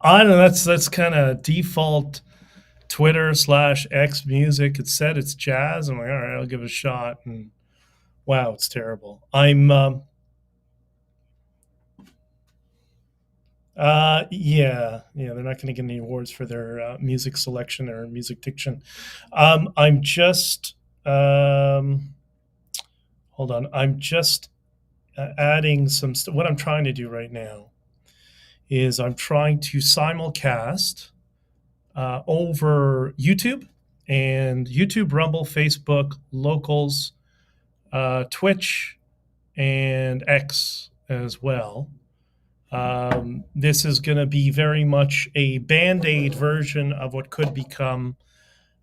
I don't know. That's kind of default Twitter slash X music. It said it's jazz. I'm like, all right, I'll give it a shot. And wow, it's terrible. Yeah, they're not going to get any awards for their music selection or music diction. I'm just, hold on. I'm just adding some. What I'm trying to do right now is I'm trying to simulcast over YouTube and YouTube, Rumble, Facebook, Locals, Twitch, and X as well. This is going to be very much a band-aid version of what could become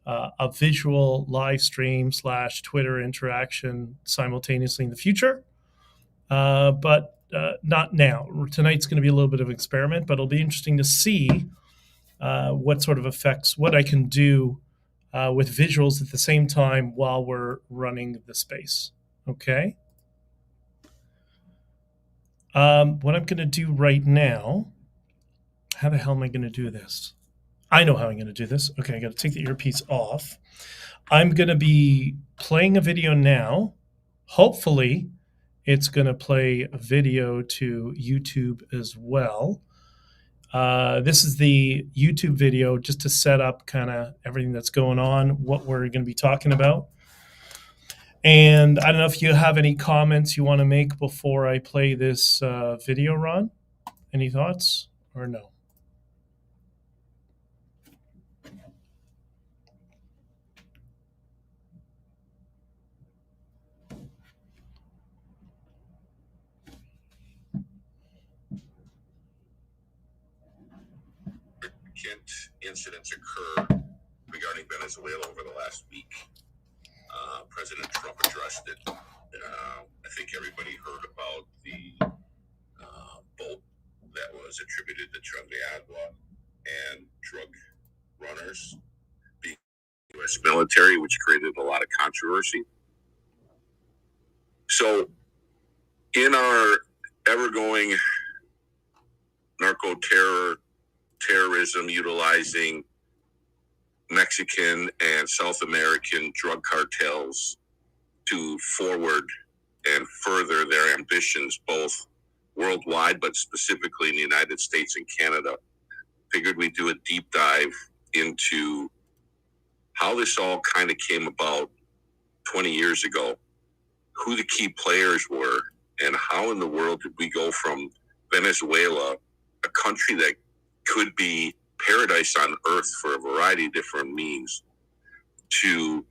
a visual live stream slash Twitter interaction simultaneously in the future. But not now. Tonight's going to be a little bit of an experiment, but it'll be interesting to see what sort of effects, what I can do with visuals at the same time while we're running the space. Okay. What I'm going to do right now, how the hell am I going to do this? I know how I'm going to do this. Okay, I got to take the earpiece off. I'm going to be playing a video now. Hopefully, it's going to play a video to YouTube as well. This is the YouTube video just to set up kind of everything that's going on, what we're going to be talking about. And I don't know if you have any comments you want to make before I play this video, Ron. Any thoughts or no? Incidents occur regarding Venezuela over the last week. President Trump addressed it. I think everybody heard about the boat that was attributed to 𝐂𝐍𝐉𝐻𝐾 and drug runners being U.S. military, which created a lot of controversy. So, in our ever-going narco-terrorism utilizing Mexican and South American drug cartels to forward and further their ambitions, both worldwide, but specifically in the United States and Canada, figured we'd do a deep dive into how this all kind of came about 20 years ago, who the key players were, and how in the world did we go from Venezuela, a country that could be paradise on earth for a variety of different means, to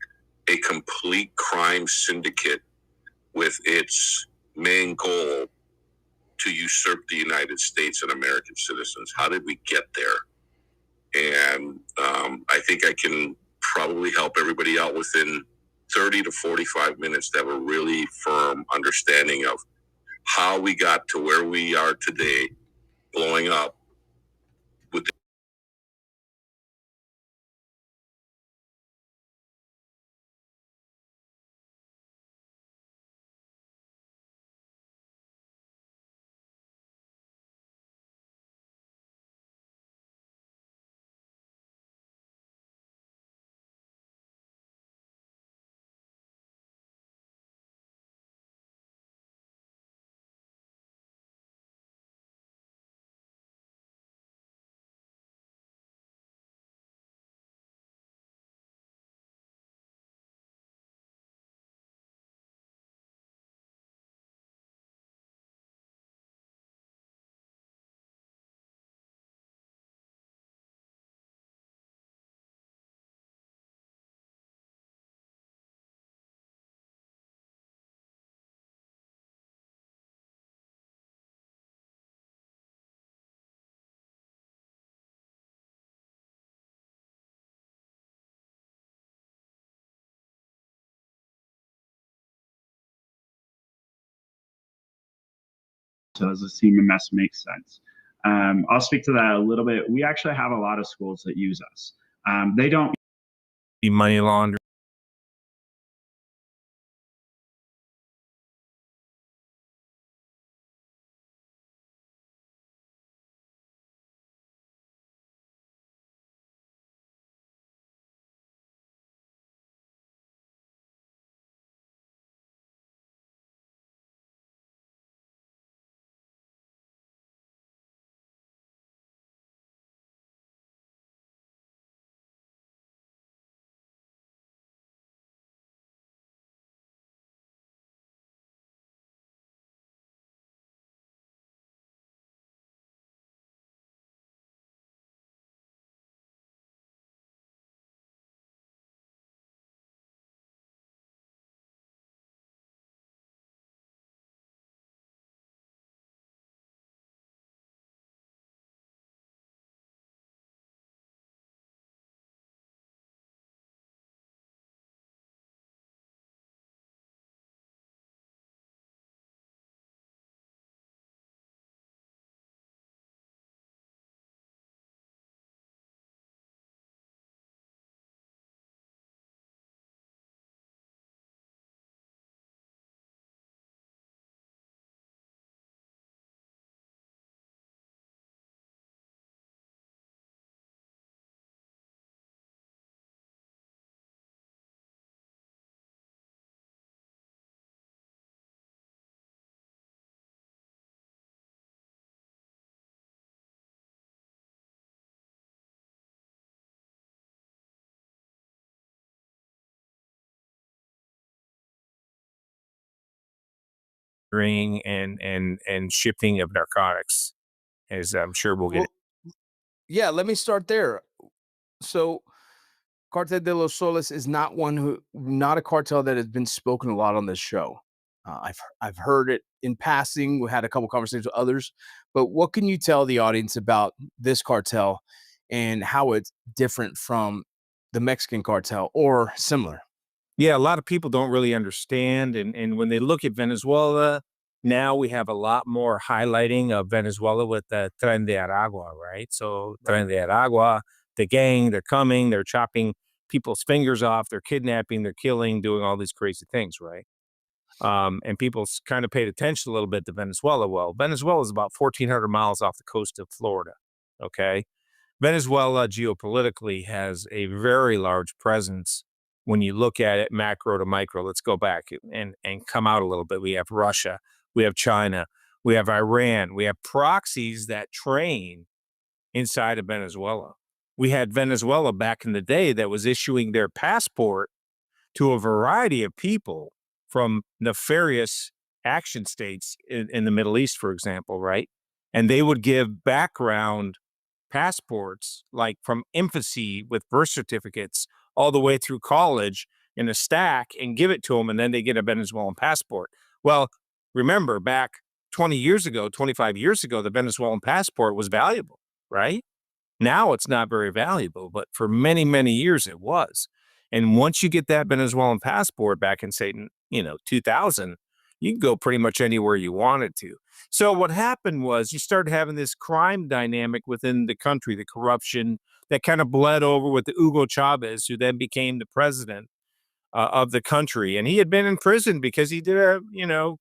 a complete crime syndicate with its main goal to usurp the United States and American citizens. How did we get there? And I think I can probably help everybody out within 30 to 45 minutes to have a really firm understanding of how we got to where we are today, blowing up with the Does the CMS make sense? I'll speak to that a little bit. We actually have a lot of schools that use us. They don't money laundering. and shipping of narcotics, as I'm sure we'll get. Yeah, let me start there. So Cartel de los Soles is not a cartel that has been spoken a lot on this show. I've heard it in passing. We had a couple conversations with others, but what can you tell the audience about this cartel and how it's different from the Mexican cartel or similar? Yeah, a lot of people don't really understand, and when they look at Venezuela now, we have a lot more highlighting of Venezuela with the Tren de Aragua, right? So Tren de Aragua, the gang, they're coming, they're chopping people's fingers off, they're kidnapping, they're killing, doing all these crazy things, right? And people kind of paid attention a little bit to Venezuela. Well, Venezuela is about 1,400 miles off the coast of Florida, okay? Venezuela geopolitically has a very large presence when you look at it macro to micro. Let's go back and come out a little bit. We have Russia, we have China, we have Iran, we have proxies that train inside of Venezuela. We had Venezuela back in the day that was issuing their passport to a variety of people from nefarious action states in the Middle East, for example, right? And they would give background passports, like from infancy with birth certificates all the way through college in a stack and give it to them, and then they get a Venezuelan passport. Well, remember back 20 years ago, 25 years ago, the Venezuelan passport was valuable, right? Now it's not very valuable, but for many, many years it was. And once you get that Venezuelan passport back in, say, 2000, you can go pretty much anywhere you wanted to. So what happened was you started having this crime dynamic within the country, the corruption that kind of bled over with the Hugo Chavez, who then became the president of the country. And he had been in prison because he did a,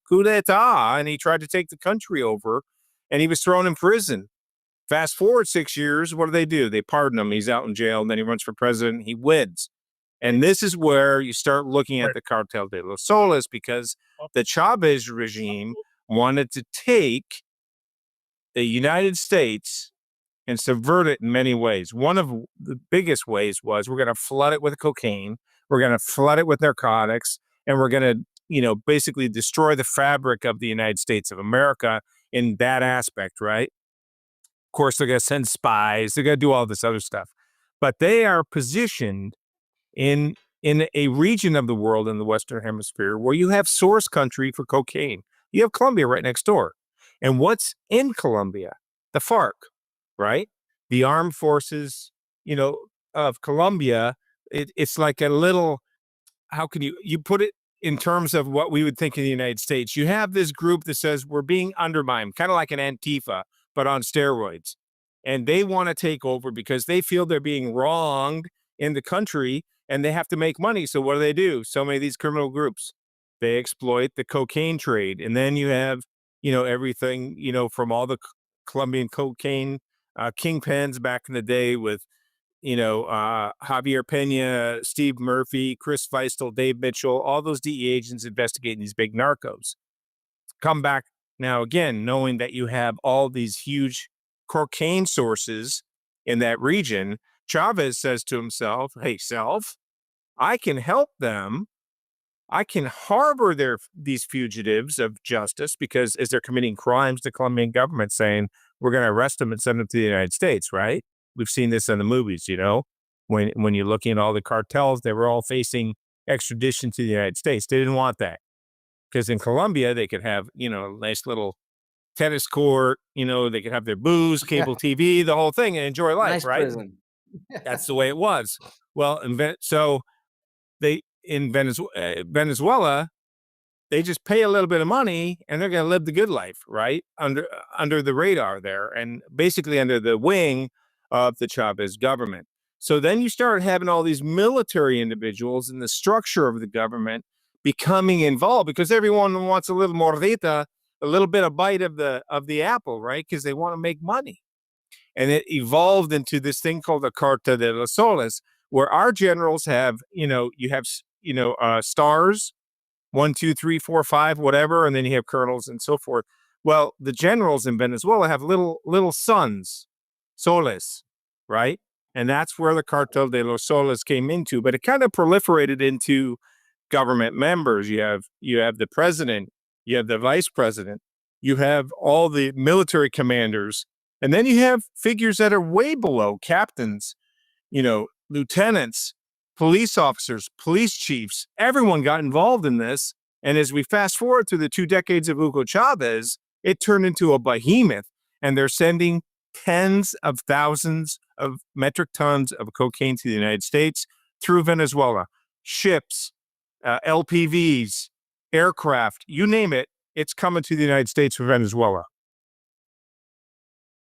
coup d'etat, and he tried to take the country over, and he was thrown in prison. Fast forward 6 years, what do? They pardon him. He's out in jail, and then he runs for president. He wins. And this is where you start looking at the Cartel de los Soles, because the Chavez regime wanted to take the United States and subvert it in many ways. One of the biggest ways was we're going to flood it with cocaine, we're going to flood it with narcotics, and we're going to, basically destroy the fabric of the United States of America in that aspect, right? Of course, they're going to send spies, they're going to do all this other stuff. But they are positioned in a region of the world in the Western Hemisphere where you have source country for cocaine. You have Colombia right next door. And what's in Colombia? The FARC, right? The armed forces, of Colombia. It's like a little, how can you put it in terms of what we would think in the United States? You have this group that says we're being undermined, kind of like an Antifa, but on steroids. And they want to take over because they feel they're being wronged in the country, and they have to make money. So what do? So many of these criminal groups, they exploit the cocaine trade. And then you have, everything, from all the Colombian cocaine kingpins back in the day with, Javier Pena, Steve Murphy, Chris Feistel, Dave Mitchell, all those DEA agents investigating these big narcos. Come back now again, knowing that you have all these huge cocaine sources in that region. Chavez says to himself, hey, self, I can help them. I can harbor these fugitives of justice, because as they're committing crimes, the Colombian government saying, we're going to arrest them and send them to the United States, right? We've seen this in the movies, when you're looking at all the cartels, they were all facing extradition to the United States. They didn't want that, because in Colombia, they could have, a nice little tennis court, they could have their booze, cable TV, the whole thing, and enjoy life, Nice right? prison. That's the way it was. Well, so in Venezuela, they just pay a little bit of money and they're going to live the good life, right? Under the radar there, and basically under the wing of the Chavez government. So then you start having all these military individuals in the structure of the government becoming involved, because everyone wants a little mordita, a little bit of bite of the apple, right? Because they want to make money. And it evolved into this thing called the Cartel de los Soles, where our generals have, stars, 1, 2, 3, 4, 5, whatever, and then you have colonels and so forth. Well, the generals in Venezuela have little sons, soles, right? And that's where the Cartel de los Soles came into. But it kind of proliferated into government members. You have the president, you have the vice president, you have all the military commanders, and then you have figures that are way below captains, lieutenants, police officers, police chiefs. Everyone got involved in this. And as we fast forward through the 2 decades of Hugo Chavez, it turned into a behemoth. And they're sending tens of thousands of metric tons of cocaine to the United States through Venezuela. Ships, LPVs, aircraft, you name it, it's coming to the United States from Venezuela.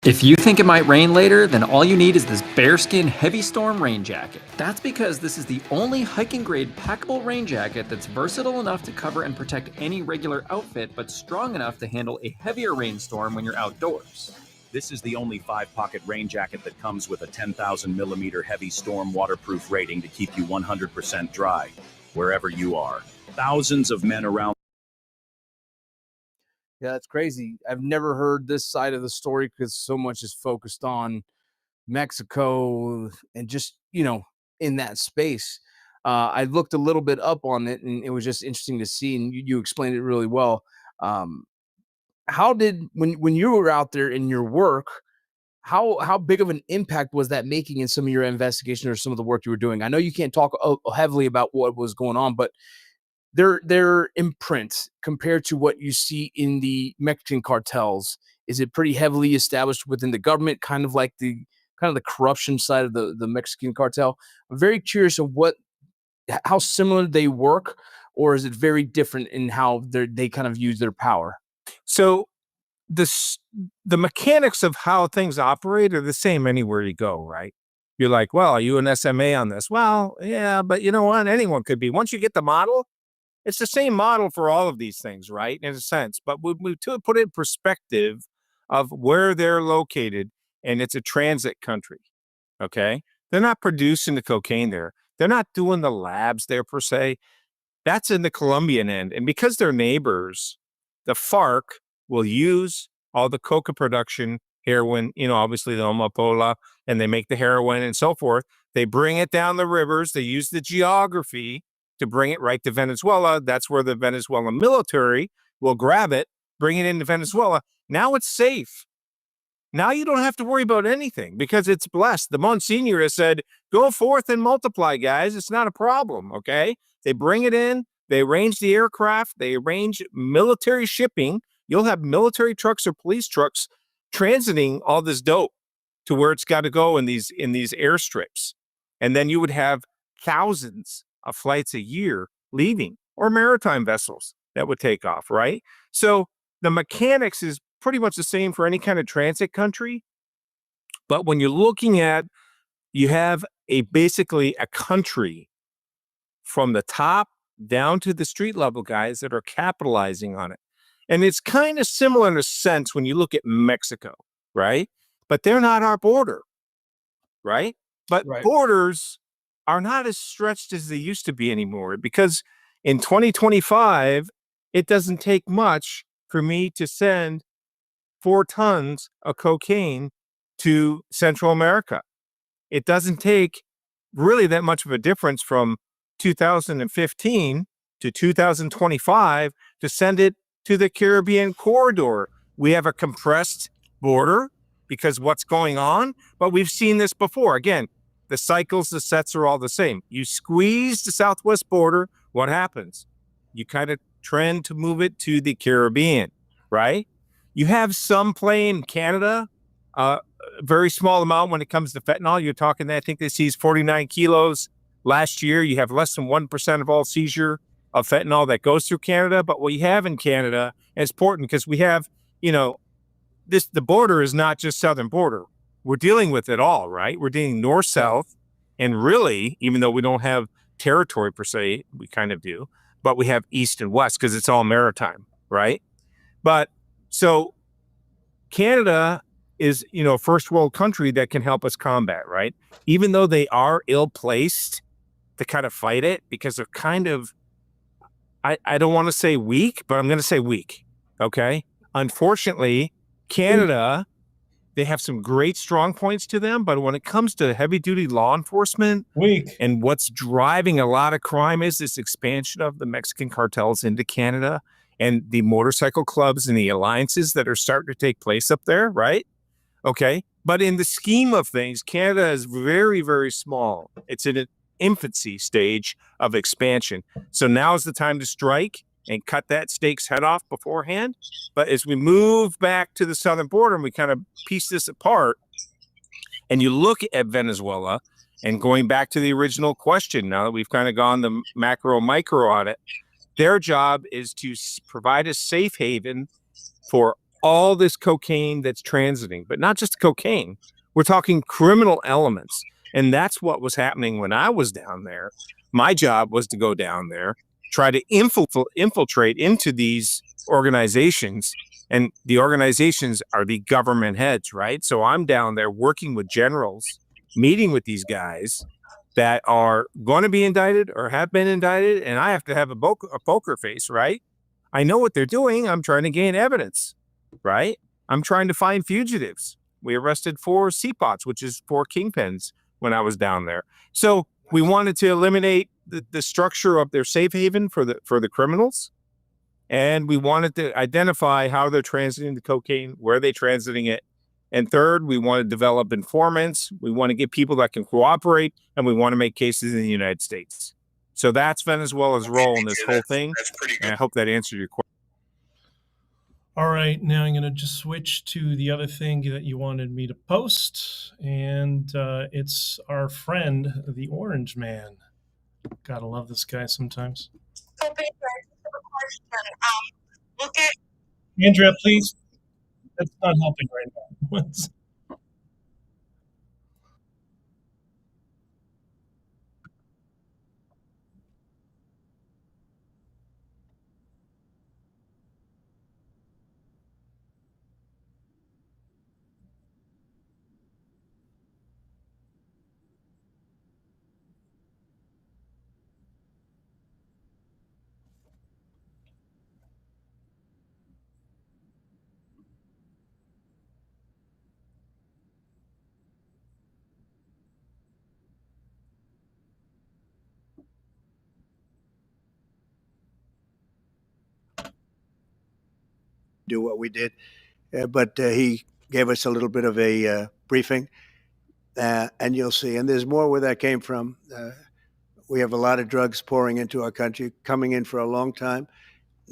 If you think it might rain later, then all you need is this bearskin heavy storm rain jacket. That's because this is the only hiking grade packable rain jacket that's versatile enough to cover and protect any regular outfit, but strong enough to handle a heavier rainstorm when you're outdoors. This is the only 5-pocket rain jacket that comes with a 10,000 millimeter heavy storm waterproof rating to keep you 100% dry, wherever you are. Thousands of men around. Yeah, that's crazy. I've never heard this side of the story because so much is focused on Mexico and just, in that space. I looked a little bit up on it, and it was just interesting to see, and you explained it really well. How did, when you were out there in your work, how big of an impact was that making in some of your investigation or some of the work you were doing? I know you can't talk heavily about what was going on, but their imprint compared to what you see in the Mexican cartels, is it pretty heavily established within the government, kind of like the corruption side of the Mexican cartel? I'm very curious of how similar they work, or is it very different in how they kind of use their power? So the mechanics of how things operate are the same anywhere you go, right? You're like, well, are you an SMA on this? Well, yeah, but you know what? Anyone could be. Once you get the model, it's the same model for all of these things, right? In a sense, but we put it in perspective of where they're located, and it's a transit country, okay? They're not producing the cocaine there. They're not doing the labs there per se. That's in the Colombian end. And because they're neighbors, the FARC will use all the coca production, heroin, obviously the amapola, and they make the heroin and so forth. They bring it down the rivers. They use the geography to bring it right to Venezuela. That's where the Venezuelan military will grab it, bring it into Venezuela. Now it's safe. Now you don't have to worry about anything because it's blessed. The Monsignor has said, go forth and multiply, guys. It's not a problem, okay? They bring it in. They arrange the aircraft. They arrange military shipping. You'll have military trucks or police trucks transiting all this dope to where it's got to go in these airstrips. And then you would have thousands of flights a year leaving, or maritime vessels that would take off, right? So the mechanics is pretty much the same for any kind of transit country. But when you're looking at, you have basically a country from the top down to the street level guys that are capitalizing on it. And it's kind of similar in a sense when you look at Mexico, right? But they're not our border, right? But Right. Borders are not as stretched as they used to be anymore, because in 2025, it doesn't take much for me to send 4 tons of cocaine to Central America. It doesn't take really that much of a difference from 2015 to 2025 to send it to the Caribbean corridor. We have a compressed border because what's going on, but we've seen this before. Again, the cycles, the sets are all the same. You squeeze the southwest border, what happens? You kind of trend to move it to the Caribbean, right? You have some play in Canada, a very small amount when it comes to fentanyl. You're talking, I think they seized 49 kilos last year. You have less than 1% of all seizure of fentanyl that goes through Canada. But what you have in Canada, and it's important because we have, the border is not just southern border. We're dealing with it all, right? We're dealing north-south, and really, even though we don't have territory per se, we kind of do, but we have east and west because it's all maritime, right? But so Canada is, a first world country that can help us combat, right? Even though they are ill-placed to kind of fight it because they're kind of, I don't want to say weak, but I'm going to say weak, okay? Unfortunately, Canada, they have some great strong points to them, but when it comes to heavy-duty law enforcement, Weak. and what's driving a lot of crime is this expansion of the Mexican cartels into Canada, and the motorcycle clubs and the alliances that are starting to take place up there, right? Okay. But in the scheme of things, Canada is very, very small. It's in an infancy stage of expansion. So now is the time to strike and cut that snake's head off beforehand. But as we move back to the southern border and we kind of piece this apart, and you look at Venezuela, and going back to the original question, now that we've kind of gone the macro micro on it, their job is to provide a safe haven for all this cocaine that's transiting, but not just cocaine. We're talking criminal elements. And that's what was happening when I was down there. My job was to go down there, try to infiltrate into these organizations. And the organizations are the government heads, right? So I'm down there working with generals, meeting with these guys that are going to be indicted or have been indicted. And I have to have a poker face, right? I know what they're doing. I'm trying to gain evidence, right? I'm trying to find fugitives. We arrested 4 CPOTs, which is 4 kingpins when I was down there. So we wanted to eliminate the structure of their safe haven for the criminals. And we wanted to identify how they're transiting the cocaine, where they're transiting it. And third, we want to develop informants. We want to get people that can cooperate, and we want to make cases in the United States. So that's Venezuela's role in this whole thing. That's pretty good. And I hope that answered your question. All right, now I'm going to just switch to the other thing that you wanted me to post, and it's our friend, the Orange Man. Gotta love this guy sometimes. Look at Andrea, please. That's not helping right now. do what we did, but he gave us a little bit of a briefing, and you'll see. And there's more where that came from. We have a lot of drugs pouring into our country, coming in for a long time,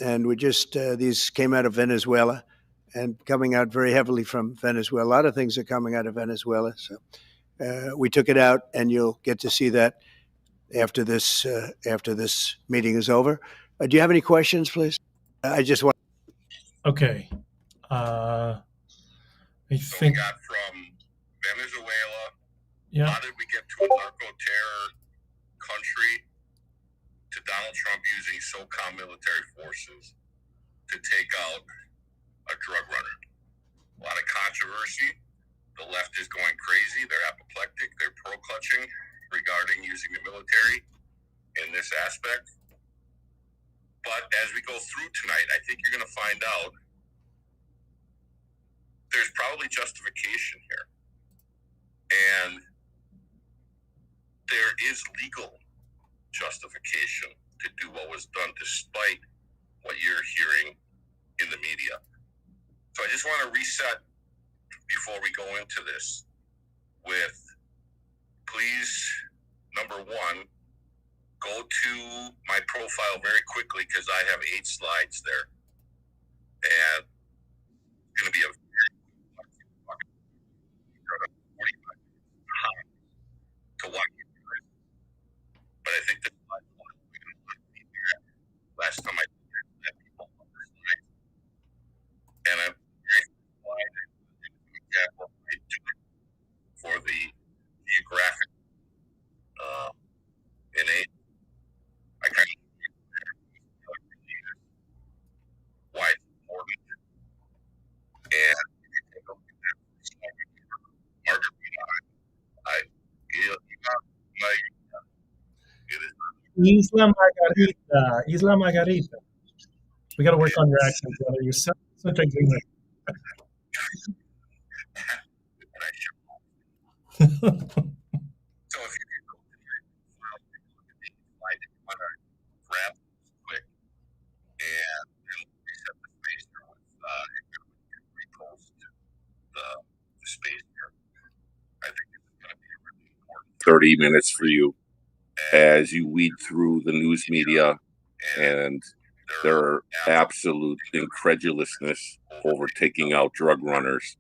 and we just these came out of Venezuela, and coming out very heavily from Venezuela. A lot of things are coming out of Venezuela, so we took it out, and you'll get to see that after this meeting is over. Do you have any questions, please? I just want. Okay. I we think. got from Venezuela. Yeah. How did we get to a narco-terror country? To Donald Trump using SOCOM military forces to take out a drug runner. A lot of controversy. The left is going crazy. They're apoplectic. They're pro-clutching regarding using the military in this aspect. But as we go through tonight, I think you're going to find out there's probably justification here. And there is legal justification to do what was done despite what you're hearing in the media. So I just want to reset before we go into this with, please, number one, go to my profile very quickly because I have 8 slides there. And it's going to be a to watch it. But I think this slide last time I did people on this slide. And I'm very slide an example for the geographic in a I kind of why it's important. And take a look at that Isla Margarita. Isla Margarita. We got to work on your accent, brother. You're such a good English. So if you can go to your file, take a look at the slide that you want to grab quick and 30 minutes for you as you weed through the news media and their absolute incredulousness over taking out drug runners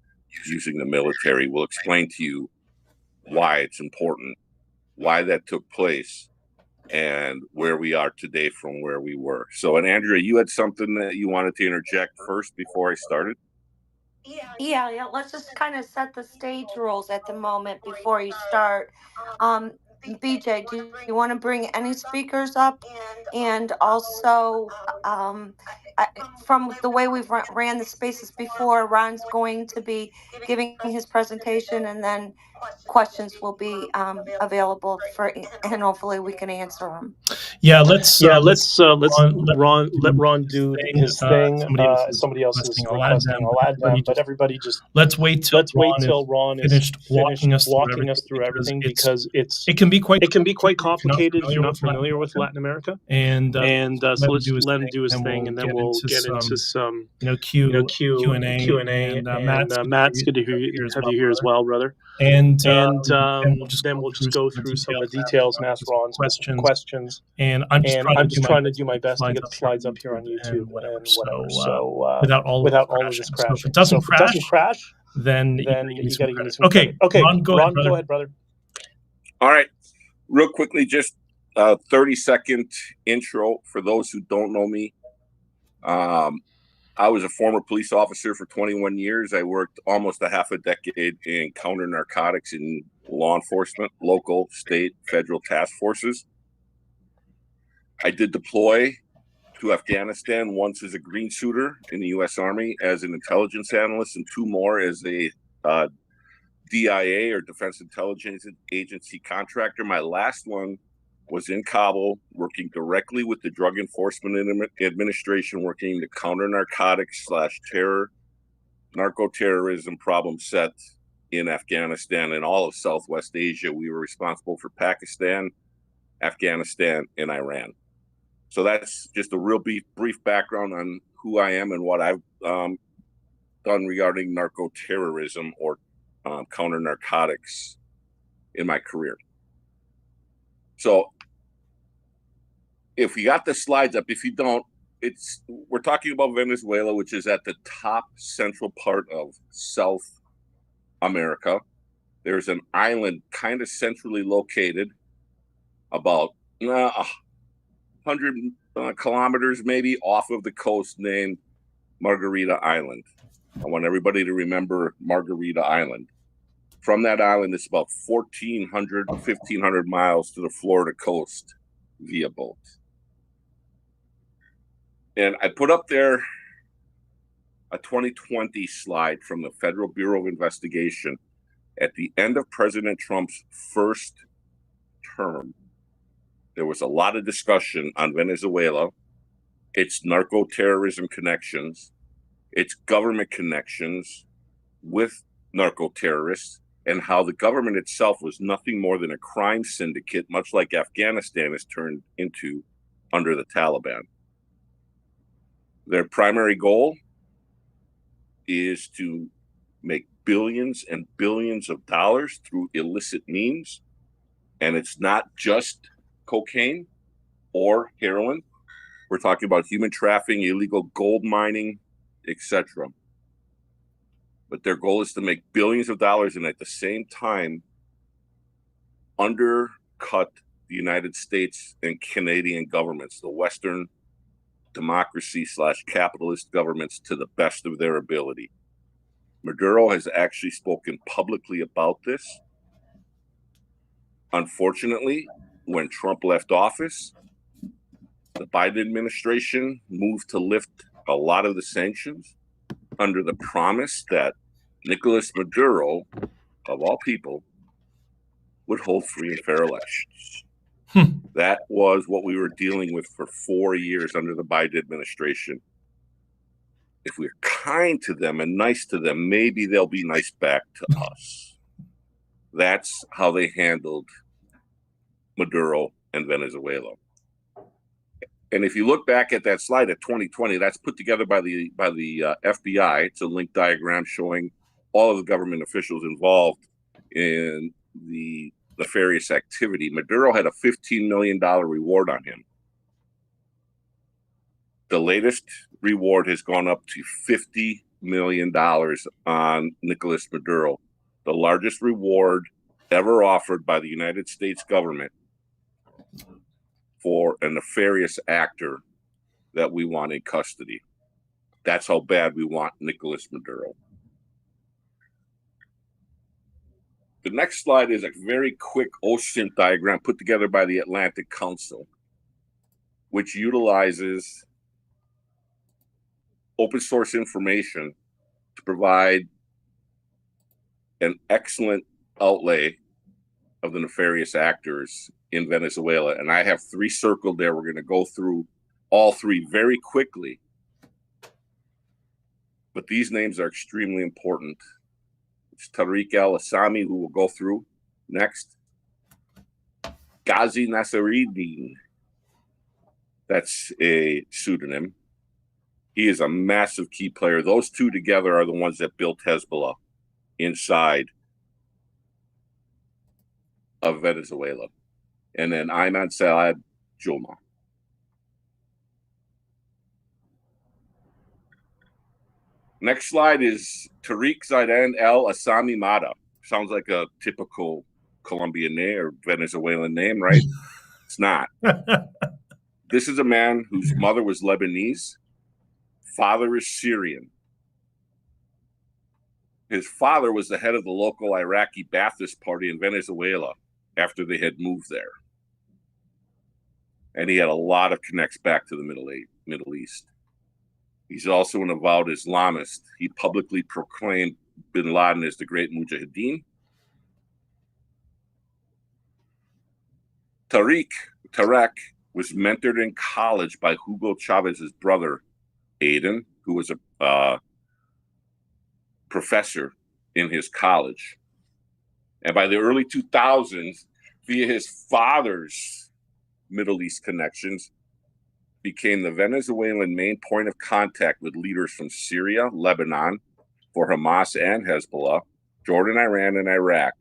using the military. We'll explain to you why it's important, why that took place, and where we are today from where we were. So, and Andrea, you had something that you wanted to interject first before I started? Yeah, let's just kind of set the stage rules at the moment before you start. Um, BJ, do you want to bring any speakers up? And also, from the way we've ran the spaces before, Ron's going to be giving his presentation, and then questions will be available and hopefully we can answer them. Yeah, let's Ron let Ron do his thing. Somebody else is requesting. requesting. I'll add them, But but everybody just let's wait till Ron is finished finished walking us through everything because it can be quite complicated if you're not familiar with Latin America. And So let's let him do his thing, and then we'll get into some Q&A. And Matt's Matt's good to have you here as well, brother. And then we'll just go through some of the details and ask Ron some questions. And I'm just trying to do my best to get the slides up here on YouTube and whatever. So without all of this crashing. So if it doesn't crash, then you got to give me some credit. Okay, Ron, go ahead, brother. All right. Real quickly, just a 30-second intro for those who don't know me. I was a former police officer for 21 years. I worked almost a half a decade in counter narcotics in law enforcement, local, state, federal task forces. I did deploy to Afghanistan once as a green shooter in the U.S. Army as an intelligence analyst, and 2 more as a DIA or Defense Intelligence Agency contractor. My last one was in Kabul, working directly with the Drug Enforcement Administration, working the counter narcotics / terror, narco-terrorism problem set in Afghanistan and all of Southwest Asia. We were responsible for Pakistan, Afghanistan, and Iran. So that's just a real brief background on who I am and what I've done regarding narco-terrorism or counter narcotics in my career. So if you got the slides up, if you don't, we're talking about Venezuela, which is at the top central part of South America. There's an island kind of centrally located about 100 kilometers maybe off of the coast named Margarita Island. I want everybody to remember Margarita Island. From that island, it's about 1,500 miles to the Florida coast via boat. And I put up there a 2020 slide from the Federal Bureau of Investigation at the end of President Trump's first term. There was a lot of discussion on Venezuela, its narco-terrorism connections, its government connections with narco-terrorists, and how the government itself was nothing more than a crime syndicate, much like Afghanistan has turned into under the Taliban. Their primary goal is to make billions and billions of dollars through illicit means. And it's not just cocaine or heroin. We're talking about human trafficking, illegal gold mining, etc. But their goal is to make billions of dollars and at the same time undercut the United States and Canadian governments, the Western democracy / capitalist governments, to the best of their ability. Maduro has actually spoken publicly about this. Unfortunately, when Trump left office, the Biden administration moved to lift a lot of the sanctions under the promise that Nicolas Maduro, of all people, would hold free and fair elections. That was what we were dealing with for 4 years under the Biden administration. If we're kind to them and nice to them, maybe they'll be nice back to us. That's how they handled Maduro and Venezuela. And if you look back at that slide at 2020, that's put together by the FBI. It's a link diagram showing all of the government officials involved in the nefarious activity. Maduro had a $15 million reward on him. The latest reward has gone up to $50 million on Nicolas Maduro, the largest reward ever offered by the United States government for a nefarious actor that we want in custody. That's how bad we want Nicolas Maduro. The next slide is a very quick ocean diagram put together by the Atlantic Council, which utilizes open source information to provide an excellent outlay of the nefarious actors in Venezuela. And I have 3 circled there. We're going to go through all 3 very quickly. But these names are extremely important. It's Tariq al-Assami, who we'll go through next. Ghazi Nassereddin. That's a pseudonym. He is a massive key player. Those 2 together are the ones that built Hezbollah inside of Venezuela. And then Ayman Saad Juma. Next slide is Tariq Zaidan al-Assami Mata. Sounds like a typical Colombian name or Venezuelan name, right? It's not. This is a man whose mother was Lebanese, father is Syrian. His father was the head of the local Iraqi Ba'athist party in Venezuela after they had moved there. And he had a lot of connects back to the Middle East. He's also an avowed Islamist. He publicly proclaimed bin Laden as the great Mujahideen. Tarek was mentored in college by Hugo Chavez's brother, Aiden, who was a professor in his college. And by the early 2000s, via his father's Middle East connections, became the Venezuelan main point of contact with leaders from Syria, Lebanon, for Hamas and Hezbollah, Jordan, Iran, and Iraq.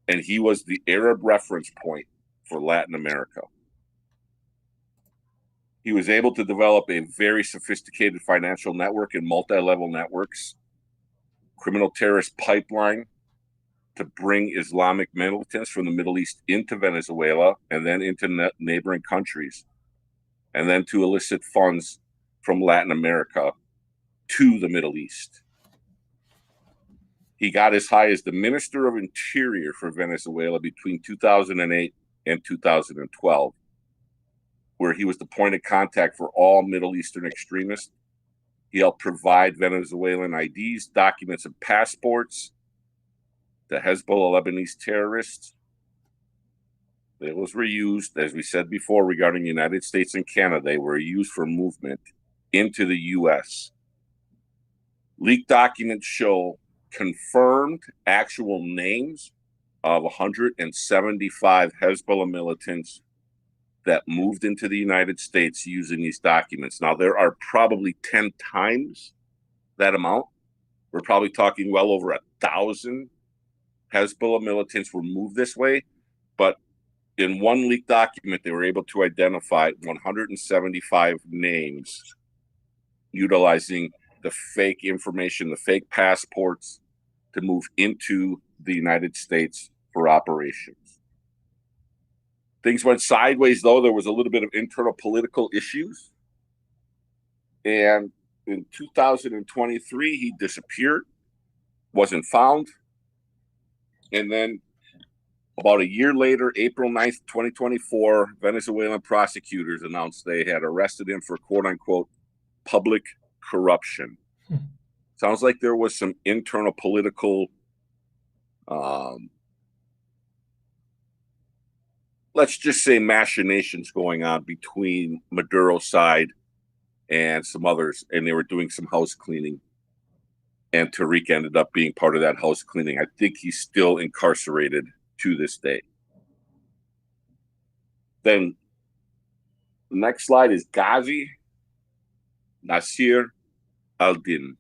And he was the Arab reference point for Latin America. He was able to develop a very sophisticated financial network and multi-level networks, criminal terrorist pipeline to bring Islamic militants from the Middle East into Venezuela and then into neighboring countries, and then to elicit funds from Latin America to the Middle East. He got as high as the Minister of Interior for Venezuela between 2008 and 2012, where he was the point of contact for all Middle Eastern extremists. He helped provide Venezuelan IDs, documents, and passports to Hezbollah Lebanese terrorists. Those were used, as we said before, regarding the United States and Canada. They were used for movement into the U.S. Leaked documents show confirmed actual names of 175 Hezbollah militants that moved into the United States using these documents. Now, there are probably 10 times that amount. We're probably talking well over 1,000 Hezbollah militants were moved this way, but in one leaked document, they were able to identify 175 names utilizing the fake information, the fake passports to move into the United States for operations. Things went sideways, though. There was a little bit of internal political issues. And in 2023, he disappeared, wasn't found. And then about a year later, April 9th, 2024, Venezuelan prosecutors announced they had arrested him for quote-unquote public corruption. Sounds like there was some internal political, let's just say machinations going on between Maduro's side and some others, and they were doing some house cleaning. And Tariq ended up being part of that house cleaning. I think he's still incarcerated to this day. Then the next slide is Ghazi Nasir al-Din.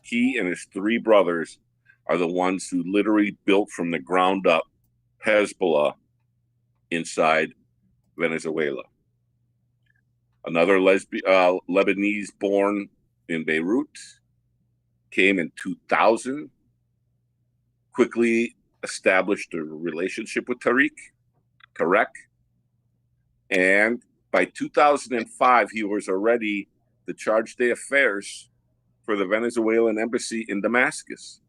He and his 3 brothers are the ones who literally built from the ground up Hezbollah inside Venezuela. Another Lebanese born in Beirut, came in 2000, quickly established a relationship with 𝐷𝐿, and by 2005, he was already the charge d'affaires for the Venezuelan embassy in Damascus.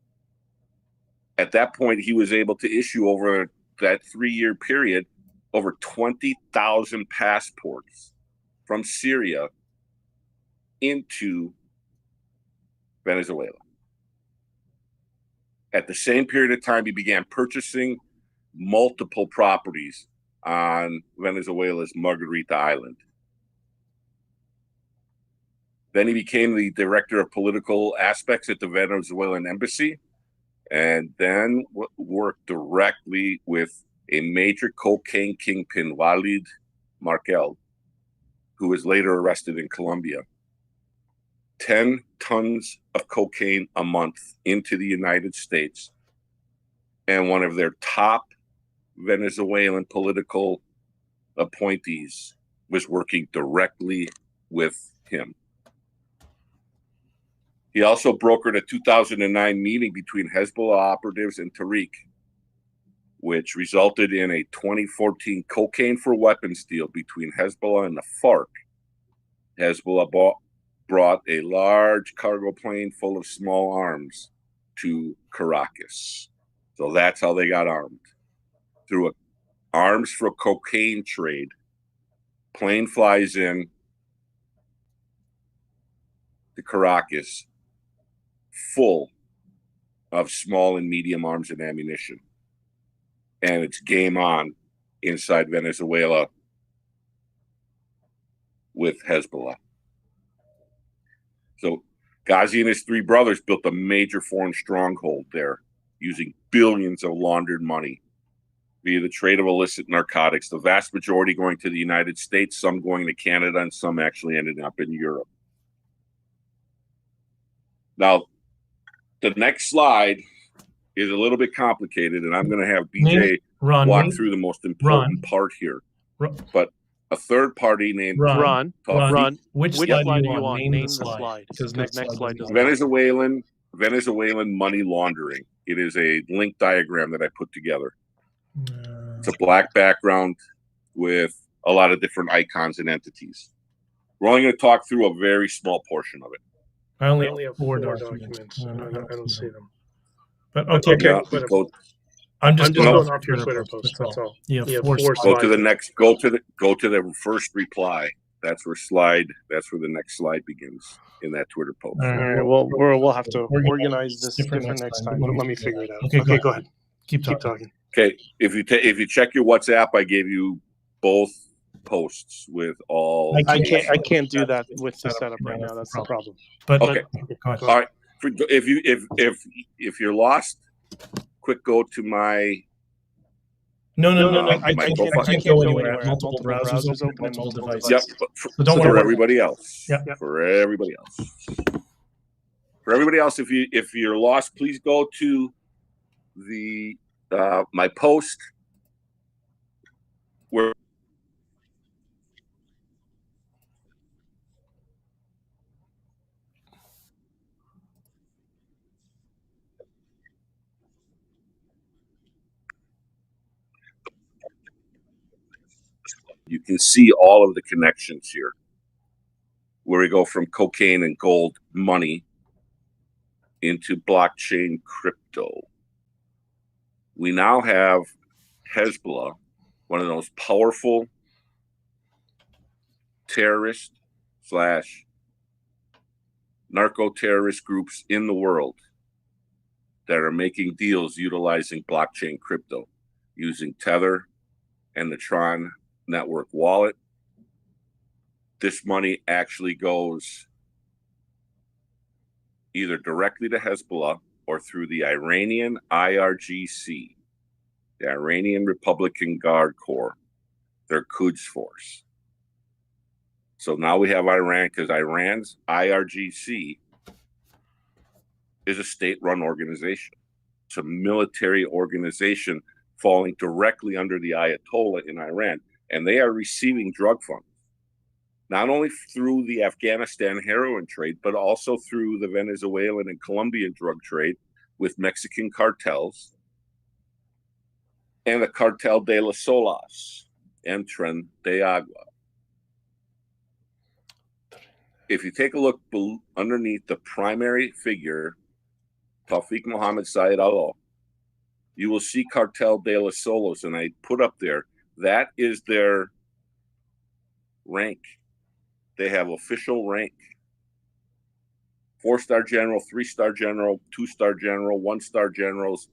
At that point, he was able to issue over that 3-year period over 20,000 passports from Syria into Venezuela. At the same period of time, he began purchasing multiple properties on Venezuela's Margarita Island. Then he became the director of political aspects at the Venezuelan embassy, and then worked directly with a major cocaine kingpin, Walid Markel, who was later arrested in Colombia. 10 tons of cocaine a month into the United States, and one of their top Venezuelan political appointees was working directly with him. He also brokered a 2009 meeting between Hezbollah operatives and 𝐷𝐿, which resulted in a 2014 cocaine for weapons deal between Hezbollah and the FARC. Hezbollah brought a large cargo plane full of small arms to Caracas. So that's how they got armed. Through arms for a cocaine trade. Plane flies in to Caracas full of small and medium arms and ammunition. And it's game on inside Venezuela with Hezbollah. So Ghazi and his 3 brothers built a major foreign stronghold there, using billions of laundered money via the trade of illicit narcotics, the vast majority going to the United States, some going to Canada, and some actually ended up in Europe. Now, the next slide is a little bit complicated, and I'm going to have BJ walk through the most important part here. But a third party named Ron. Which slide are you on? Name the the slide. Because next slide doesn't. Venezuelan money laundering. It is a link diagram that I put together. It's a black background with a lot of different icons and entities. We're only going to talk through a very small portion of it. I only have 4 documents. I don't see them. But okay. I'm just going off your Twitter post. That's all. You have 4 4 slides. Go to the next. Go to the first reply. That's where the next slide begins in that Twitter post. All right. Well, we'll have to organize this different next time. Let me figure it out. Okay, go ahead. Keep talking. Okay. If you check your WhatsApp, I gave you both posts with all. I can't do that with the setup right now. That's the problem. But okay. All right. If you're lost, quick go to my. No. I can't go anywhere. Multiple browsers open, multiple devices. Yep. So don't worry. For everybody else. Yep. For everybody else, if you're lost, please go to the my post where. You can see all of the connections here, where we go from cocaine and gold money into blockchain crypto. We now have Hezbollah, one of the most powerful terrorist / narco-terrorist groups in the world that are making deals utilizing blockchain crypto, using Tether and the Tron network wallet. This money actually goes either directly to Hezbollah or through the Iranian IRGC, the Iranian Republican Guard Corps, their Quds force. So now we have Iran, because Iran's IRGC is a state-run organization. a military organization falling directly under the Ayatollah in Iran, and they are receiving drug funds, not only through the Afghanistan heroin trade, but also through the Venezuelan and Colombian drug trade with Mexican cartels and the Cartel de las Solas and Tren de Agua. If you take a look underneath the primary figure, Tawfiq Mohammed Saeed Allah, you will see Cartel de los Solos, and I put up there, that is their rank. They have official rank. 4-star general, 3-star general, 2-star general, 1-star generals,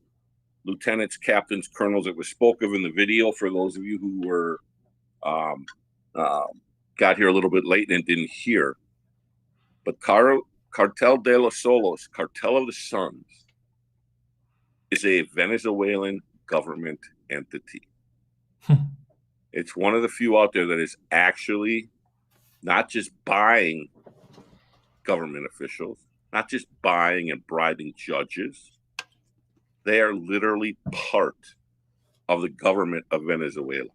lieutenants, captains, colonels. It was spoke of in the video for those of you who were got here a little bit late and didn't hear. But Cartel de los Solos, Cartel of the Suns, is a Venezuelan government entity. It's one of the few out there that is actually not just buying government officials, not just buying and bribing judges. They are literally part of the government of Venezuela.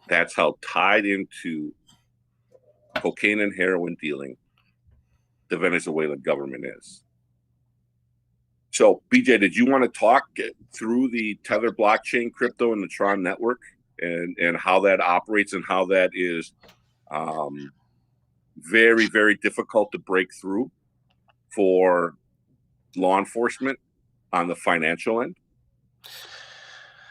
That's how tied into cocaine and heroin dealing the Venezuelan government is. So, BJ, did you want to talk through the Tether blockchain, crypto, and the Tron network, and how that operates and how that is very, very difficult to break through for law enforcement on the financial end?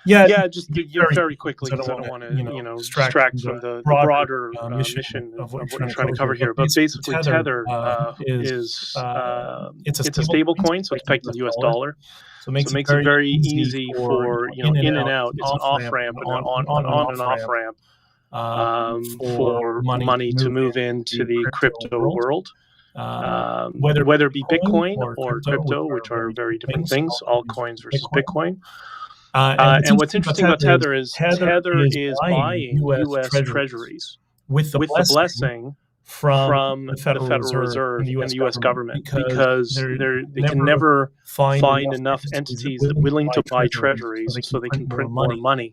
Yeah, just very quickly, because I don't want to, distract from the broader mission of what we're trying to cover here. But basically, Tether is it's a stable coin, so it's pegged to the U.S. dollar. So it makes it very easy for in and out. It's an off ramp and an on and off ramp for money to move into the crypto world. Whether it be Bitcoin or crypto, which are very different things, altcoins versus Bitcoin. And what's interesting about Tether is Tether is buying U.S. treasuries with the blessing from the Federal Reserve and the U.S. government, because they can never find enough entities willing to buy treasuries so they can print more money.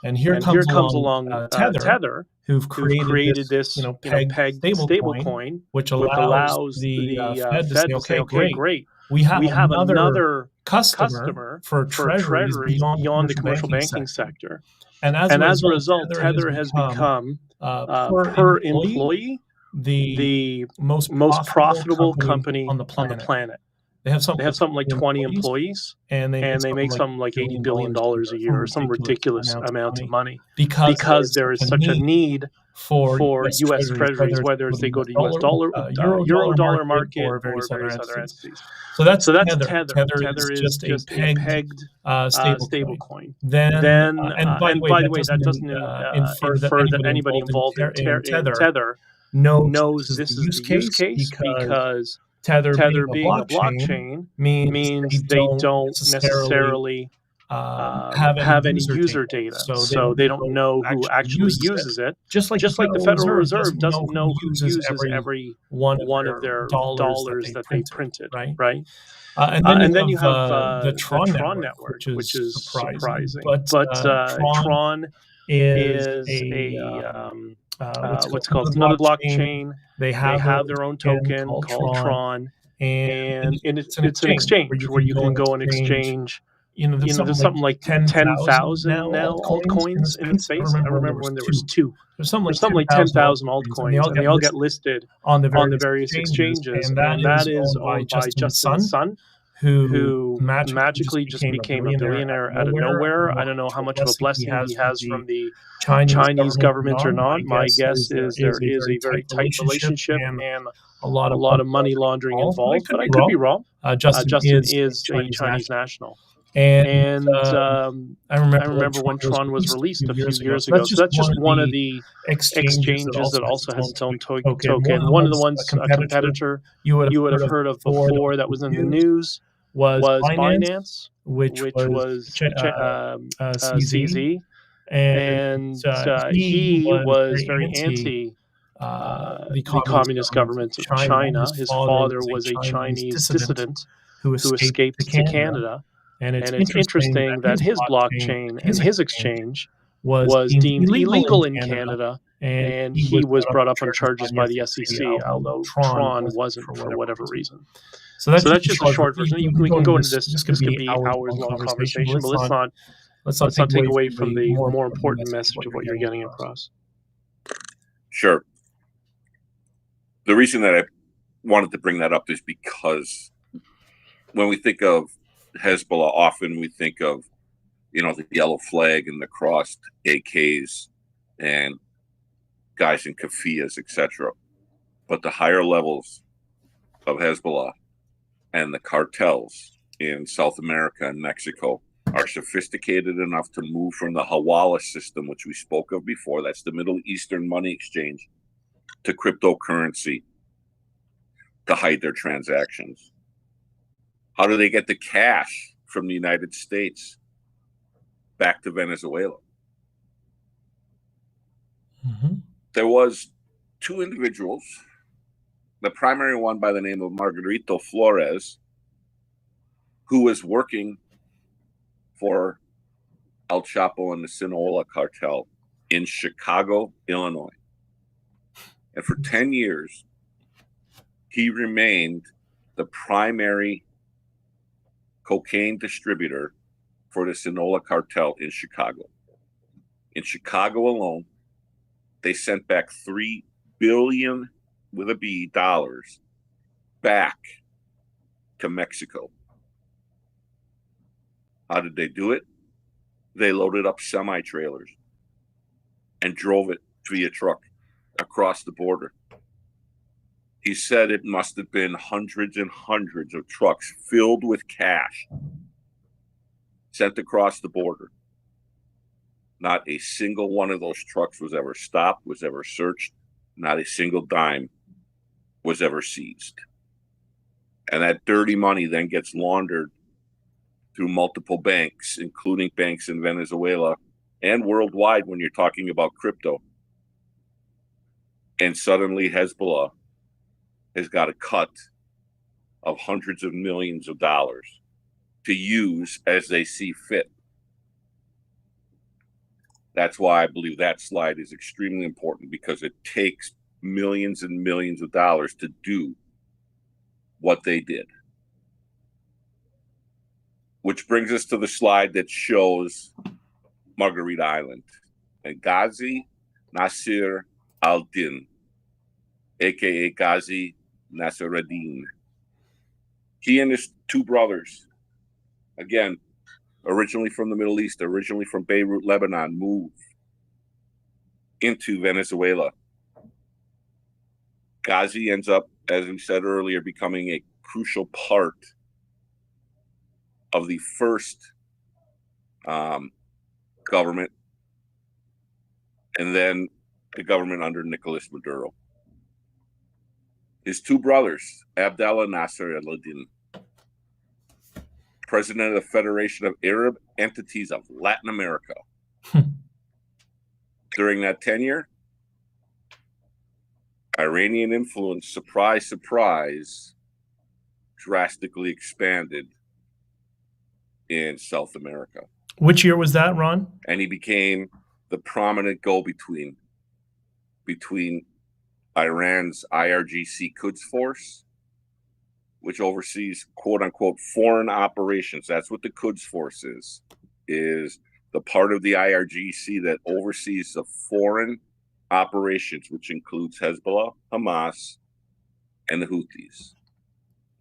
And here comes along Tether, who've created this pegged stable coin, which allows the Fed to say, okay, great. We have another customer for treasuries beyond the commercial banking sector. And as a result, Tether has become, per employee, the most profitable company on the planet. They have something like 20 employees, and they make something like $80 billion a year, or some ridiculous amount of money, because there is such a need for U.S. treasuries, whether it's they go to U.S. dollar, euro dollar market, or various other entities. So that's Tether. Tether is just a pegged stable coin. Then, and by the way, that doesn't infer that anybody involved in Tether knows this is the use case, because Tether being a blockchain means they don't necessarily have any user data, so they don't know who actually uses it. Just like the Federal Reserve doesn't know who uses every one of their dollars that they printed, right? And then you have the Tron network, which is surprising. But Tron is a what's called another blockchain. They have their own token called Tron, and it's an exchange where you can go and exchange. There's something like 10,000 now altcoins in the space. I remember when there was 2. There's something like 10,000 altcoins, and they all get listed on the various exchanges. And that is owned by Justin's son, who magically just became a billionaire out of nowhere. I don't know how much of a blessing he has from the Chinese government or not. My guess is there is a very tight relationship and a lot of money laundering involved, but I could be wrong. Justin is a Chinese national. And I remember when Tron was released a few years ago. So that's just one of the exchanges that also has its own token. One of the ones, a competitor you would have heard of before that was in the news was Binance, which was CZ. And he was very anti the communist government of China. His father was a Chinese dissident who escaped to Canada. And And it's interesting that his blockchain and his exchange was deemed illegal in Canada, and he was brought up on charges by the SEC, although Tron wasn't for whatever reason. So that's just a short version. We can go into this. This could be hours-long conversation, but let's not take away from the more important message of what you're getting across. Sure. The reason that I wanted to bring that up is because when we think of Hezbollah, often we think of, the yellow flag and the crossed AKs and guys in keffiyehs, etc. But the higher levels of Hezbollah and the cartels in South America and Mexico are sophisticated enough to move from the Hawala system, which we spoke of before, that's the Middle Eastern money exchange, to cryptocurrency to hide their transactions. How do they get the cash from the United States back to Venezuela? There was two individuals, the primary one by the name of Margarito Flores, who was working for El Chapo and the Sinaloa cartel in Chicago, Illinois. And for 10 years, he remained the primary cocaine distributor for the Sinaloa cartel in Chicago. In Chicago alone, they sent back $3 billion with a B dollars back to Mexico. How did they do it? They loaded up semi-trailers and drove it via truck across the border. He said it must have been hundreds and hundreds of trucks filled with cash sent across the border. Not a single one of those trucks was ever stopped, was ever searched. Not a single dime was ever seized. And that dirty money then gets laundered through multiple banks, including banks in Venezuela and worldwide when you're talking about crypto. And suddenly Hezbollah has got a cut of hundreds of millions of dollars to use as they see fit. That's why I believe that slide is extremely important, because it takes millions and millions of dollars to do what they did. Which brings us to the slide that shows Margarita Island and Ghazi Nasir al-Din, aka Ghazi Nasir-ad-Din. He and his two brothers, again, originally from the Middle East, originally from Beirut, Lebanon, moved into Venezuela. Ghazi ends up, as we said earlier, becoming a crucial part of the first government, and then the government under Nicolas Maduro. His two brothers, Abdallah Nasser al-Din, president of the Federation of Arab Entities of Latin America. During that tenure, Iranian influence, surprise, surprise, drastically expanded in South America. Which year was that, Ron? And he became the prominent go-between between Iran's IRGC Quds Force, which oversees quote-unquote foreign operations. That's what the Quds Force is the part of the IRGC that oversees the foreign operations, which includes Hezbollah, Hamas, and the Houthis.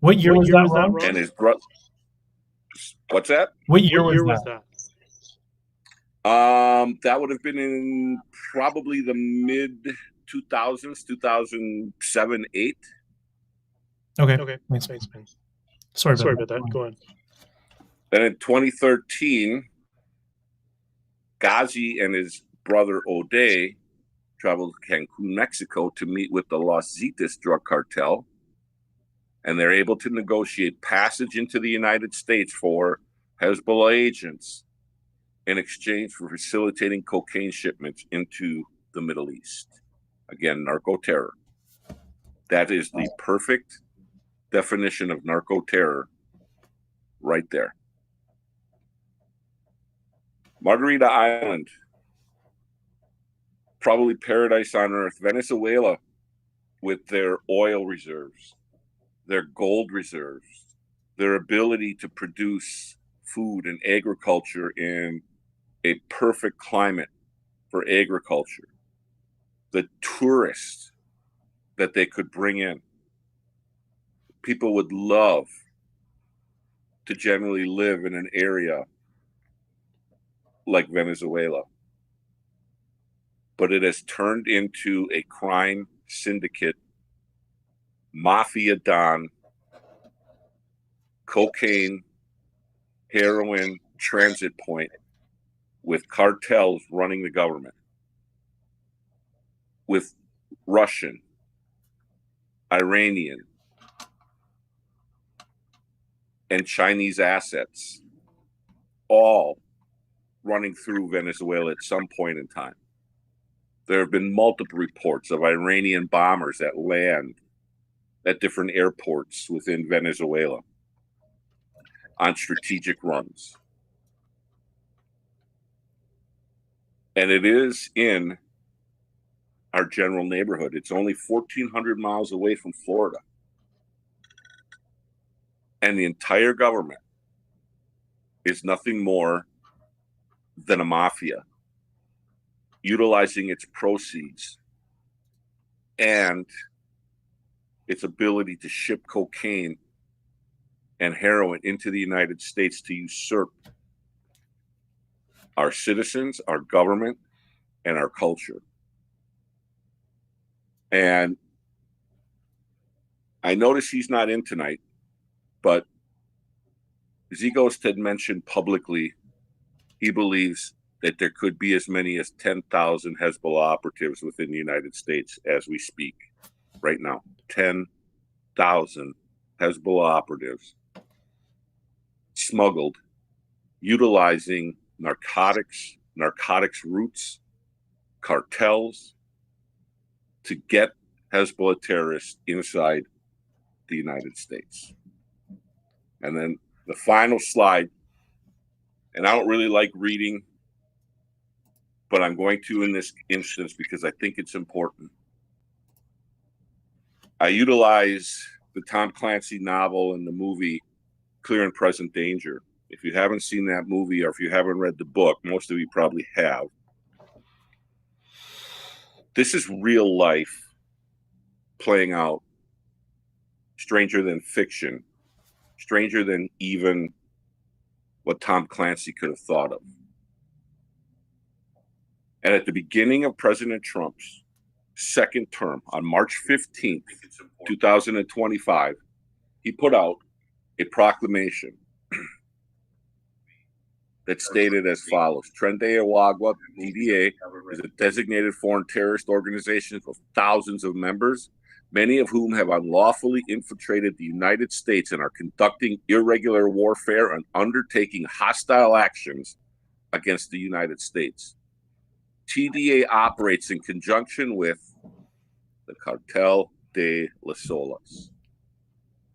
What year was that, Ron? And his brother. What's that? What year was that? That would have been in probably the mid 2000s, 2007, 8. Okay. Thanks. Sorry about that. Go on. Then in 2013, Ghazi and his brother O'Day traveled to Cancun, Mexico to meet with the Los Zetas drug cartel. And they're able to negotiate passage into the United States for Hezbollah agents in exchange for facilitating cocaine shipments into the Middle East. Again, narco-terror. That is the perfect definition of narco-terror right there. Margarita Island, probably paradise on earth. Venezuela, with their oil reserves, their gold reserves, their ability to produce food and agriculture in a perfect climate for agriculture, the tourists that they could bring in. People would love to generally live in an area like Venezuela. But it has turned into a crime syndicate, mafia don, cocaine, heroin transit point with cartels running the government, with Russian, Iranian, and Chinese assets, all running through Venezuela at some point in time. There have been multiple reports of Iranian bombers that land at different airports within Venezuela on strategic runs. And it is in our general neighborhood. It's only 1,400 miles away from Florida. And the entire government is nothing more than a mafia, utilizing its proceeds and its ability to ship cocaine and heroin into the United States to usurp our citizens, our government, and our culture. And I notice he's not in tonight, but 𝐔𝐘𝐒 had mentioned publicly he believes that there could be as many as 10,000 Hezbollah operatives within the United States as we speak right now. 10,000 Hezbollah operatives smuggled, utilizing narcotics routes, cartels, to get Hezbollah terrorists inside the United States. And then the final slide, and I don't really like reading, but I'm going to in this instance because I think it's important. I utilize the Tom Clancy novel and the movie Clear and Present Danger. If you haven't seen that movie or if you haven't read the book, most of you probably have. This is real life playing out, stranger than fiction, stranger than even what Tom Clancy could have thought of. And at the beginning of President Trump's second term, on March 15th, 2025, he put out a proclamation that stated as follows: Tren de Aragua, TDA, is a designated foreign terrorist organization with thousands of members, many of whom have unlawfully infiltrated the United States and are conducting irregular warfare and undertaking hostile actions against the United States. TDA operates in conjunction with the Cartel de las Solas,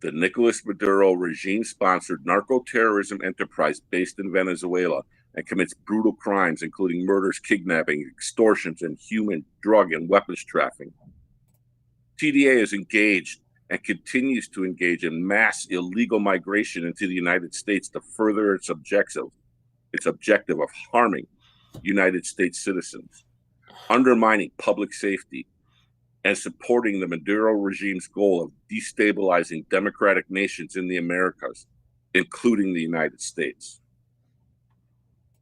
the Nicolas Maduro regime-sponsored narco-terrorism enterprise based in Venezuela, and commits brutal crimes, including murders, kidnapping, extortions, and human, drug, and weapons trafficking. TDA is engaged and continues to engage in mass illegal migration into the United States to further its objective of harming United States citizens, undermining public safety, and supporting the Maduro regime's goal of destabilizing democratic nations in the Americas, including the United States.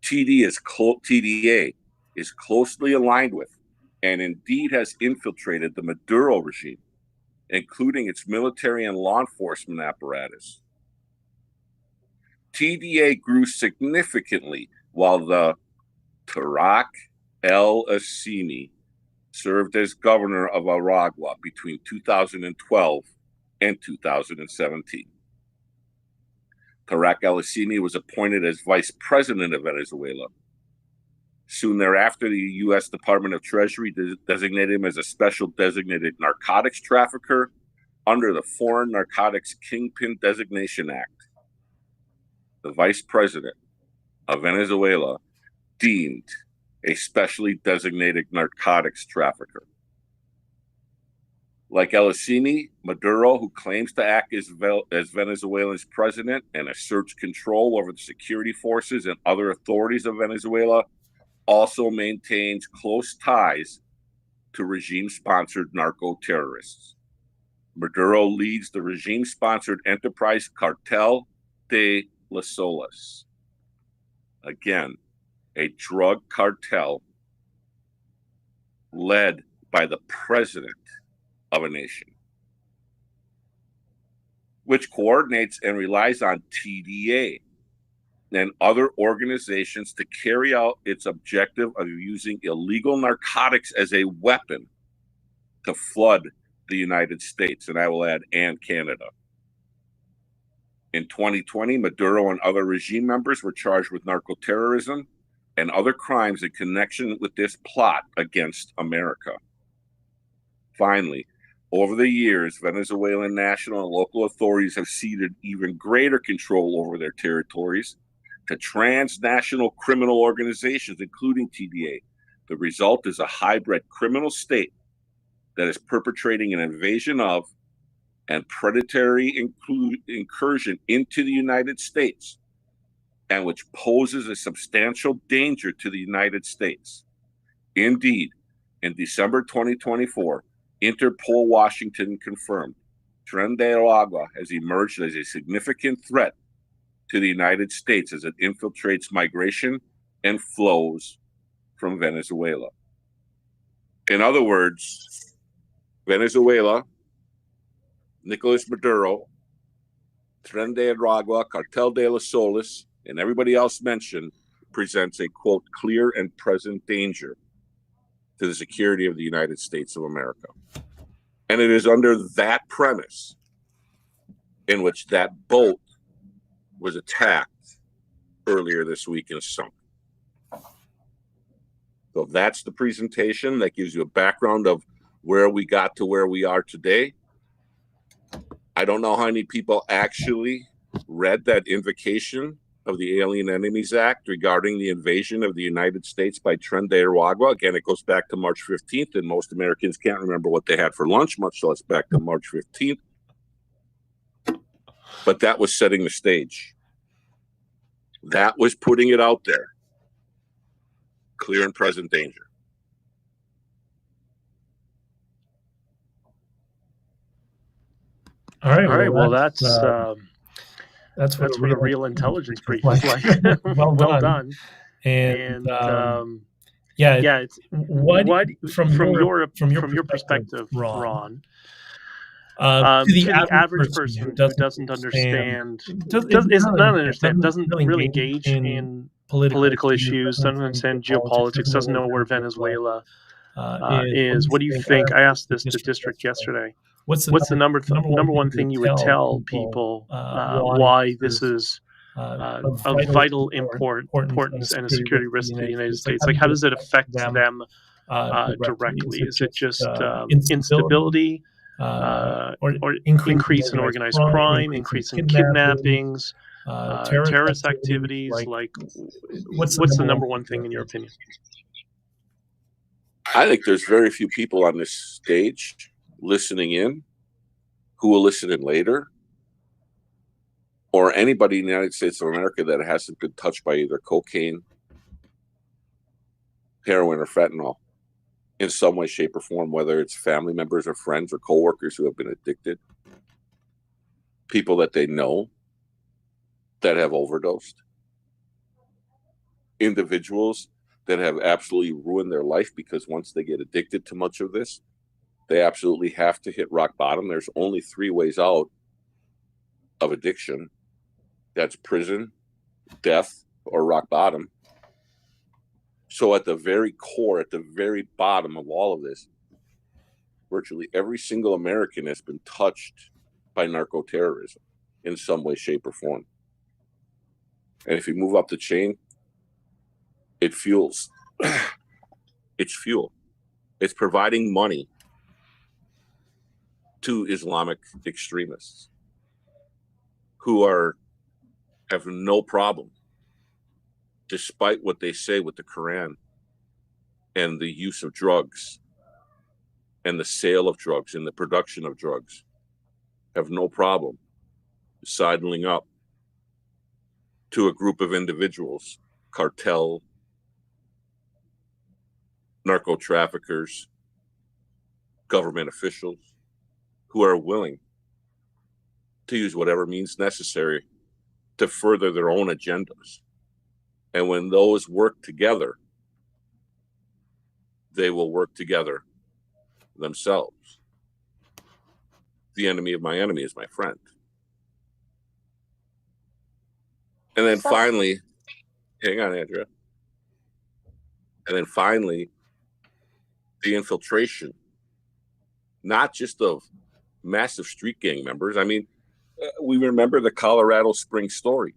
TDA is closely aligned with and indeed has infiltrated the Maduro regime, including its military and law enforcement apparatus. TDA grew significantly while the Tarek El-Assimi served as governor of Aragua between 2012 and 2017. Tarek El-Assimi was appointed as vice president of Venezuela. Soon thereafter, the U.S. Department of Treasury designated him as a special designated narcotics trafficker under the Foreign Narcotics Kingpin Designation Act. The vice president of Venezuela deemed a specially designated narcotics trafficker. Like Aleksandr Maduro, who claims to act as Venezuela's president and asserts control over the security forces and other authorities of Venezuela, also maintains close ties to regime-sponsored narco-terrorists. Maduro leads the regime-sponsored enterprise Cartel de los Soles. Again, a drug cartel led by the president of a nation, which coordinates and relies on TDA and other organizations to carry out its objective of using illegal narcotics as a weapon to flood the United States, and I will add, and Canada. In 2020, Maduro and other regime members were charged with narco-terrorism and other crimes in connection with this plot against America. Finally, over the years, Venezuelan national and local authorities have ceded even greater control over their territories to transnational criminal organizations, including TDA. The result is a hybrid criminal state that is perpetrating an invasion of and predatory incursion into the United States, and which poses a substantial danger to the United States. Indeed, in December 2024, Interpol Washington confirmed Tren de Aragua has emerged as a significant threat to the United States as it infiltrates migration and flows from Venezuela. In other words, Venezuela, Nicolas Maduro, Tren de Aragua, Cartel de los Soles, and everybody else mentioned presents a, quote, clear and present danger to the security of the United States of America. And it is under that premise in which that boat was attacked earlier this week and sunk. So that's the presentation. That gives you a background of where we got to where we are today. I don't know how many people actually read that invocation of the Alien Enemies Act regarding the invasion of the United States by Tren de Aragua. Again, it goes back to March 15th, and most Americans can't remember what they had for lunch, much less back to March 15th. But that was setting the stage. That was putting it out there. Clear and present danger. All right. All right. Well, that's what a real intelligence brief is like. well done. And yeah, it's what from your perspective, Ron, to the average person who doesn't understand, doesn't really engage in political issues, doesn't understand geopolitics, doesn't know where Venezuela is. What do you think? I asked this to District yesterday. What's the number one thing you would tell people why this is of vital importance and a security risk to the United States? Like, how does it affect them directly? Is it just instability, or increase in organized crime, increase in kidnappings, terrorist activities? Like, what's the number one thing in your opinion? I think there's very few people on this stage listening in who will listen in later, or anybody in the United States of America that hasn't been touched by either cocaine, heroin, or fentanyl in some way, shape, or form, whether it's family members or friends or coworkers who have been addicted, people that they know that have overdosed, individuals that have absolutely ruined their life because once they get addicted to much of this, they absolutely have to hit rock bottom. There's only 3 ways out of addiction. That's prison, death, or rock bottom. So at the very core, at the very bottom of all of this, virtually every single American has been touched by narco-terrorism in some way, shape, or form. And if you move up the chain, it fuels. It's fuel. It's providing money to Islamic extremists who have no problem despite what they say with the Quran and the use of drugs and the sale of drugs and the production of drugs, have no problem sidling up to a group of individuals, cartel, narco traffickers, government officials, who are willing to use whatever means necessary to further their own agendas. And when those work together, they will work together themselves. The enemy of my enemy is my friend. And then finally, hang on, Andrea. And then finally, the infiltration, not just of massive street gang members. I mean, we remember the Colorado Springs story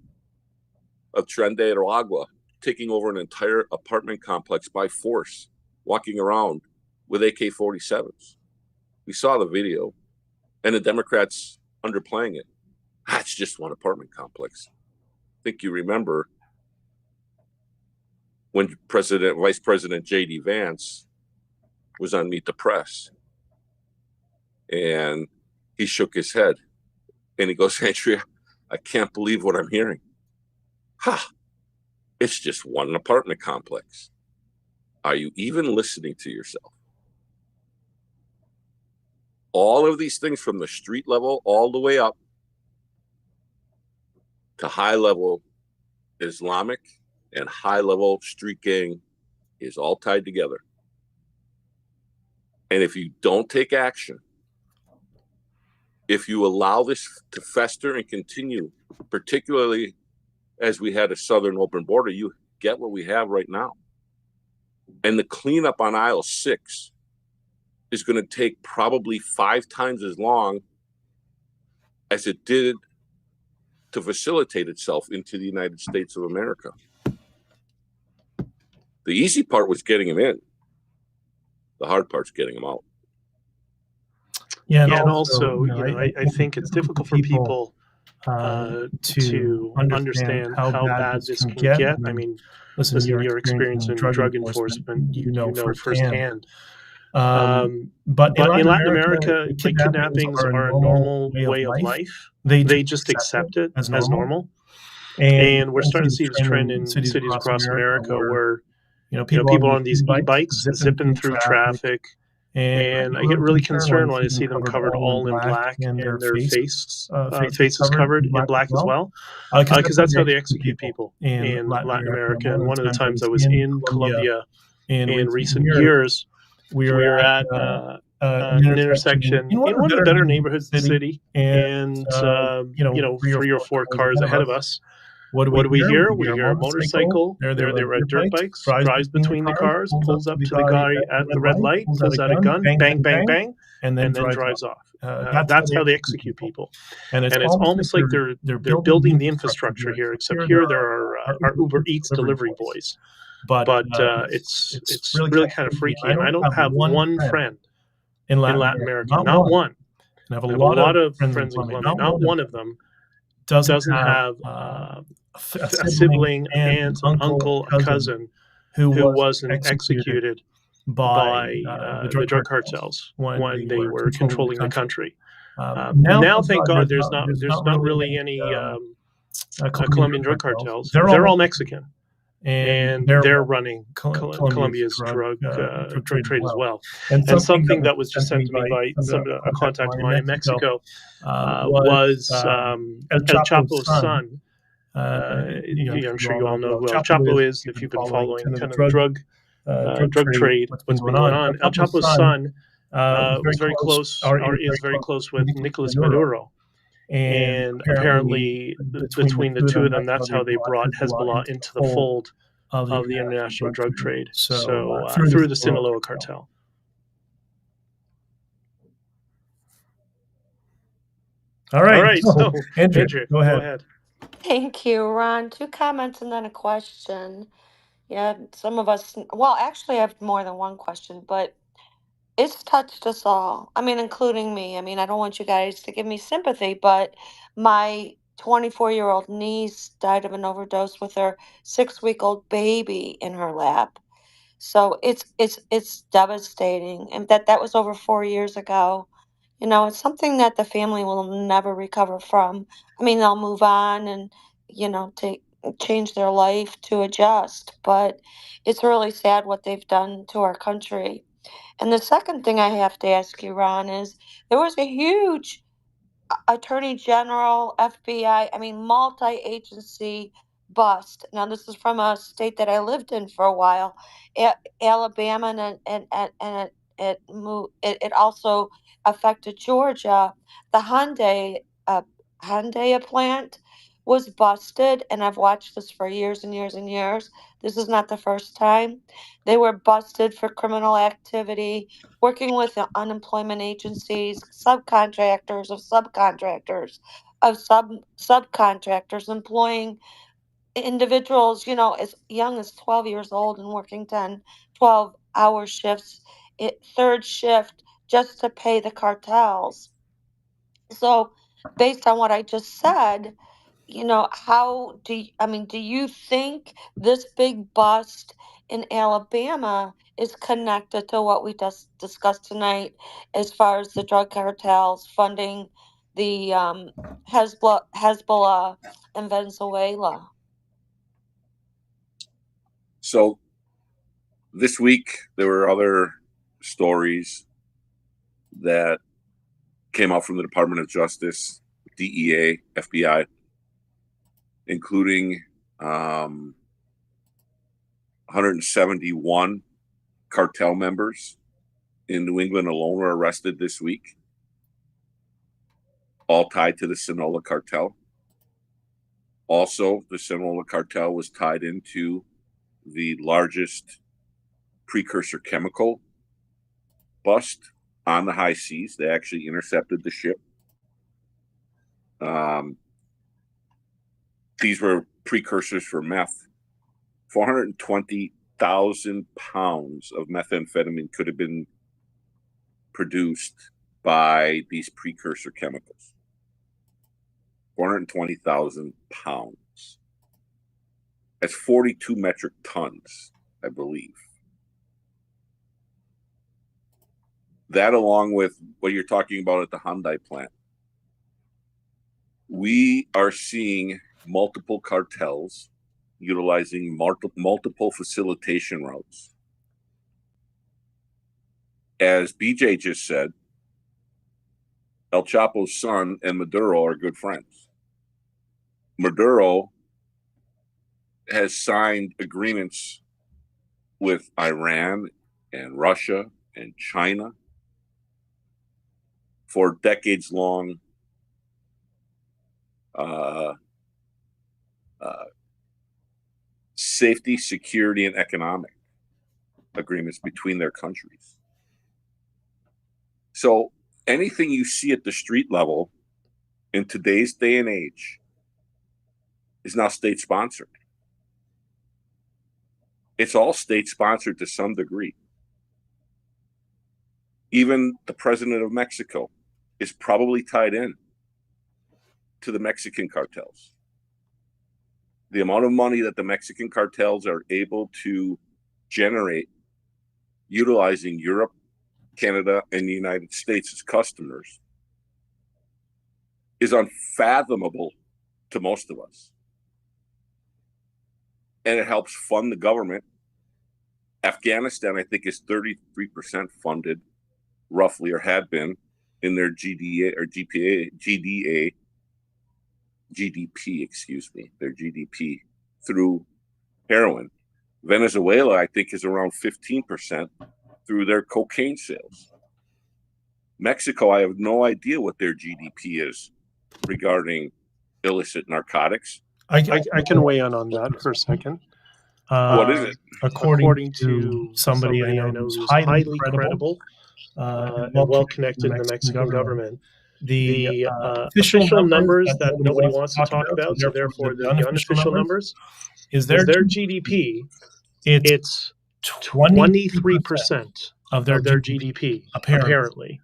of Tren de Aragua taking over an entire apartment complex by force, walking around with AK-47s. We saw the video, and the Democrats underplaying it. That's just one apartment complex. I think you remember when Vice President J.D. Vance was on Meet the Press, and he shook his head, and he goes, Andrea, I can't believe what I'm hearing. It's just one apartment complex. Are you even listening to yourself? All of these things from the street level all the way up to high level Islamic and high level street gang is all tied together. And if you don't take action, if you allow this to fester and continue, particularly as we had a southern open border, you get what we have right now. And the cleanup on aisle 6 is going to take probably 5 times as long as it did to facilitate itself into the United States of America. The easy part was getting them in. The hard part's getting them out. Yeah, and also, I think it's difficult for people to understand how bad this can get. I mean, listen, your experience in drug enforcement, you know firsthand. But in Latin America, kidnappings are a normal way of life. They just accept it as normal. And we're starting to see this trend in cities across America where people on these e-bikes zipping through traffic. And I get really concerned when I see them covered all in black and their faces covered in black as well, because that's how they execute people in Latin America. And one of the times I was in Colombia in recent years, we were at an intersection in one of the better neighborhoods of the city, and 3 or 4 cars ahead of us. What do we hear? We hear a motorcycle. They were dirt bikes. Drives between the cars, pulls up to the guy at the red light, pulls out a gun, bang, bang, bang, and then drives off. That's how they execute people. And it's almost like they're building the infrastructure here. Except here there are Uber Eats delivery boys, but it's really kind of freaky. And I don't have one friend in Latin America, not one. I have a lot of friends in Colombia. Not one of them doesn't have a sibling, aunt, uncle, a cousin who wasn't executed by the drug cartels when they were controlling the country. Now, thank God, there's not really any Colombian drug cartels. They're all Mexican, and they're running Colombia's drug trade as well. And something that was just sent to me by a contact of mine in Mexico was 𝐿𝐶hapo's son. I'm sure you all know who 𝐿𝐶hapo is if you've been following kind of drug trade, what's been going on. 𝐿𝐶hapo's son was very close, or is very close with Nicolas Maduro. And apparently, between the two of them, that's how they brought Hezbollah into the fold of the international drug trade. So through the Sinaloa cartel. All right. So, Andrea, go ahead. Thank you, Ron. 2 comments and then a question. Yeah, some of us, well, actually, I have more than one question, but it's touched us all. I mean, including me. I mean, I don't want you guys to give me sympathy, but my 24-year-old niece died of an overdose with her 6-week-old baby in her lap. So it's devastating, and that was over 4 years ago. You know, it's something that the family will never recover from. I mean, they'll move on and, you know, change their life to adjust, but it's really sad what they've done to our country. And the second thing I have to ask you, Ron, is there was a huge Attorney General, FBI, I mean, multi-agency bust. Now, this is from a state that I lived in for a while, Alabama, and it also affected Georgia. The Hyundai plant was busted, and I've watched this for years and years and years. This is not the first time. They were busted for criminal activity, working with the unemployment agencies, subcontractors of subcontractors of subcontractors, employing individuals, you know, as young as 12 years old and working 10, 12-hour shifts, third shift, just to pay the cartels. So, based on what I just said, you know, do you think this big bust in Alabama is connected to what we just discussed tonight as far as the drug cartels funding the Hezbollah in Venezuela? So this week, there were other stories that came out from the Department of Justice, DEA, FBI, including 171 cartel members in New England alone were arrested this week, all tied to the Sinaloa cartel. Also, the Sinaloa cartel was tied into the largest precursor chemical bust on the high seas. They actually intercepted the ship. These were precursors for meth. 420,000 pounds of methamphetamine could have been produced by these precursor chemicals. 420,000 pounds. That's 42 metric tons, I believe. That, along with what you're talking about at the Hyundai plant, we are seeing multiple cartels utilizing multiple facilitation routes. As BJ just said, El Chapo's son and Maduro are good friends. Maduro has signed agreements with Iran and Russia and China for decades-long safety, security, and economic agreements between their countries. So anything you see at the street level in today's day and age is now state-sponsored. It's all state-sponsored to some degree. Even the president of Mexico is probably tied in to the Mexican cartels. The amount of money that the Mexican cartels are able to generate utilizing Europe, Canada, and the United States as customers is unfathomable to most of us. And it helps fund the government. Afghanistan, I think, is 33% funded, roughly, or had been, in their GDP, their GDP through heroin. Venezuela, I think, is around 15% through their cocaine sales. Mexico, I have no idea what their GDP is regarding illicit narcotics. I can weigh in on that for a second. What is it? According to somebody I know who's highly credible and well connected in the Mexican government, the official numbers that nobody wants to talk about, so therefore the unofficial numbers, is their GDP. It's 23% of their GDP, apparently.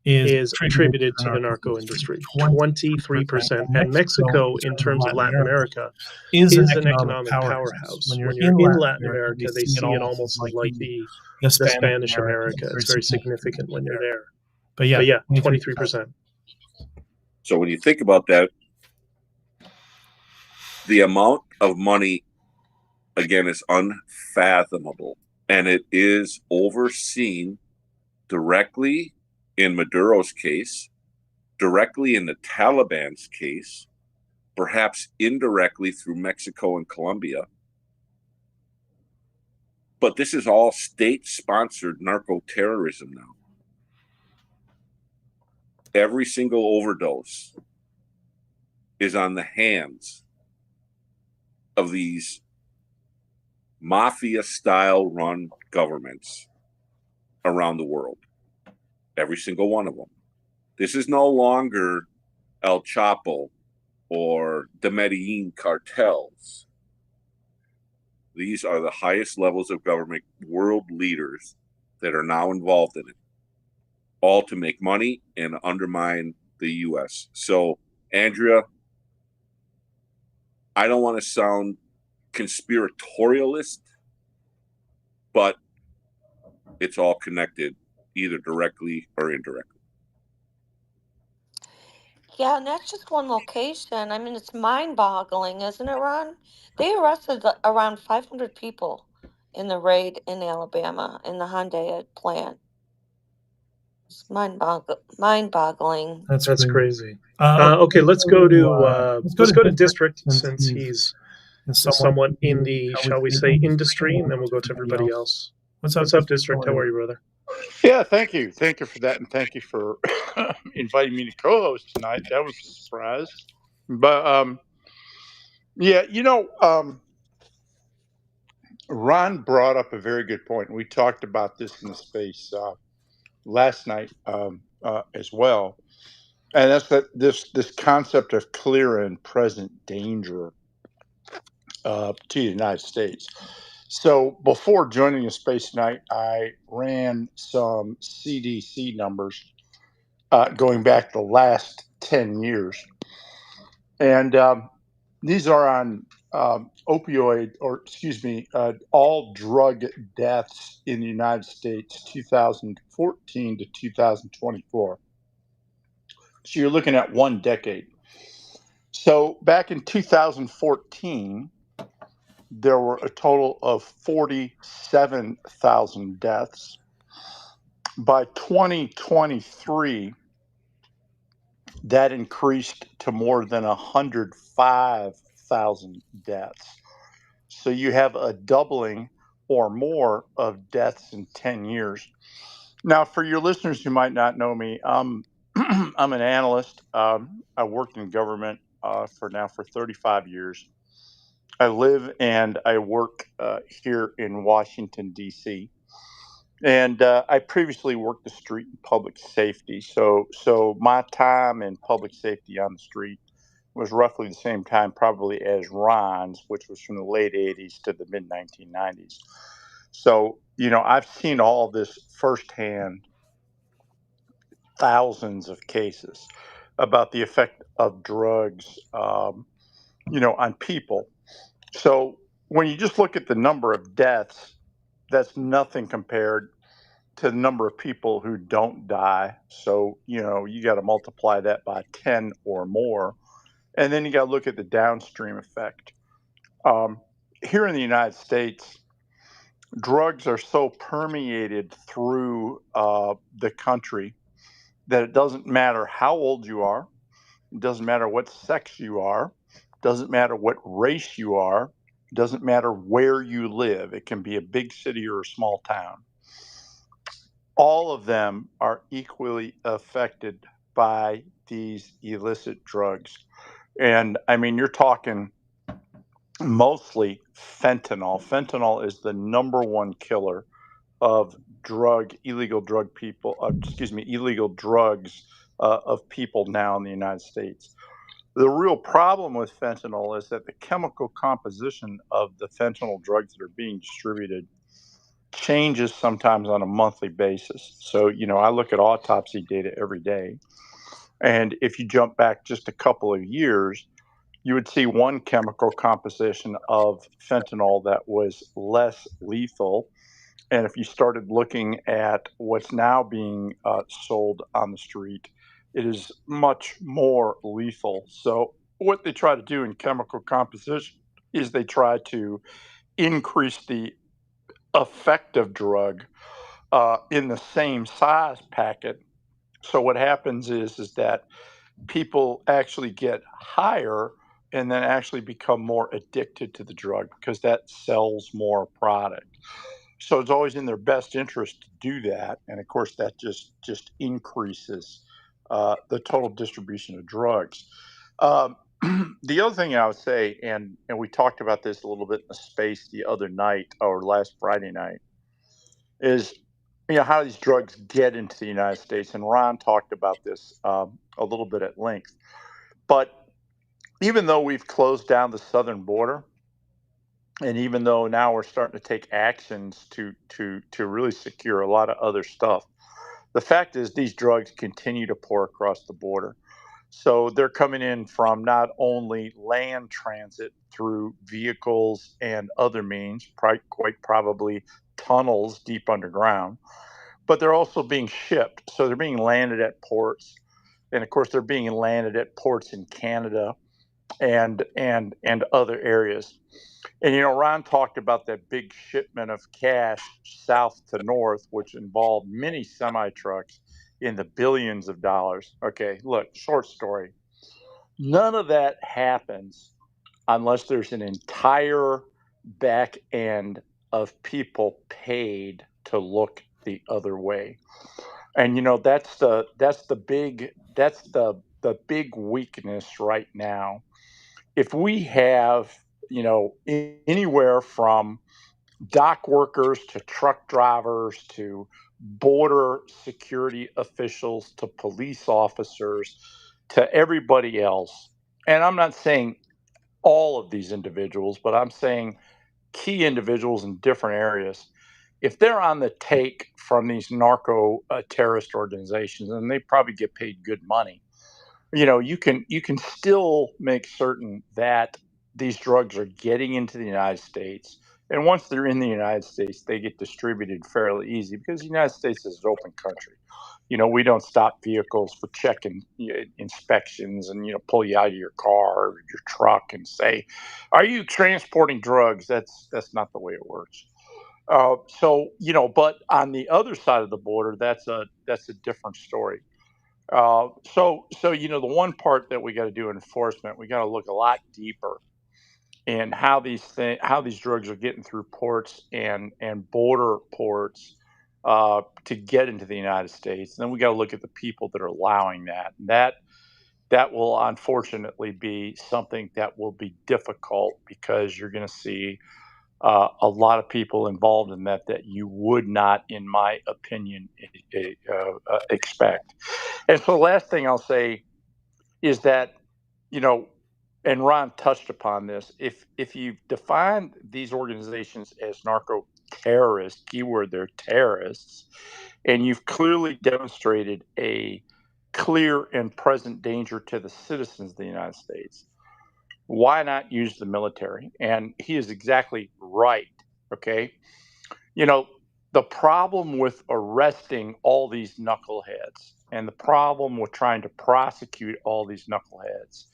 is attributed to the narco industry. 23%. And Mexico, in terms of Latin America, is an economic powerhouse. When you're in Latin America, they see it almost like the Spanish America. It's very significant when you're there. But yeah, 23%. So when you think about that, the amount of money, again, is unfathomable. And it is overseen directly in Maduro's case, directly in the Taliban's case, perhaps indirectly through Mexico and Colombia. But this is all state-sponsored narco-terrorism now. Every single overdose is on the hands of these mafia-style run governments around the world. Every single one of them. This is no longer El Chapo or the Medellin cartels. These are the highest levels of government, world leaders that are now involved in it, all to make money and undermine the U.S. So, Andrea, I don't want to sound conspiratorialist, but it's all connected, either directly or indirectly. Yeah, and that's just one location. I mean, it's mind-boggling, isn't it, Ron? They arrested around 500 people in the raid in Alabama in the Hyundai plant. It's mind-boggling. That's crazy. Okay, let's go to District, since he's somewhat in the, shall we say, industry, and then we'll go to everybody else. What's up, District? How are you, brother? Yeah, thank you. Thank you for that, and thank you for inviting me to co-host tonight. That was a surprise. But yeah, Ron brought up a very good point. We talked about this in the space last night as well, and that's that this concept of clear and present danger to the United States. So before joining the space tonight, I ran some CDC numbers going back the last 10 years. And these are on all drug deaths in the United States, 2014 to 2024. So you're looking at one decade. So back in 2014, there were a total of 47,000 deaths. By 2023, that increased to more than 105,000 deaths. So you have a doubling or more of deaths in 10 years. Now, for your listeners who might not know me, I'm an analyst. I worked in government for 35 years. I live and I work here in Washington, D.C. And I previously worked the street in public safety. So my time in public safety on the street was roughly the same time probably as Ron's, which was from the late 80s to the mid 1990s. So, I've seen all this firsthand, thousands of cases about the effect of drugs, on people. So when you just look at the number of deaths, that's nothing compared to the number of people who don't die. So, you got to multiply that by 10 or more. And then you got to look at the downstream effect. Here in the United States, drugs are so permeated through the country that it doesn't matter how old you are. It doesn't matter what sex you are. It doesn't matter what race you are. It doesn't matter where you live. It can be a big city or a small town. All of them are equally affected by these illicit drugs. And I mean, you're talking mostly fentanyl. Fentanyl is the number one killer of illegal drugs of people now in the United States. The real problem with fentanyl is that the chemical composition of the fentanyl drugs that are being distributed changes sometimes on a monthly basis. So, I look at autopsy data every day. And if you jump back just a couple of years, you would see one chemical composition of fentanyl that was less lethal. And if you started looking at what's now being sold on the street, it is much more lethal. So, what they try to do in chemical composition is they try to increase the effective drug in the same size packet. So, what happens is that people actually get higher and then actually become more addicted to the drug because that sells more product. So it's always in their best interest to do that, and of course that just increases the total distribution of drugs. Um, the other thing I would say, and we talked about this a little bit in the space the other night or last Friday night, is how these drugs get into the United States, and Ron talked about this a little bit at length. But even though we've closed down the southern border, and even though now we're starting to take actions to really secure a lot of other stuff, the fact is these drugs continue to pour across the border. So they're coming in from not only land transit through vehicles and other means, quite probably tunnels deep underground, but they're also being shipped. So they're being landed at ports, and of course they're being landed at ports in Canada and other areas. And Ron talked about that big shipment of cash south to north, which involved many semi trucks in the billions of dollars. Okay, look, short story. None of that happens unless there's an entire back end of people paid to look the other way. And that's the big weakness right now. If we have anywhere from dock workers to truck drivers to border security officials to police officers to everybody else, and I'm not saying all of these individuals, but I'm saying key individuals in different areas, if they're on the take from these narco terrorist organizations, and they probably get paid good money, you can still make certain that these drugs are getting into the United States. And once they're in the United States, they get distributed fairly easy because the United States is an open country. We don't stop vehicles for checking inspections and pull you out of your car or your truck and say, "Are you transporting drugs?" That's not the way it works. But on the other side of the border, that's a different story. The one part that we got to do enforcement, we got to look a lot deeper in how these drugs are getting through ports and border ports to get into the United States. And then we got to look at the people that are allowing that. And that will unfortunately be something that will be difficult because you're going to see a lot of people involved in that you would not, in my opinion, expect. And so the last thing I'll say is that, and Ron touched upon this, if you define these organizations as narco terrorists, keyword, they're terrorists, and you've clearly demonstrated a clear and present danger to the citizens of the United States, why not use the military? And he is exactly right. Okay. The problem with arresting all these knuckleheads and the problem with trying to prosecute all these knuckleheads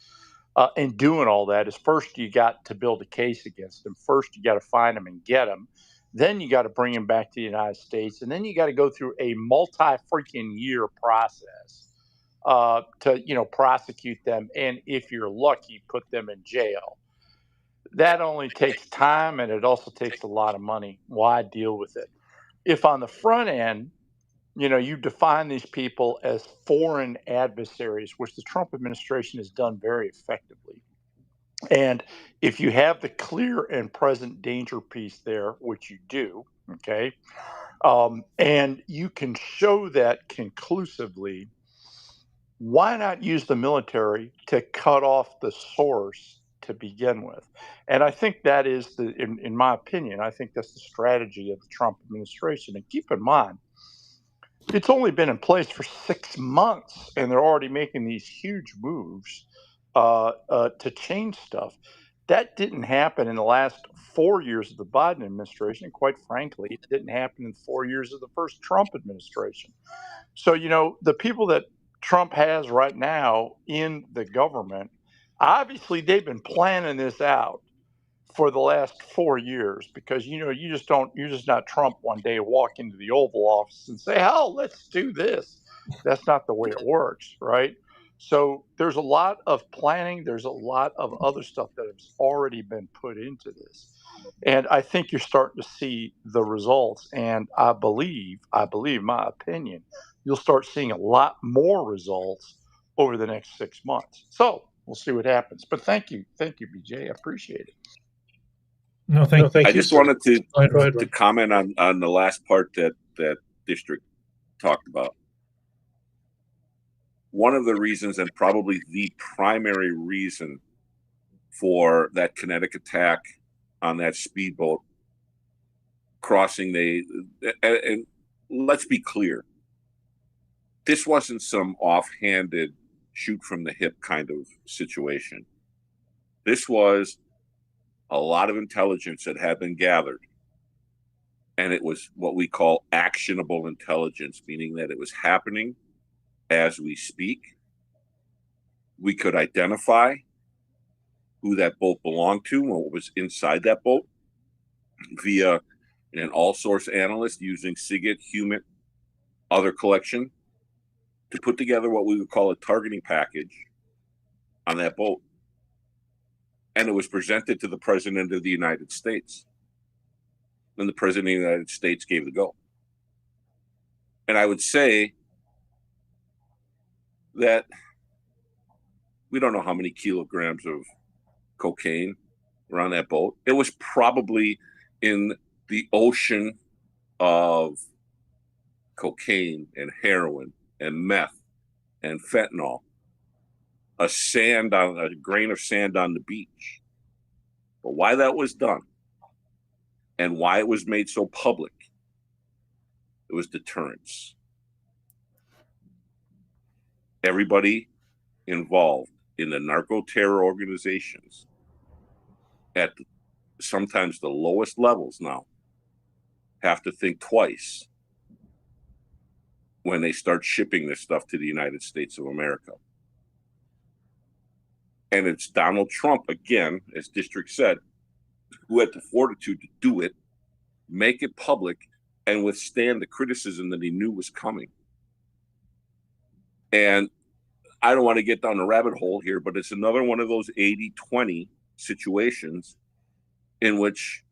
and doing all that is, first you got to build a case against them. First you got to find them and get them. Then you got to bring them back to the United States, and then you got to go through a multi-freaking-year process to prosecute them, and if you're lucky, put them in jail. That only takes time, and it also takes a lot of money. Why deal with it? If on the front end, you define these people as foreign adversaries, which the Trump administration has done very effectively, and if you have the clear and present danger piece there, which you do, okay, and you can show that conclusively, why not use the military to cut off the source, to begin with. And I think that is in my opinion, I think that's the strategy of the Trump administration. And keep in mind, it's only been in place for 6 months, and they're already making these huge moves to change stuff. That didn't happen in the last 4 years of the Biden administration. And quite frankly, it didn't happen in 4 years of the first Trump administration. So, the people that Trump has right now in the government, obviously they've been planning this out for the last 4 years, because you're just not Trump one day walk into the Oval Office and say, "Oh, let's do this." That's not the way it works, right? So there's a lot of planning, there's a lot of other stuff that has already been put into this. And I think you're starting to see the results, and I believe, my opinion, you'll start seeing a lot more results over the next 6 months. So we'll see what happens. But thank you, BJ. I appreciate it. No, thank you. I just wanted to Go ahead, to comment on the last part that District talked about. One of the reasons, and probably the primary reason for that kinetic attack on that speedboat crossing and let's be clear, this wasn't some offhanded shoot from the hip kind of situation. This was a lot of intelligence that had been gathered, and it was what we call actionable intelligence, meaning that it was happening as we speak. We could identify who that boat belonged to and what was inside that boat via an all-source analyst using 𝐓𝐇𝐈𝐒, other collection, to put together what we would call a targeting package on that boat. And it was presented to the President of the United States. And the President of the United States gave the go. And I would say that we don't know how many kilograms of cocaine were on that boat. It was probably in the ocean of cocaine and heroin and meth and fentanyl, a grain of sand on the beach. But why that was done and why it was made so public, it was deterrence. Everybody involved in the narco-terror organizations at sometimes the lowest levels now have to think twice when they start shipping this stuff to the United States of America. And it's Donald Trump, again, as District said, who had the fortitude to do it, make it public, and withstand the criticism that he knew was coming. And I don't want to get down the rabbit hole here, but it's another one of those 80-20 situations in which,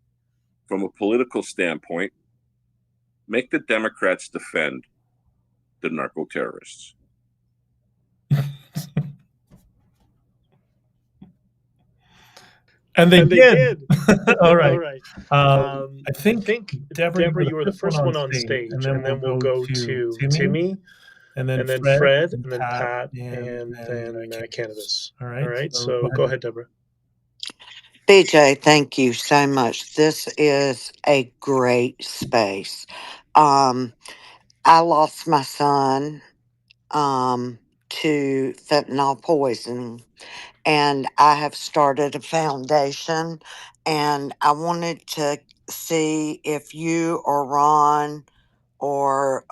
from a political standpoint, make the Democrats defend the narco-terrorists. And they did. All right. All right. I think Deborah, you were the first one on stage, and then we'll go to Timmy, and then Fred, and then Pat, and then Cannabis. All right. All right. So go ahead, Deborah. BJ, thank you so much. This is a great space. I lost my son to fentanyl poisoning, and I have started a foundation, and I wanted to see if you or Ron or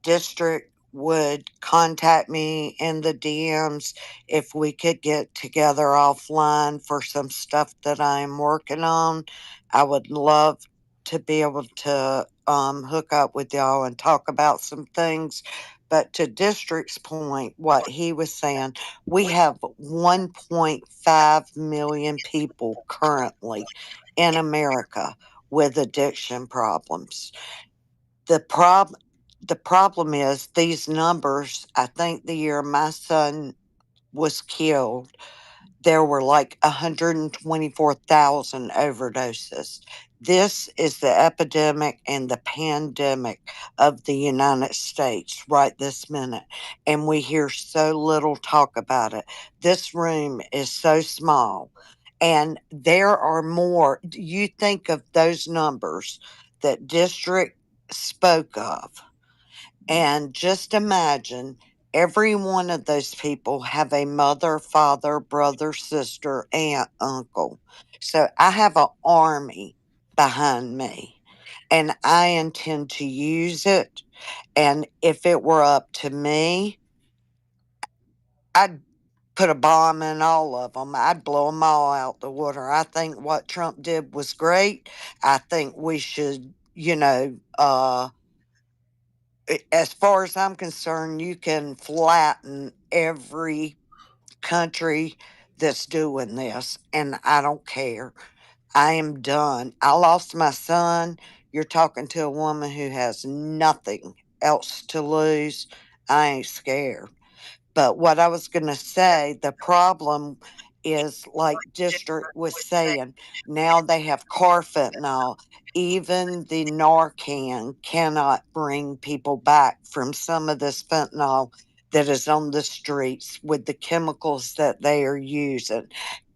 District would contact me in the DMs if we could get together offline for some stuff that I'm working on. I would love to be able to hook up with y'all and talk about some things. But to District's point, what he was saying, we have 1.5 million people currently in America with addiction problems. The problem is these numbers. I think the year my son was killed, there were like 124,000 overdoses. This is the epidemic and the pandemic of the United States right this minute. And we hear so little talk about it. This room is so small. And there are more. You think of those numbers that District spoke of, and just imagine every one of those people have a mother, father, brother, sister, aunt, uncle. So I have an army behind me, and I intend to use it. And if it were up to me, I'd put a bomb in all of them. I'd blow them all out the water. I think what Trump did was great. I think we should, as far as I'm concerned, you can flatten every country that's doing this, and I don't care. I am done. I lost my son. You're talking to a woman who has nothing else to lose. I ain't scared. But what I was going to say, the problem is like District was saying, now they have carfentanyl. Even the Narcan cannot bring people back from some of this fentanyl that is on the streets with the chemicals that they are using.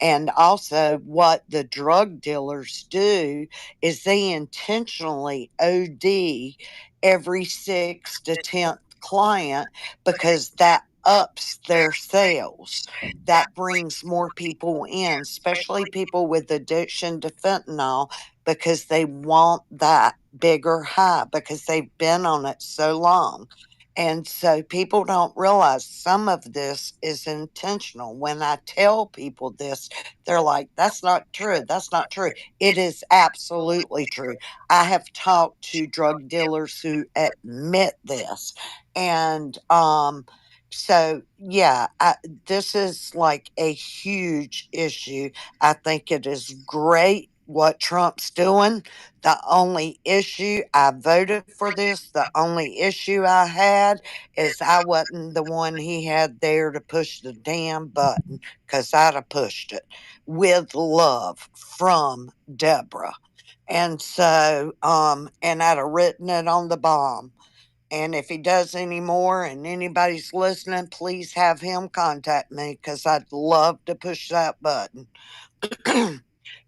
And also, what the drug dealers do is they intentionally OD every 6 to 10th client because that ups their sales. That brings more people in, especially people with addiction to fentanyl, because they want that bigger high because they've been on it so long. And so people don't realize some of this is intentional. When I tell people this, they're like, that's not true. That's not true. It is absolutely true. I have talked to drug dealers who admit this. And so yeah, this is like a huge issue. I think it is great what Trump's doing. The only issue, I voted for this. The only issue I had is I wasn't the one he had there to push the damn button, because I'd have pushed it with love from Deborah. And so, and I'd have written it on the bomb. And if he does any more and anybody's listening, please have him contact me, because I'd love to push that button.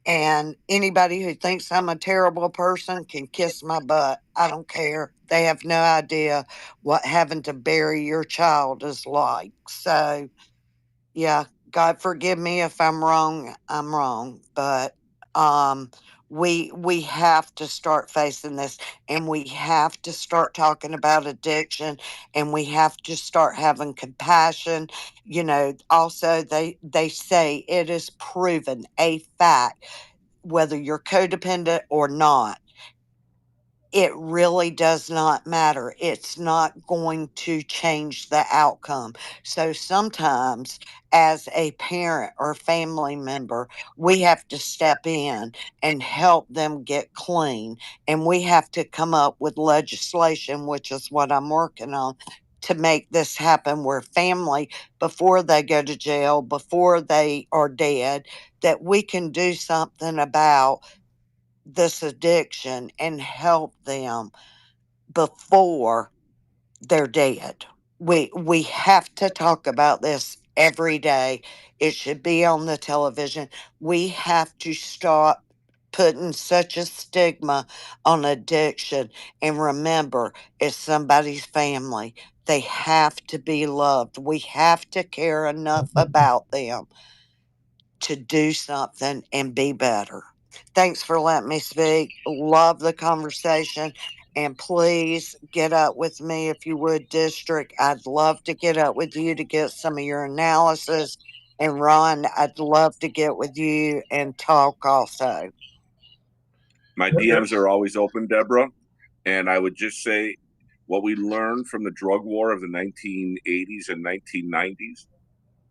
And anybody who thinks I'm a terrible person can kiss my butt. I don't care. They have no idea what having to bury your child is like. So, yeah, God forgive me if I'm wrong. I'm wrong, but um we have to start facing this, and we have to start talking about addiction, and we have to start having compassion. Also, they say it is proven a fact, whether you're codependent or not, it really does not matter. It's not going to change the outcome. So sometimes, as a parent or family member, we have to step in and help them get clean. And we have to come up with legislation, which is what I'm working on, to make this happen, where family, before they go to jail, before they are dead, that we can do something about this addiction and help them before they're dead. We have to talk about this every day. It should be on the television. We have to stop putting such a stigma on addiction. And remember, it's somebody's family. They have to be loved. We have to care enough about them to do something and be better. Thanks for letting me speak. Love the conversation. And please get up with me if you would, District. I'd love to get up with you to get some of your analysis. And Ron, I'd love to get with you and talk also. My DMs are always open, Deborah. And I would just say what we learned from the drug war of the 1980s and 1990s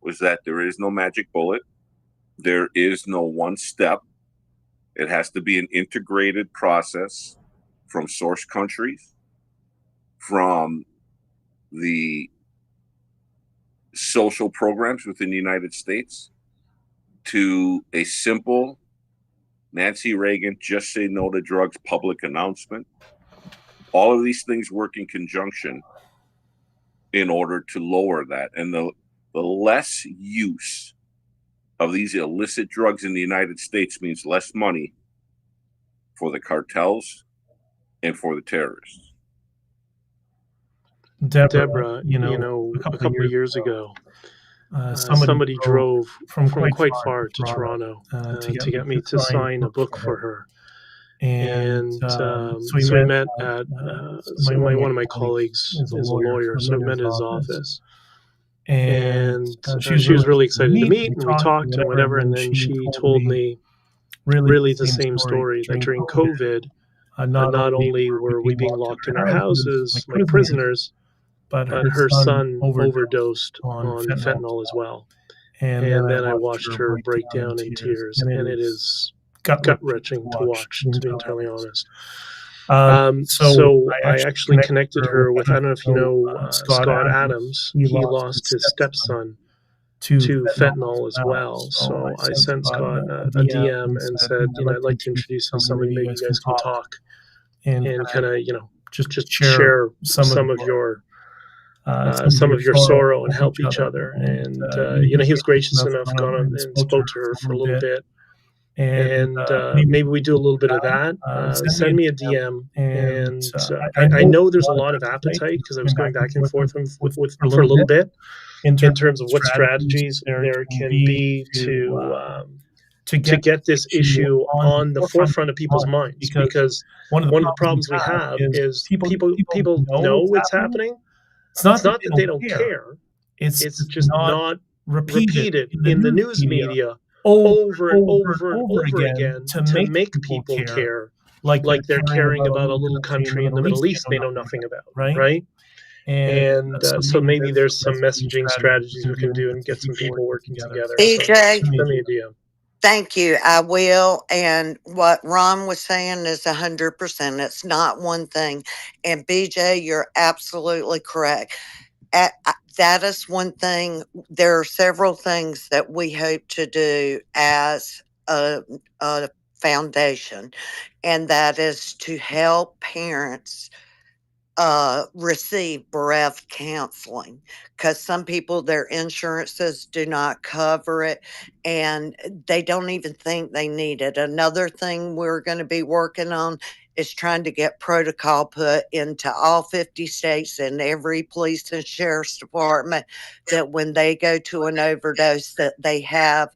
was that there is no magic bullet. There is no one step. It has to be an integrated process from source countries, from the social programs within the United States, to a simple Nancy Reagan just say no to drugs public announcement. All of these things work in conjunction in order to lower that. And the less use of these illicit drugs in the United States means less money for the cartels and for the terrorists. Deborah, a couple of years ago, somebody drove from quite far to Toronto to get me to sign a book for her. And so we met at one of my colleagues is a lawyer, so we met at his office. And she was really excited to meet, and we talked and whatever. And then she told me really the same story, that during COVID, not only were we being locked in our houses like prisoners, but her son overdosed on fentanyl as well. And then I watched her break down in tears, and it is gut-wrenching to watch, to be entirely honest. So I actually connected her with, I don't know if you know Scott Adams. He lost his stepson to fentanyl as well. So I sent Scott a DM and said, I'd like to introduce you to somebody, maybe you guys can talk and kind of, just share some of your sorrow and help each other. And he was gracious enough, gone on and spoke to her for a little bit. And maybe we do a little bit of that. Send me a DM, and I know there's a lot of appetite, because I was going back and forth with for a little bit in terms of what strategies there can be to get this issue on the forefront of people's minds. Because one of the problems we have is people know what's happening. It's not that they don't care. It's just not repeated in the news media over and over and over again to make people care, like they're caring about a little country in the Middle East they know nothing about, right? And so maybe there's some messaging strategies we can do and get some people working together. BJ, So send me a DM. Thank you. I will. And what Ron was saying is 100%. It's not one thing. And BJ, you're absolutely correct. That is one thing. There are several things that we hope to do as a foundation, and that is to help parents receive bereft counseling, because some people, their insurances do not cover it and they don't even think they need it. Another thing we're going to be working on is trying to get protocol put into all 50 states and every police and sheriff's department, that when they go to an overdose, that they have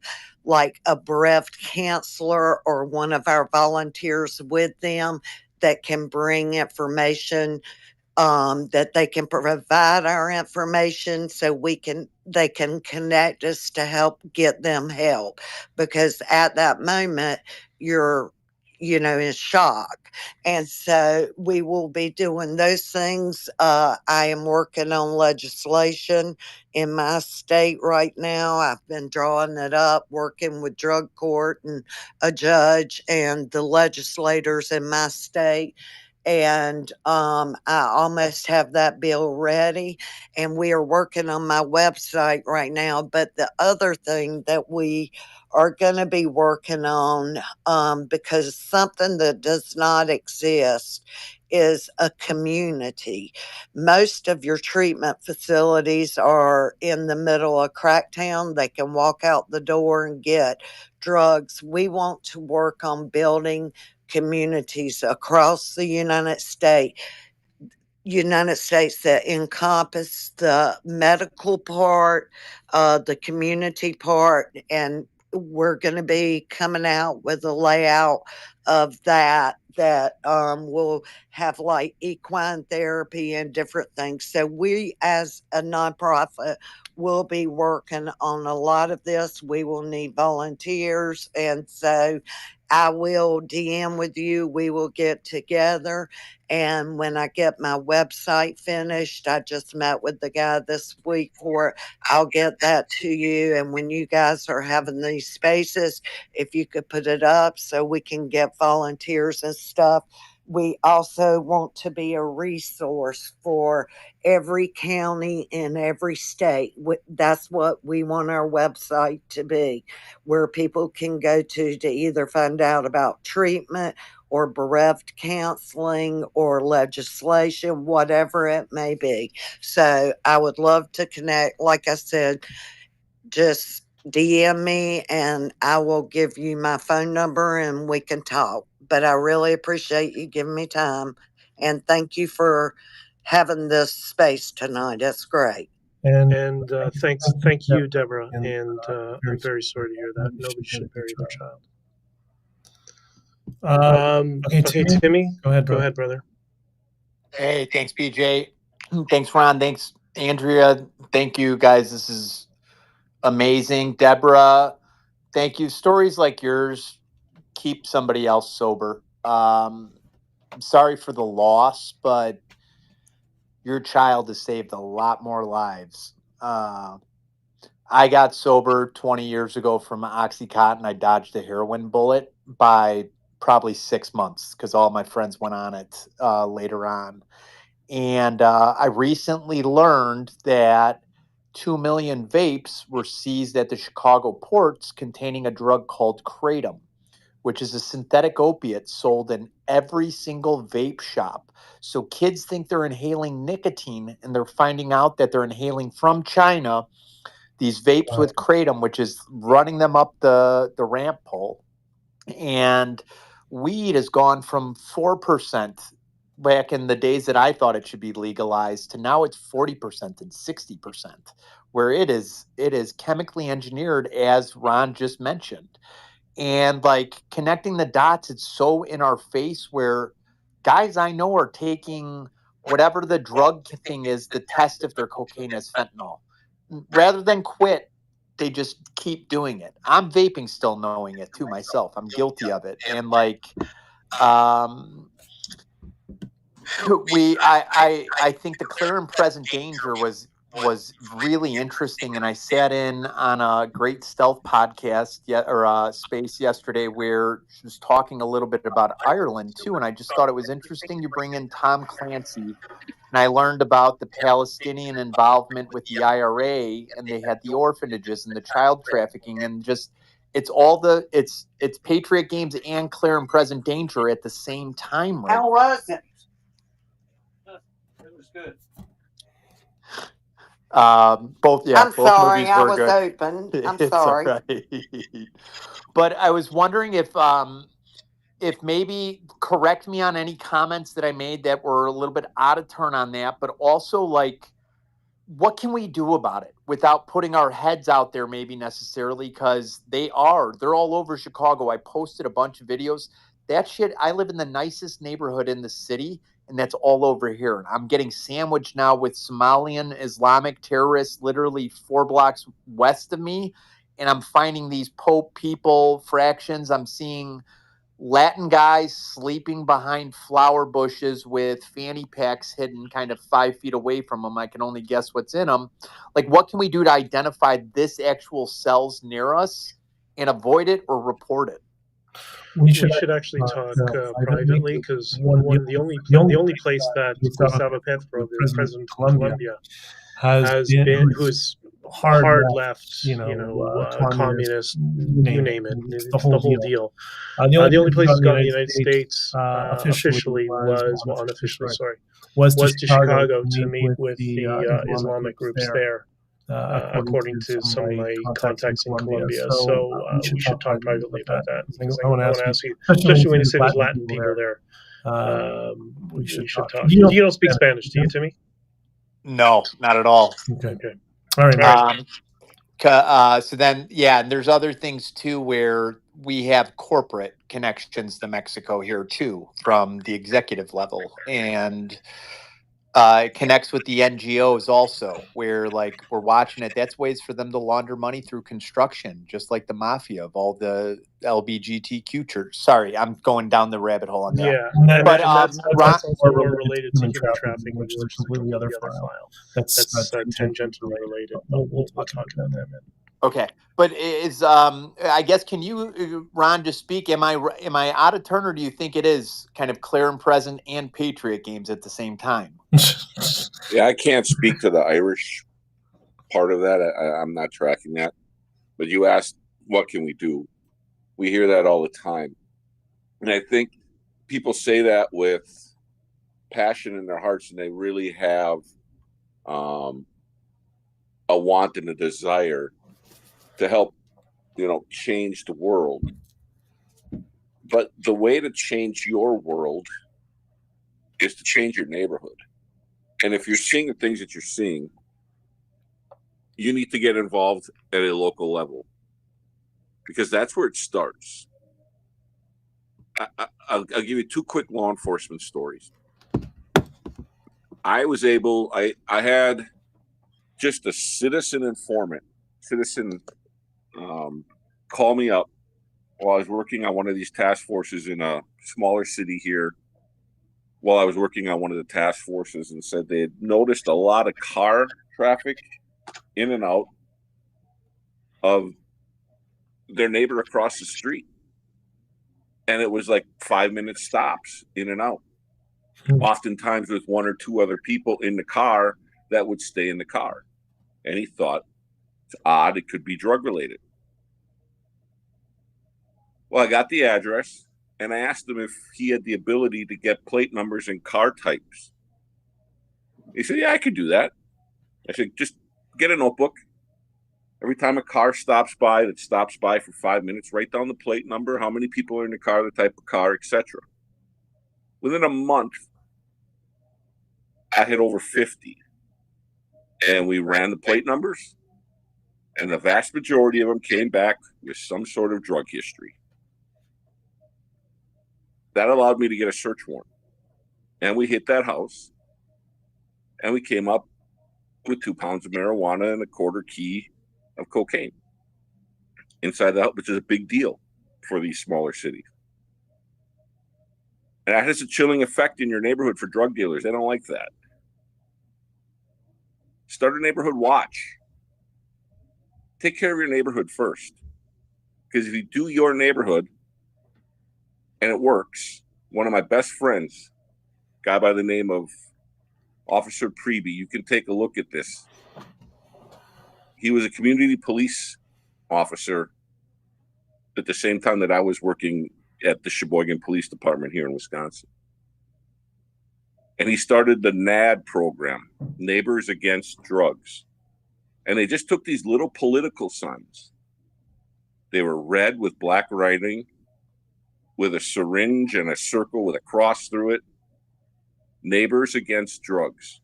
like a bereft counselor or one of our volunteers with them that can bring information, that they can provide our information so they can connect us to help get them help, because at that moment you're in shock. And so we will be doing those things. I am working on legislation in my state right now. I've been drawing it up, working with drug court and a judge and the legislators in my state. And I almost have that bill ready, and we are working on my website right now. But the other thing that we are going to be working on, because something that does not exist is a community. Most of your treatment facilities are in the middle of Cracktown. They can walk out the door and get drugs. We want to work on building communities across the United States that encompass the medical part, the community part, and we're going to be coming out with a layout of that will have like equine therapy and different things. So we, as a nonprofit, will be working on a lot of this. We will need volunteers, and so I will DM with you. We will get together. And when I get my website finished, I just met with the guy this week for it. I'll get that to you. And when you guys are having these spaces, if you could put it up so we can get volunteers and stuff we also want to be a resource for every county in every state. That's what we want our website to be, where people can go to either find out about treatment or bereft counseling or legislation, whatever it may be. So I would love to connect. Like I said, just DM me and I will give you my phone number and we can talk. But I really appreciate you giving me time. And thank you for having this space tonight. That's great. And thank you, Deborah. And I'm very sorry to hear that. Nobody should bury their child. Okay, Timmy, go ahead, brother. Hey, thanks, BJ. Thanks, Ron. Thanks, Andrea. Thank you, guys. This is amazing. Deborah, thank you. Stories like yours keep somebody else sober. I'm sorry for the loss, but your child has saved a lot more lives. I got sober 20 years ago from 𝐓𝐇𝐿. I dodged a heroin bullet by probably 6 months because all my friends went on it later on. And I recently learned that 2 million vapes were seized at the Chicago ports containing a drug called kratom, which is a synthetic opiate sold in every single vape shop. So kids think they're inhaling nicotine and they're finding out that they're inhaling from China these vapes with kratom, which is running them up the ramp pole. And weed has gone from 4% back in the days that I thought it should be legalized to now it's 40% and 60%, where it is chemically engineered, as Ron just mentioned. And like connecting the dots, it's so in our face where guys I know are taking whatever the drug thing is to test if their cocaine has fentanyl. Rather than quit, they just keep doing it. I'm vaping still knowing it too myself. I'm guilty of it. And like I think the clear and present danger was really interesting, and I sat in on a Great Stealth podcast space yesterday where she was talking a little bit about Ireland too, and I just thought it was interesting you bring in Tom Clancy. And I learned about the Palestinian involvement with the IRA, and they had the orphanages and the child trafficking, and just it's Patriot Games and Clear and Present Danger at the same time. Right? How was it? It was good. Both sorry, movies I were was good. open. I'm It's sorry. all right. But I was wondering if maybe correct me on any comments that I made that were a little bit out of turn on that, but also like, what can we do about it without putting our heads out there maybe necessarily? Because they're all over Chicago. I posted a bunch of videos. That shit, I live in the nicest neighborhood in the city, and that's all over here. And I'm getting sandwiched now with Somalian Islamic terrorists literally 4 blocks west of me. And I'm finding these Pope people fractions. I'm seeing Latin guys sleeping behind flower bushes with fanny packs hidden kind of 5 feet away from them. I can only guess what's in them. Like, what can we do to identify this actual cells near us and avoid it or report it? We should actually talk privately, because the only place that 𝐓𝐇𝐈𝐒, the president of Colombia, has been, who's hard left, communist, you name it. It's the whole deal. The only place he's gone in the United States officially was to Chicago to meet with the Islamic groups there, according to some of my contacts in Colombia. So we should talk privately about that. I want to ask you, especially when you say there's Latin people there, we should talk. You don't speak Spanish, do you, Timmy? No, not at all. Okay. All right. So then, and there's other things too where we have corporate connections to Mexico here too, from the executive level, and it connects with the NGOs also, where like we're watching it. That's ways for them to launder money through construction, just like the mafia of all the LGBTQ church. Sorry, I'm going down the rabbit hole on that. Yeah, but that's also more related to human trafficking, which is a completely other file. That's tangentially related. We'll talk about that. Okay, but I guess, can you, Ron, just speak? Am I out of turn, or do you think it is kind of clear and present and Patriot games at the same time? Yeah, I can't speak to the Irish part of that. I'm not tracking that. But you asked, what can we do? We hear that all the time. And I think people say that with passion in their hearts, and they really have a want and a desire to help, change the world. But the way to change your world is to change your neighborhood. And if you're seeing the things that you're seeing, you need to get involved at a local level, because that's where it starts. I'll give you two quick law enforcement stories. I had just a citizen call me up while I was working on one of these task forces in a smaller city here, while I was working on one of the task forces, and said they had noticed a lot of car traffic in and out of their neighbor across the street. And it was like 5-minute stops in and out, oftentimes with one or two other people in the car that would stay in the car. And he thought, it's odd, it could be drug related. Well, I got the address, and I asked him if he had the ability to get plate numbers and car types. He said, yeah, I could do that. I said, just get a notebook. Every time a car stops by for 5 minutes, write down the plate number, how many people are in the car, the type of car, etc. Within a month, I had over 50. And we ran the plate numbers, and the vast majority of them came back with some sort of drug history. That allowed me to get a search warrant. And we hit that house, and we came up with 2 pounds of marijuana and a quarter key of cocaine inside the house, which is a big deal for these smaller cities. And that has a chilling effect in your neighborhood for drug dealers. They don't like that. Start a neighborhood watch. Take care of your neighborhood first. Because if you do your neighborhood and it works, one of my best friends, a guy by the name of Officer Preby, you can take a look at this. He was a community police officer at the same time that I was working at the Sheboygan Police Department here in Wisconsin. And he started the NAD program, Neighbors Against Drugs. And they just took these little political signs. They were red with black writing, with a syringe and a circle with a cross through it. Neighbors Against Drugs.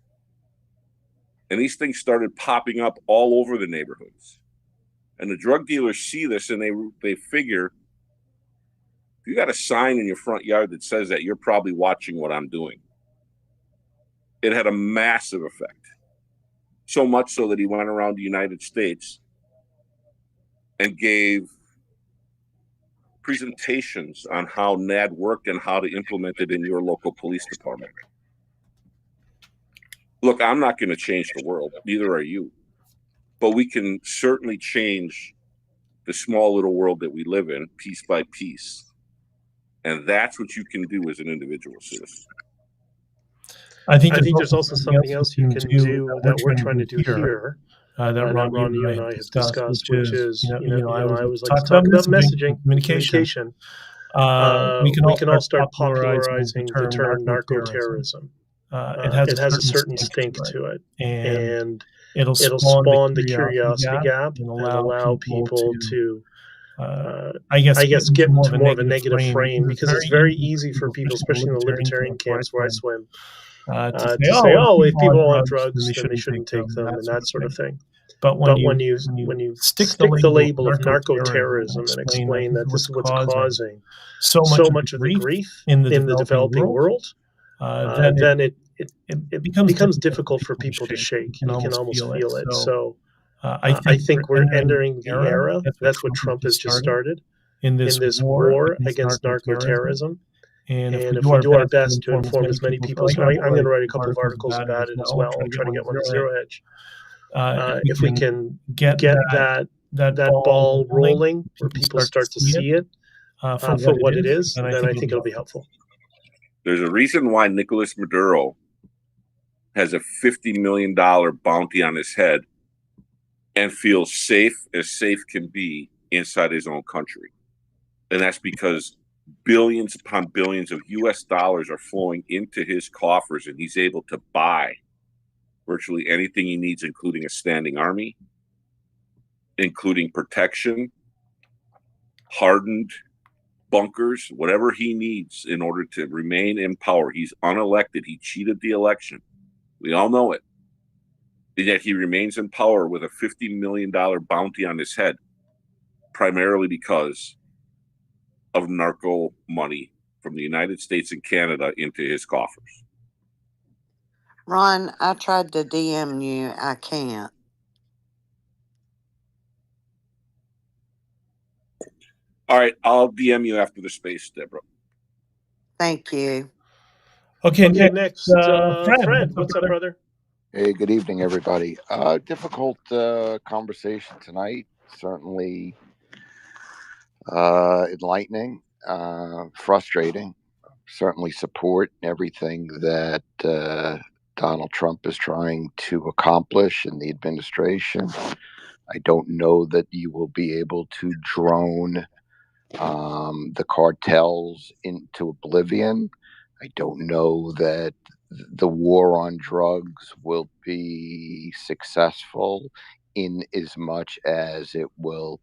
And these things started popping up all over the neighborhoods. And the drug dealers see this, and they figure, if you got a sign in your front yard that says that, you're probably watching what I'm doing. It had a massive effect. So much so that he went around the United States and gave presentations on how NAD worked and how to implement it in your local police department. Look, I'm not going to change the world, neither are you. But we can certainly change the small little world that we live in, piece by piece. And that's what you can do as an individual citizen. I think there's also something else you can do that we're trying to do here, that Ron, you and I have discussed, which is, I always like to talk about messaging, communication. We can all start popularizing the term narco-terrorism. It has a certain stink to it, and it'll spawn the curiosity gap and allow people to, I guess, get into more of a negative frame, because it's very easy for people, especially in the libertarian camps where I swim, to say, oh, if people want drugs, then they shouldn't take them, and that sort of thing. But when you stick the label of narco-terrorism and explain that this is what's causing so much of the grief in the developing world, then it becomes difficult for people to shake. You can almost feel it. So I think we're entering the era. That's what Trump has just started in this war against narco-terrorism. And if we do our best to inform as many people, so I'm going to write a couple of articles about it as well. I'll try to get one to Zero Hedge. If we can get that that ball rolling, rolling where people start to see it for what it is, then I think it'll be helpful. There's a reason why Nicolas Maduro has a $50 million bounty on his head and feels safe as safe can be inside his own country. And that's because billions upon billions of US dollars are flowing into his coffers, and he's able to buy virtually anything he needs, including a standing army, including protection, hardened bunkers, whatever he needs in order to remain in power. He's unelected. He cheated the election. We all know it. And yet he remains in power with a $50 million bounty on his head, primarily because of narco money from the United States and Canada into his coffers. Ron, I tried to DM you. I can't. All right, I'll DM you after the space, Deborah. Thank you. Okay, next, Fred, what's up, brother? Hey, good evening, everybody. Difficult conversation tonight. Certainly enlightening, frustrating. Certainly support everything that Donald Trump is trying to accomplish in the administration. I don't know that you will be able to drone the cartels into oblivion. I don't know that the war on drugs will be successful in as much as it will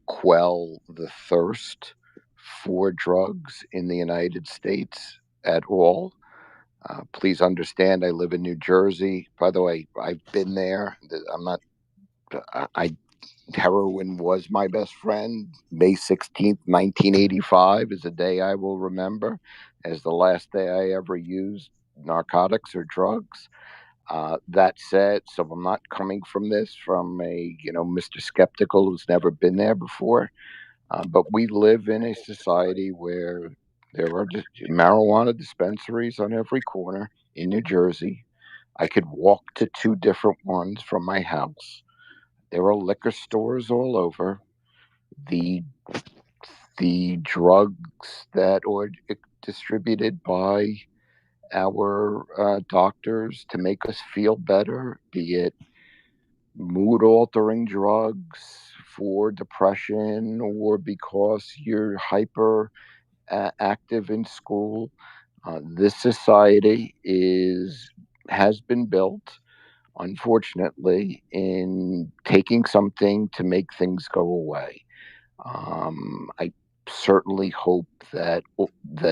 quell the thirst for drugs in the United States at all. Please understand, I live in New Jersey. By the way, I've been there. Heroin was my best friend. May 16th, 1985 is a day I will remember as the last day I ever used narcotics or drugs. That said, so I'm not coming from this from a, Mr. Skeptical who's never been there before. But we live in a society where there are just marijuana dispensaries on every corner in New Jersey. I could walk to 2 different ones from my house. There are liquor stores all over. The drugs that are distributed by our doctors to make us feel better, be it mood-altering drugs for depression or because you're hyper active in school. This society has been built, unfortunately, in taking something to make things go away. I certainly hope that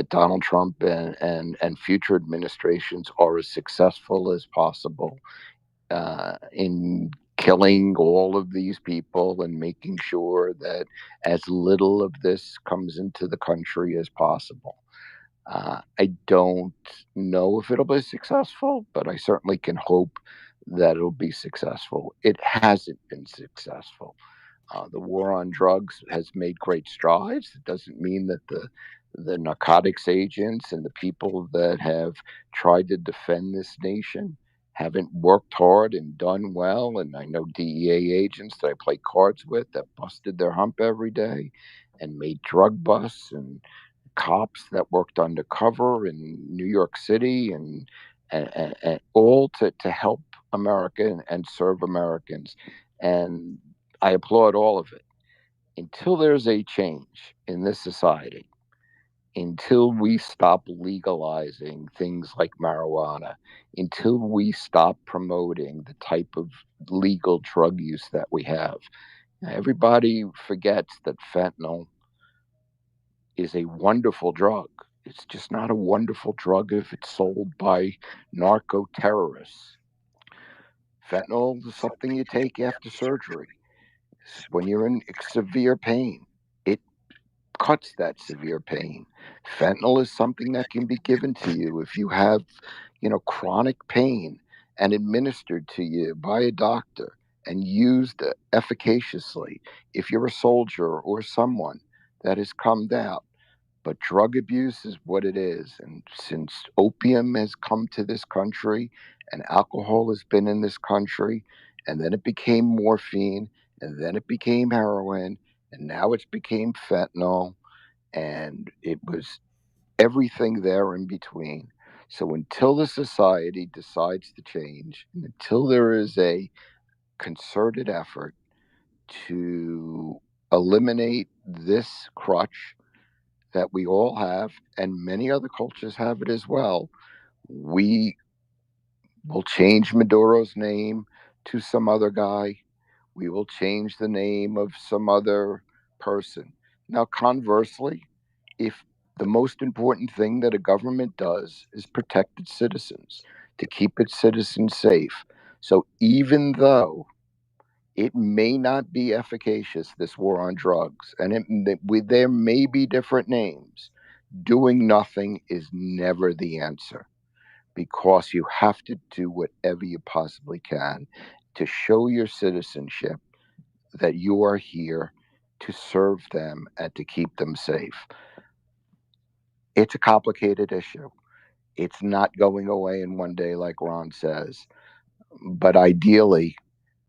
Donald Trump and future administrations are as successful as possible in killing all of these people and making sure that as little of this comes into the country as possible. I don't know if it'll be successful, but I certainly can hope that it'll be successful. It hasn't been successful. The war on drugs has made great strides. It doesn't mean that the narcotics agents and the people that have tried to defend this nation haven't worked hard and done well. And I know DEA agents that I play cards with that busted their hump every day and made drug busts, and cops that worked undercover in New York City and all to help America and serve Americans. And I applaud all of it. Until there's a change in this society, until we stop legalizing things like marijuana, until we stop promoting the type of legal drug use that we have. Everybody forgets that fentanyl is a wonderful drug. It's just not a wonderful drug if it's sold by narco-terrorists. Fentanyl is something you take after surgery. When you're in severe pain, it cuts that severe pain. Fentanyl is something that can be given to you if you have, chronic pain and administered to you by a doctor and used efficaciously if you're a soldier or someone that has come out. But drug abuse is what it is. And since opium has come to this country and alcohol has been in this country, and then it became morphine, and then it became heroin, and now it's became fentanyl, and it was everything there in between. So until the society decides to change, and until there is a concerted effort to eliminate this crutch that we all have, and many other cultures have it as well, we will change Maduro's name to some other guy. We will change the name of some other person. Now, conversely, if the most important thing that a government does is protect its citizens, to keep its citizens safe. So even though it may not be efficacious, this war on drugs, and there may be different names, doing nothing is never the answer, because you have to do whatever you possibly can to show your citizenship that you are here to serve them and to keep them safe. It's a complicated issue. It's not going away in one day, like Ron says. But ideally,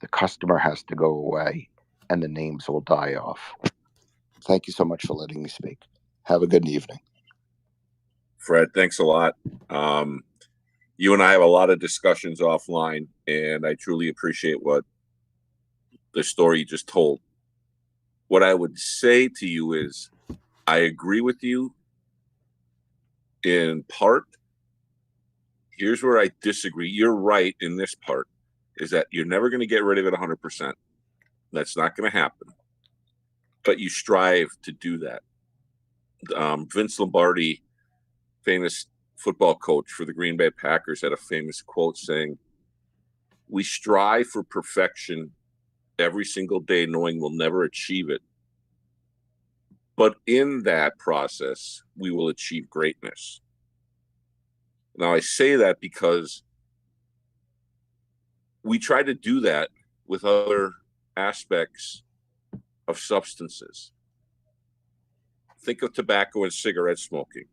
the customer has to go away and the names will die off. Thank you so much for letting me speak. Have a good evening. Fred, thanks a lot. You and I have a lot of discussions offline, and I truly appreciate what the story you just told. What I would say to you is, I agree with you in part. Here's where I disagree. You're right in this part, is that you're never going to get rid of it 100%. That's not going to happen. But you strive to do that. Vince Lombardi, famous football coach for the Green Bay Packers, had a famous quote saying, "We strive for perfection every single day, knowing we'll never achieve it. But in that process, we will achieve greatness." Now, I say that because we try to do that with other aspects of substances. Think of tobacco and cigarette smoking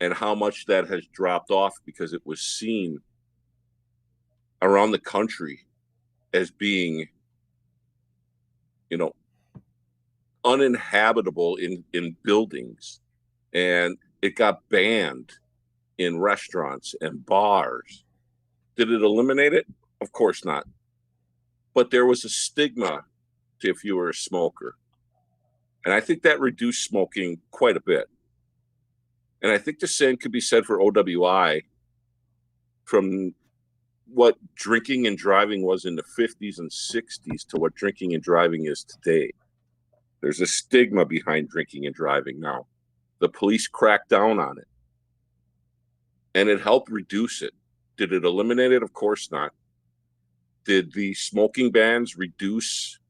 and how much that has dropped off because it was seen around the country as being, uninhabitable in buildings. And it got banned in restaurants and bars. Did it eliminate it? Of course not. But there was a stigma to if you were a smoker. And I think that reduced smoking quite a bit. And I think the same could be said for OWI, from what drinking and driving was in the 50s and 60s to what drinking and driving is today. There's a stigma behind drinking and driving now. The police cracked down on it. And it helped reduce it. Did it eliminate it? Of course not. Did the smoking bans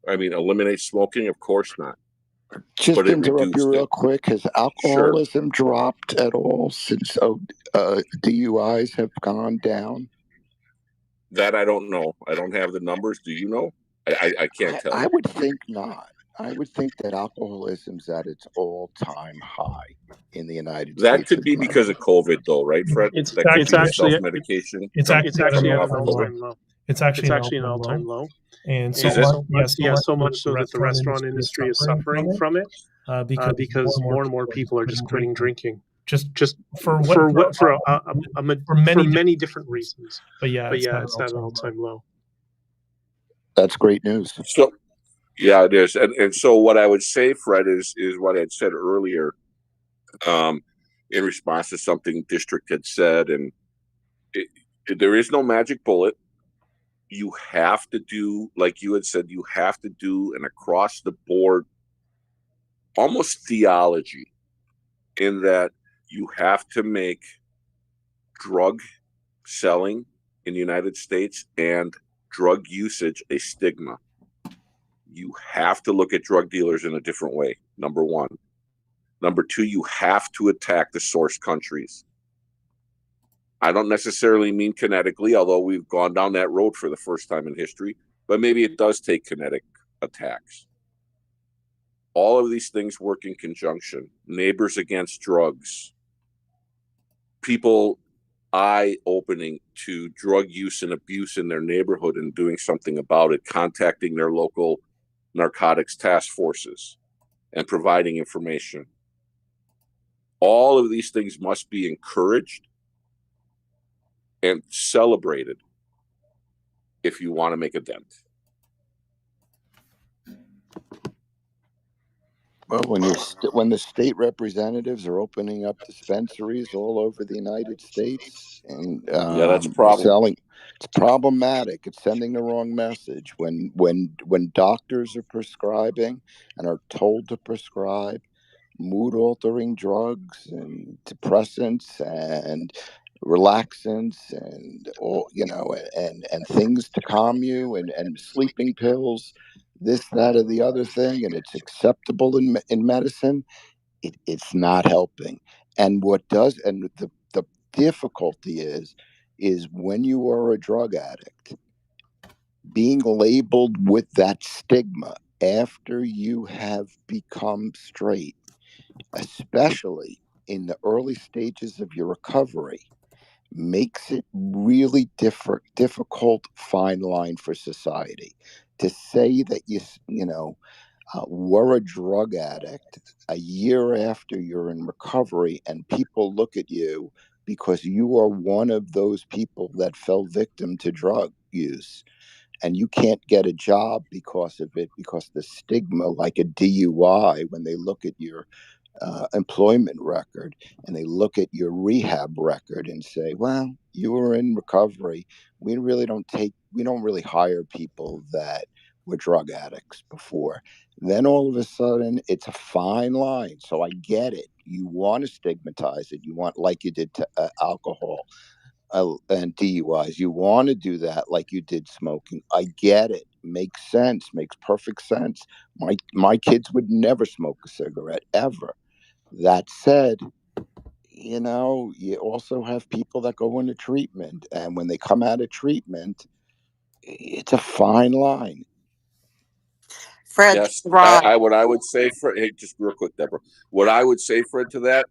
eliminate smoking? Of course not. Just interrupt you real quick. Has alcoholism dropped at all since DUIs have gone down? That I don't know. I don't have the numbers. Do you know? I can't tell. I would think not. I would think that alcoholism's at its all-time high in the United States. That could be because of COVID, though, right, Fred? It's actually self-medication. It's actually at an all-time low. It's actually an all-time low. And so much so that the restaurant industry is suffering from it because more and more people are just quitting drinking. Just for many different reasons. But it's at an all-time low. That's great news. So, yeah, it is. And so what I would say, Fred, is what I had said earlier in response to something District had said. And there is no magic bullet. You have to do, like you had said, you have to do an across-the-board almost theology, in that you have to make drug selling in the United States and drug usage a stigma. You have to look at drug dealers in a different way, number one. Number two, you have to attack the source countries. I don't necessarily mean kinetically, although we've gone down that road for the first time in history, but maybe it does take kinetic attacks. All of these things work in conjunction. Neighbors against drugs. People eye-opening to drug use and abuse in their neighborhood and doing something about it, contacting their local narcotics task forces and providing information. All of these things must be encouraged and celebrated if you want to make a dent. Well, when the state representatives are opening up dispensaries all over the United States and Yeah, that's a problem. selling, it's problematic. It's sending the wrong message. When doctors are prescribing and are told to prescribe mood-altering drugs and depressants and relaxants and all, and things to calm you and sleeping pills, this, that, or the other thing, and it's acceptable in medicine, it's not helping. And the difficulty is when you are a drug addict, being labeled with that stigma after you have become straight, especially in the early stages of your recovery, makes it really difficult fine line for society to say that were a drug addict a year after you're in recovery and people look at you because you are one of those people that fell victim to drug use and you can't get a job because of it, because the stigma, like a DUI, when they look at your employment record and they look at your rehab record and say, well, you were in recovery. We don't really hire people that were drug addicts before. Then all of a sudden it's a fine line. So I get it. You want to stigmatize it. You want, like you did to alcohol and DUIs. You want to do that like you did smoking. I get it. Makes sense. Makes perfect sense. My kids would never smoke a cigarette ever. That said, you also have people that go into treatment, and when they come out of treatment, it's a fine line. Fred, Yes, right. what I would say for, hey, just real quick, Deborah, what I would say, Fred, to that,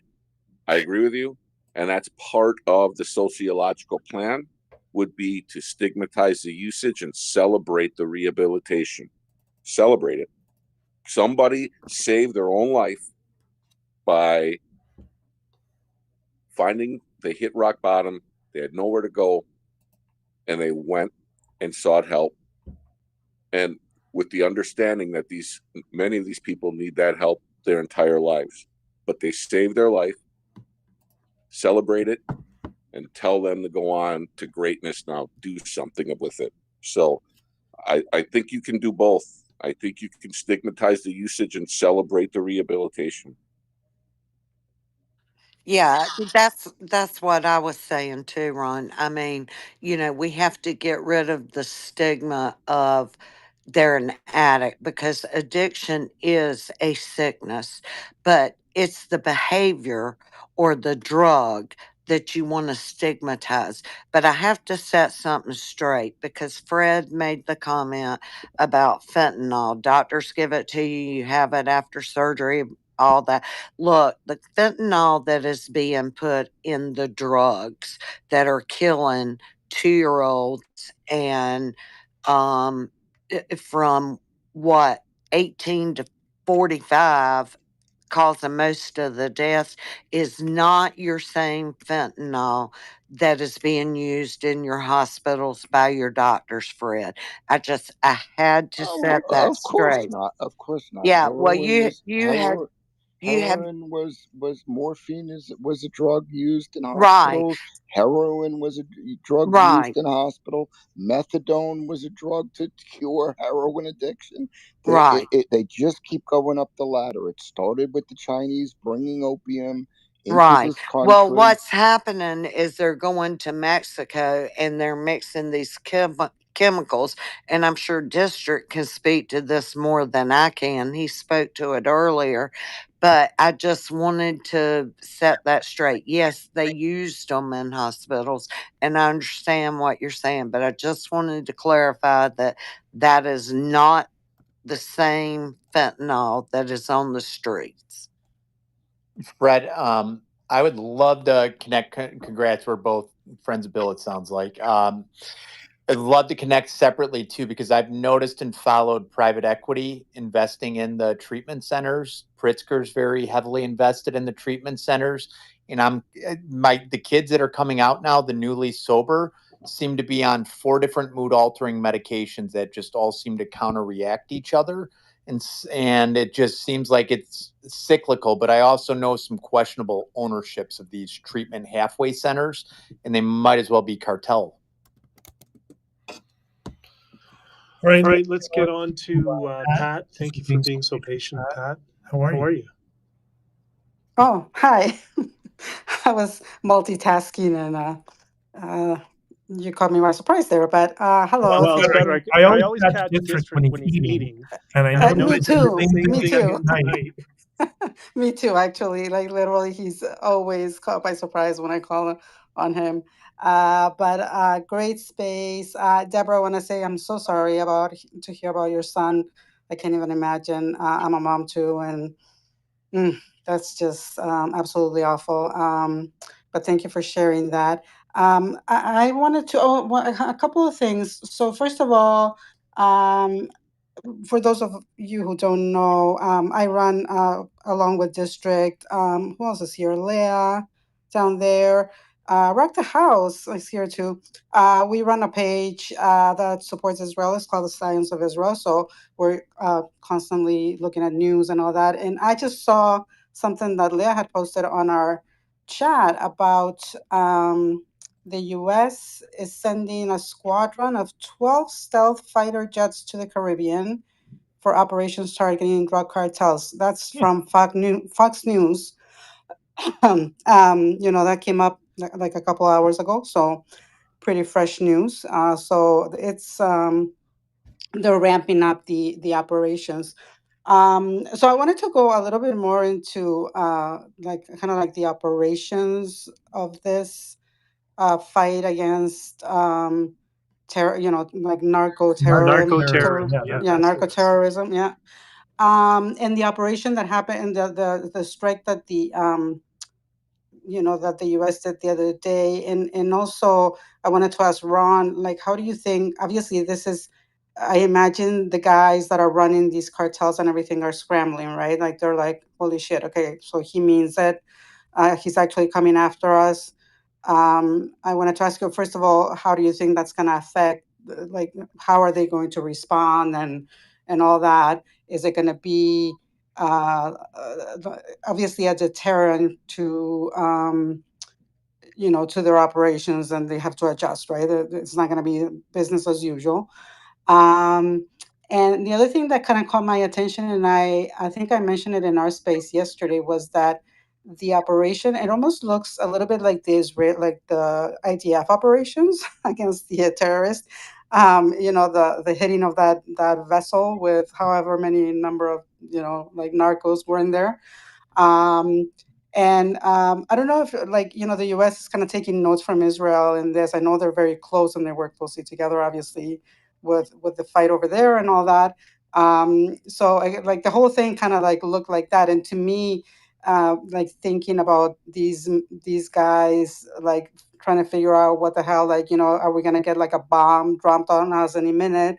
I agree with you, and that's part of the sociological plan, would be to stigmatize the usage and celebrate the rehabilitation. Celebrate it. Somebody saved their own life by finding, they hit rock bottom, they had nowhere to go, and they went and sought help. And with the understanding that many of these people need that help their entire lives, but they saved their life. Celebrate it and tell them to go on to greatness. Now do something with it. So I think you can do both. I think you can stigmatize the usage and celebrate the rehabilitation. Yeah, that's what I was saying too, Ron. I mean, we have to get rid of the stigma of they're an addict because addiction is a sickness, but it's the behavior or the drug that you want to stigmatize. But I have to set something straight because Fred made the comment about fentanyl. Doctors give it to you, you have it after surgery, all that. Look, the fentanyl that is being put in the drugs that are killing 2-year-olds and from what 18 to 45 causing most of the deaths is not your same fentanyl that is being used in your hospitals by your doctors, Fred. I had to set that Of course straight. not. Of course not. Yeah, well, Heroin was morphine was a drug used in right, hospitals. Heroin was a drug right, used in hospital. Methadone was a drug to cure heroin addiction. right. They just keep going up the ladder. It started with the Chinese bringing opium into Right. this Well, country. what's happening is they're going to Mexico and they're mixing these chemicals. And I'm sure District can speak to this more than I can. He spoke to it earlier. But I just wanted to set that straight. Yes, they used them in hospitals. And I understand what you're saying. But I just wanted to clarify that that is not the same fentanyl that is on the streets. Fred, I would love to connect. Congrats, we're both friends of Bill. It sounds like. I'd love to connect separately too, because I've noticed and followed private equity investing in the treatment centers. Pritzker's very heavily invested in the treatment centers. And the kids that are coming out now, the newly sober, seem to be on 4 different mood altering medications that just all seem to counter-react each other. And it just seems like it's cyclical, but I also know some questionable ownerships of these treatment halfway centers, and they might as well be cartel. All right, let's get on to Pat. Thank you for being so patient, Pat. How are you? Oh, hi. I was multitasking and you caught me by surprise there, but hello. Well, it's better. I always catch District when he's eating. And I know Me too. Me too. Night. Me too, actually. Like literally, he's always caught by surprise when I call on him. But great space. Deborah, I want to say I'm so sorry to hear about your son. I can't even imagine. I'm a mom too, and that's just absolutely awful. But thank you for sharing that. I wanted to a couple of things. So first of all, for those of you who don't know, I run along with District. Who else is here? Leah down there. Rock the House is here too. We run a page that supports Israel. It's called the Science of Israel. So we're constantly looking at news and all that. And I just saw something that Leah had posted on our chat about the U.S. is sending a squadron of 12 stealth fighter jets to the Caribbean for operations targeting drug cartels. That's from Fox News. That came up like a couple hours ago, so pretty fresh news. So it's they're ramping up the operations. So I wanted to go a little bit more into like the operations of this fight against terror, like narco-terrorism. Narco-terrorism, yeah. And the operation that happened, the strike that that the U.S. did the other day, and also I wanted to ask Ron, like, how do you think? Obviously, this is, I imagine the guys that are running these cartels and everything are scrambling, right? Like they're like, holy shit, okay, so he means it. He's actually coming after us. I wanted to ask you, first of all, how do you think that's going to affect, like, how are they going to respond and all that? Is it going to be obviously a deterrent to to their operations, and they have to adjust, right? It's not going to be business as usual. And the other thing that kind of caught my attention, and I think I mentioned it in our space yesterday, was that the operation, it almost looks a little bit like the IDF operations against the terrorists. The hitting of that vessel with however many number of like narcos were in there. I don't know if the U.S. is kind of taking notes from Israel in this. I know they're very close and they work closely together, obviously, with the fight over there and all that. So the whole thing kind of like looked like that. And to me, like thinking about these guys, like trying to figure out what the hell, are we gonna get like a bomb dropped on us any minute?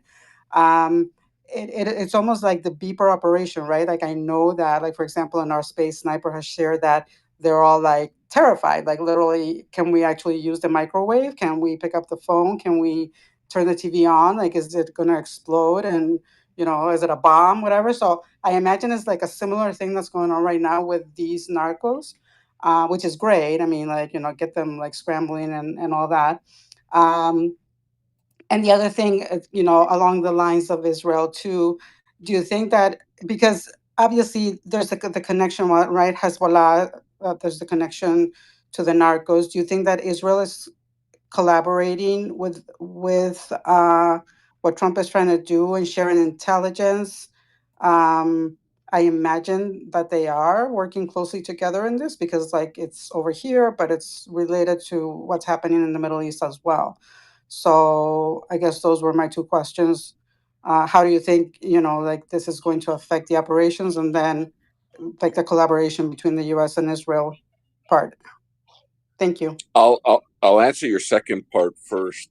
It's almost like the beeper operation, right? Like I know that, like for example, in our space, Sniper has shared that they're all like terrified. Like literally, can we actually use the microwave? Can we pick up the phone? Can we turn the TV on? Like, is it gonna explode? And is it a bomb? Whatever. So I imagine it's like a similar thing that's going on right now with these narcos, which is great. I mean, like get them like scrambling and all that. And the other thing, along the lines of Israel too, do you think that, because obviously there's the connection, right? Hezbollah, there's the connection to the narcos. Do you think that Israel is collaborating with what Trump is trying to do and sharing intelligence? I imagine that they are working closely together in this because like it's over here, but it's related to what's happening in the Middle East as well. So I guess those were my two questions. How do you think, like this is going to affect the operations, and then like the collaboration between the U.S. and Israel part? Thank you. I'll answer your second part first.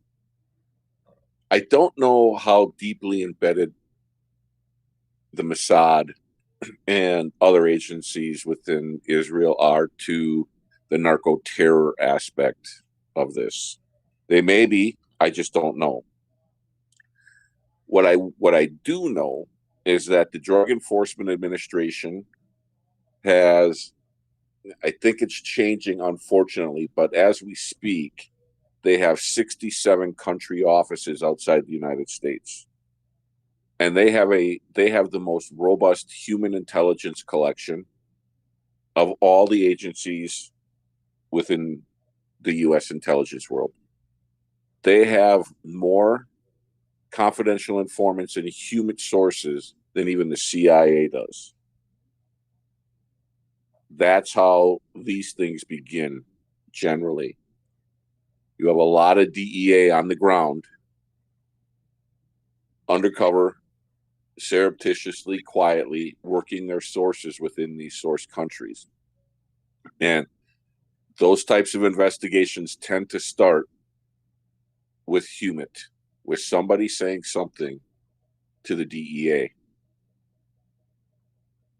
I don't know how deeply embedded the Mossad and other agencies within Israel are to the narco-terror aspect of this. They may be, I just don't know. What I do know is that the Drug Enforcement Administration has, I think it's changing, unfortunately, but as we speak, they have 67 country offices outside the United States. And they have the most robust human intelligence collection of all the agencies within the US intelligence world. They have more confidential informants and human sources than even the CIA does. That's how these things begin, generally. You have a lot of DEA on the ground, undercover, surreptitiously, quietly working their sources within these source countries. And those types of investigations tend to start with HUMIT, with somebody saying something to the DEA.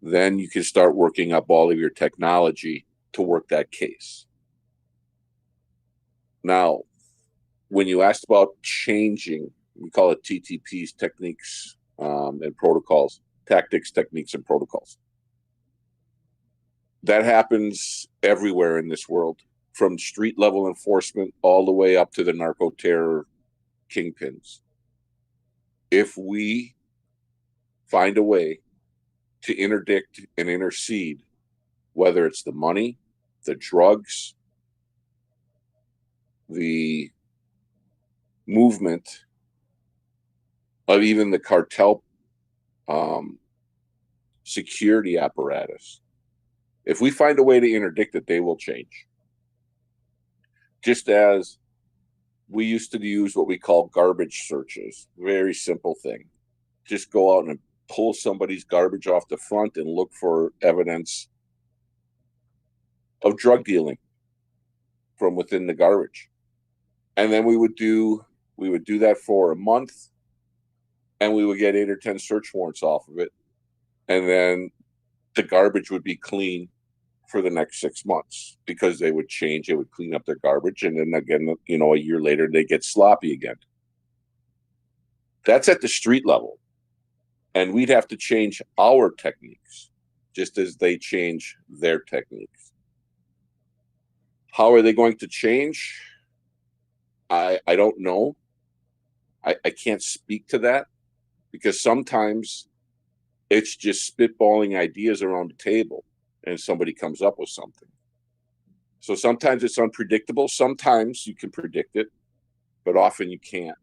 Then you can start working up all of your technology to work that case. Now, when you asked about changing, we call it TTPs, techniques and protocols, tactics, techniques, and protocols. That happens everywhere in this world, from street level enforcement all the way up to the narco-terror kingpins. If we find a way to interdict and intercede, whether it's the money, the drugs, the movement of even the cartel security apparatus, if we find a way to interdict it, they will change. Just as we used to use what we call garbage searches, very simple thing. Just go out and pull somebody's garbage off the front and look for evidence of drug dealing from within the garbage. And then we would do that for a month, and we would get 8 or 10 search warrants off of it. And then the garbage would be clean for the next 6 months, because they would change, they would clean up their garbage, and then again, a year later, they get sloppy again. That's at the street level. And we'd have to change our techniques, just as they change their techniques. How are they going to change? I don't know. I can't speak to that, because sometimes it's just spitballing ideas around the table and somebody comes up with something. So sometimes it's unpredictable. Sometimes you can predict it, but often you can't.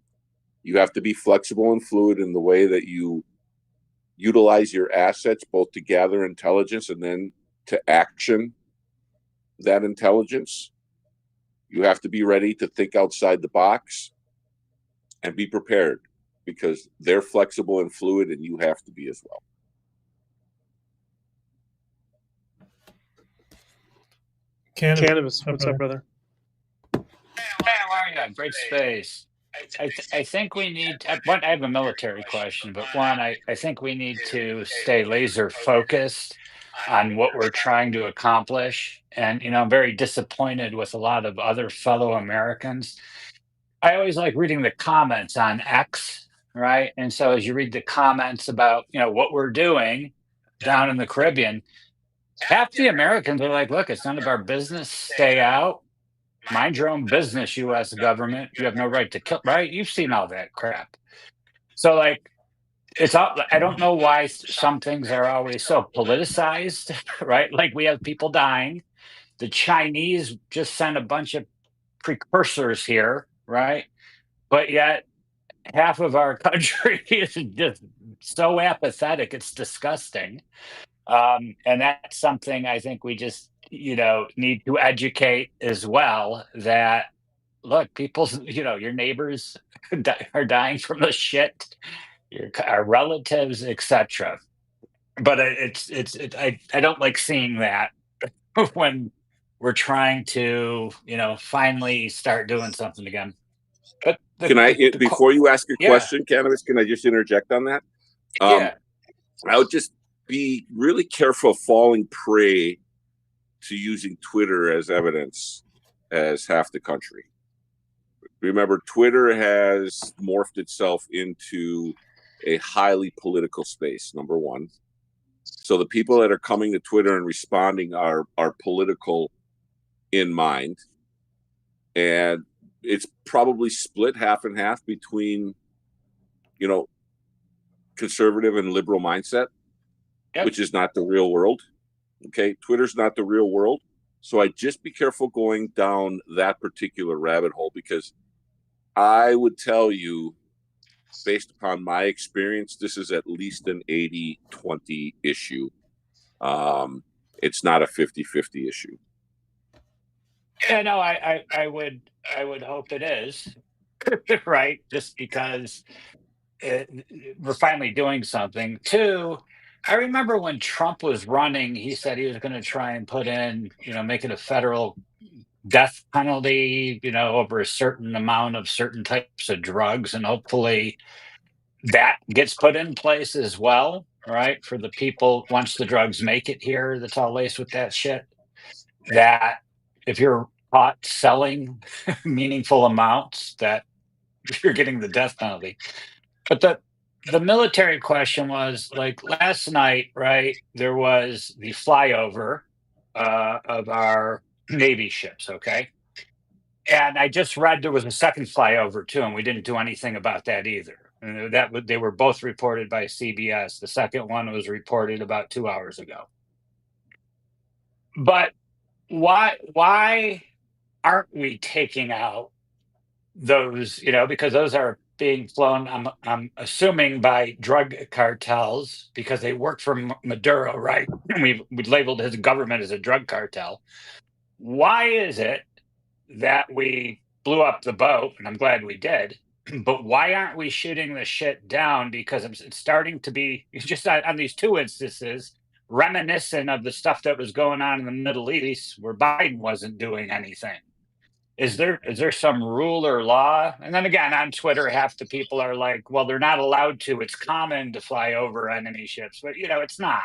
You have to be flexible and fluid in the way that you utilize your assets, both to gather intelligence and then to action that intelligence. You have to be ready to think outside the box and be prepared, because they're flexible and fluid, and you have to be as well. Cannabis, what's up, brother? Hey, how are you? Great space. I think we need, I have a military question, but one, I think we need to stay laser focused on what we're trying to accomplish. And, I'm very disappointed with a lot of other fellow Americans. I always like reading the comments on X, right? And so as you read the comments about, what we're doing down in the Caribbean, half the Americans are like, look, it's none of our business, stay out. Mind your own business, US government. You have no right to kill, right? You've seen all that crap. So it's all, I don't know why some things are always so politicized, right? Like we have people dying. The Chinese just sent a bunch of precursors here, right? But yet half of our country is just so apathetic, it's disgusting. And that's something I think we just, need to educate as well, that look, people's, your neighbors are dying from the shit, our relatives, etc. But I don't like seeing that when we're trying to, finally start doing something again. But Can I, before you ask your yeah. question, Cannabis, can I just interject on that? Yeah. I would just be really careful falling prey to using Twitter as evidence as half the country. Remember, Twitter has morphed itself into a highly political space, number one. So the people that are coming to Twitter and responding are political in mind. And it's probably split half and half between, you know, conservative and liberal mindset, Yep. which is not the real world. Okay, Twitter's not the real world. So I just be careful going down that particular rabbit hole, because I would tell you, based upon my experience, this is at least an 80-20 issue. It's not a 50-50 issue. Yeah, no, I would hope it is, right? Just because we're finally doing something. Two, I remember when Trump was running, he said he was going to try and put in, make it a federal death penalty, over a certain amount of certain types of drugs, and hopefully that gets put in place as well, right? For the people, once the drugs make it here, that's all laced with that shit. That if you're caught selling meaningful amounts, that you're getting the death penalty. But the military question was, like, last night, right? There was the flyover of our Navy ships, okay? And I just read there was a second flyover too, and we didn't do anything about that either. And they were both reported by CBS. The second one was reported about 2 hours ago. But why aren't we taking out those, because those are being flown, I'm assuming, by drug cartels, because they work for Maduro, right? We labeled his government as a drug cartel. Why is it that we blew up the boat? And I'm glad we did. But why aren't we shooting the shit down? Because it's starting to be, just on these two instances, reminiscent of the stuff that was going on in the Middle East, where Biden wasn't doing anything. Is there some rule or law? And then again, on Twitter, half the people are like, well, they're not allowed to. It's common to fly over enemy ships, but it's not.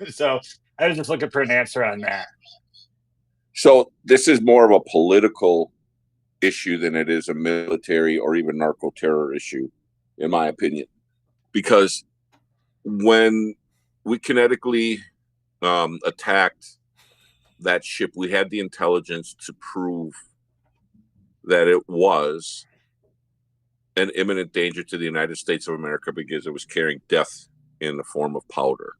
So I was just looking for an answer on that. So this is more of a political issue than it is a military or even narco-terror issue, in my opinion. Because when we kinetically attacked that ship, we had the intelligence to prove that it was an imminent danger to the United States of America, because it was carrying death in the form of powder.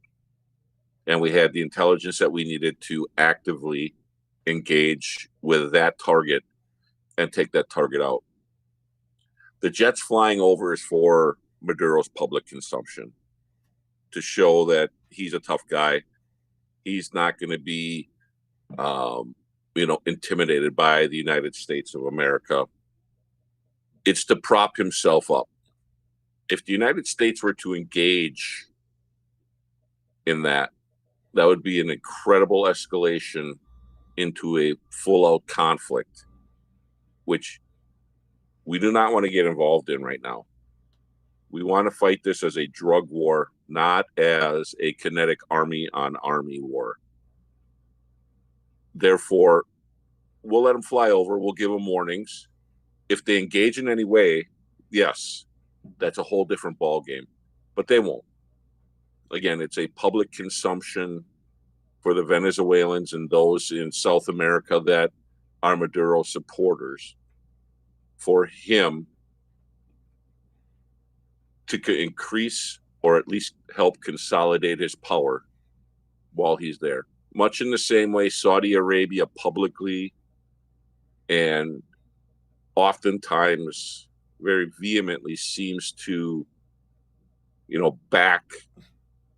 And we had the intelligence that we needed to actively engage with that target and take that target out. The jets flying over is for Maduro's public consumption, to show that he's a tough guy. He's not going to be intimidated by the United States of America. It's to prop himself up. If the United States were to engage in that would be an incredible escalation into a full-out conflict, which we do not want to get involved in right now. We want to fight this as a drug war, not as a kinetic army-on-army war. Therefore, we'll let them fly over. We'll give them warnings. If they engage in any way, yes, that's a whole different ballgame. But they won't. Again, it's a public consumption for the Venezuelans and those in South America that are Maduro supporters, for him to increase or at least help consolidate his power while he's there. Much in the same way Saudi Arabia publicly and oftentimes very vehemently seems to, back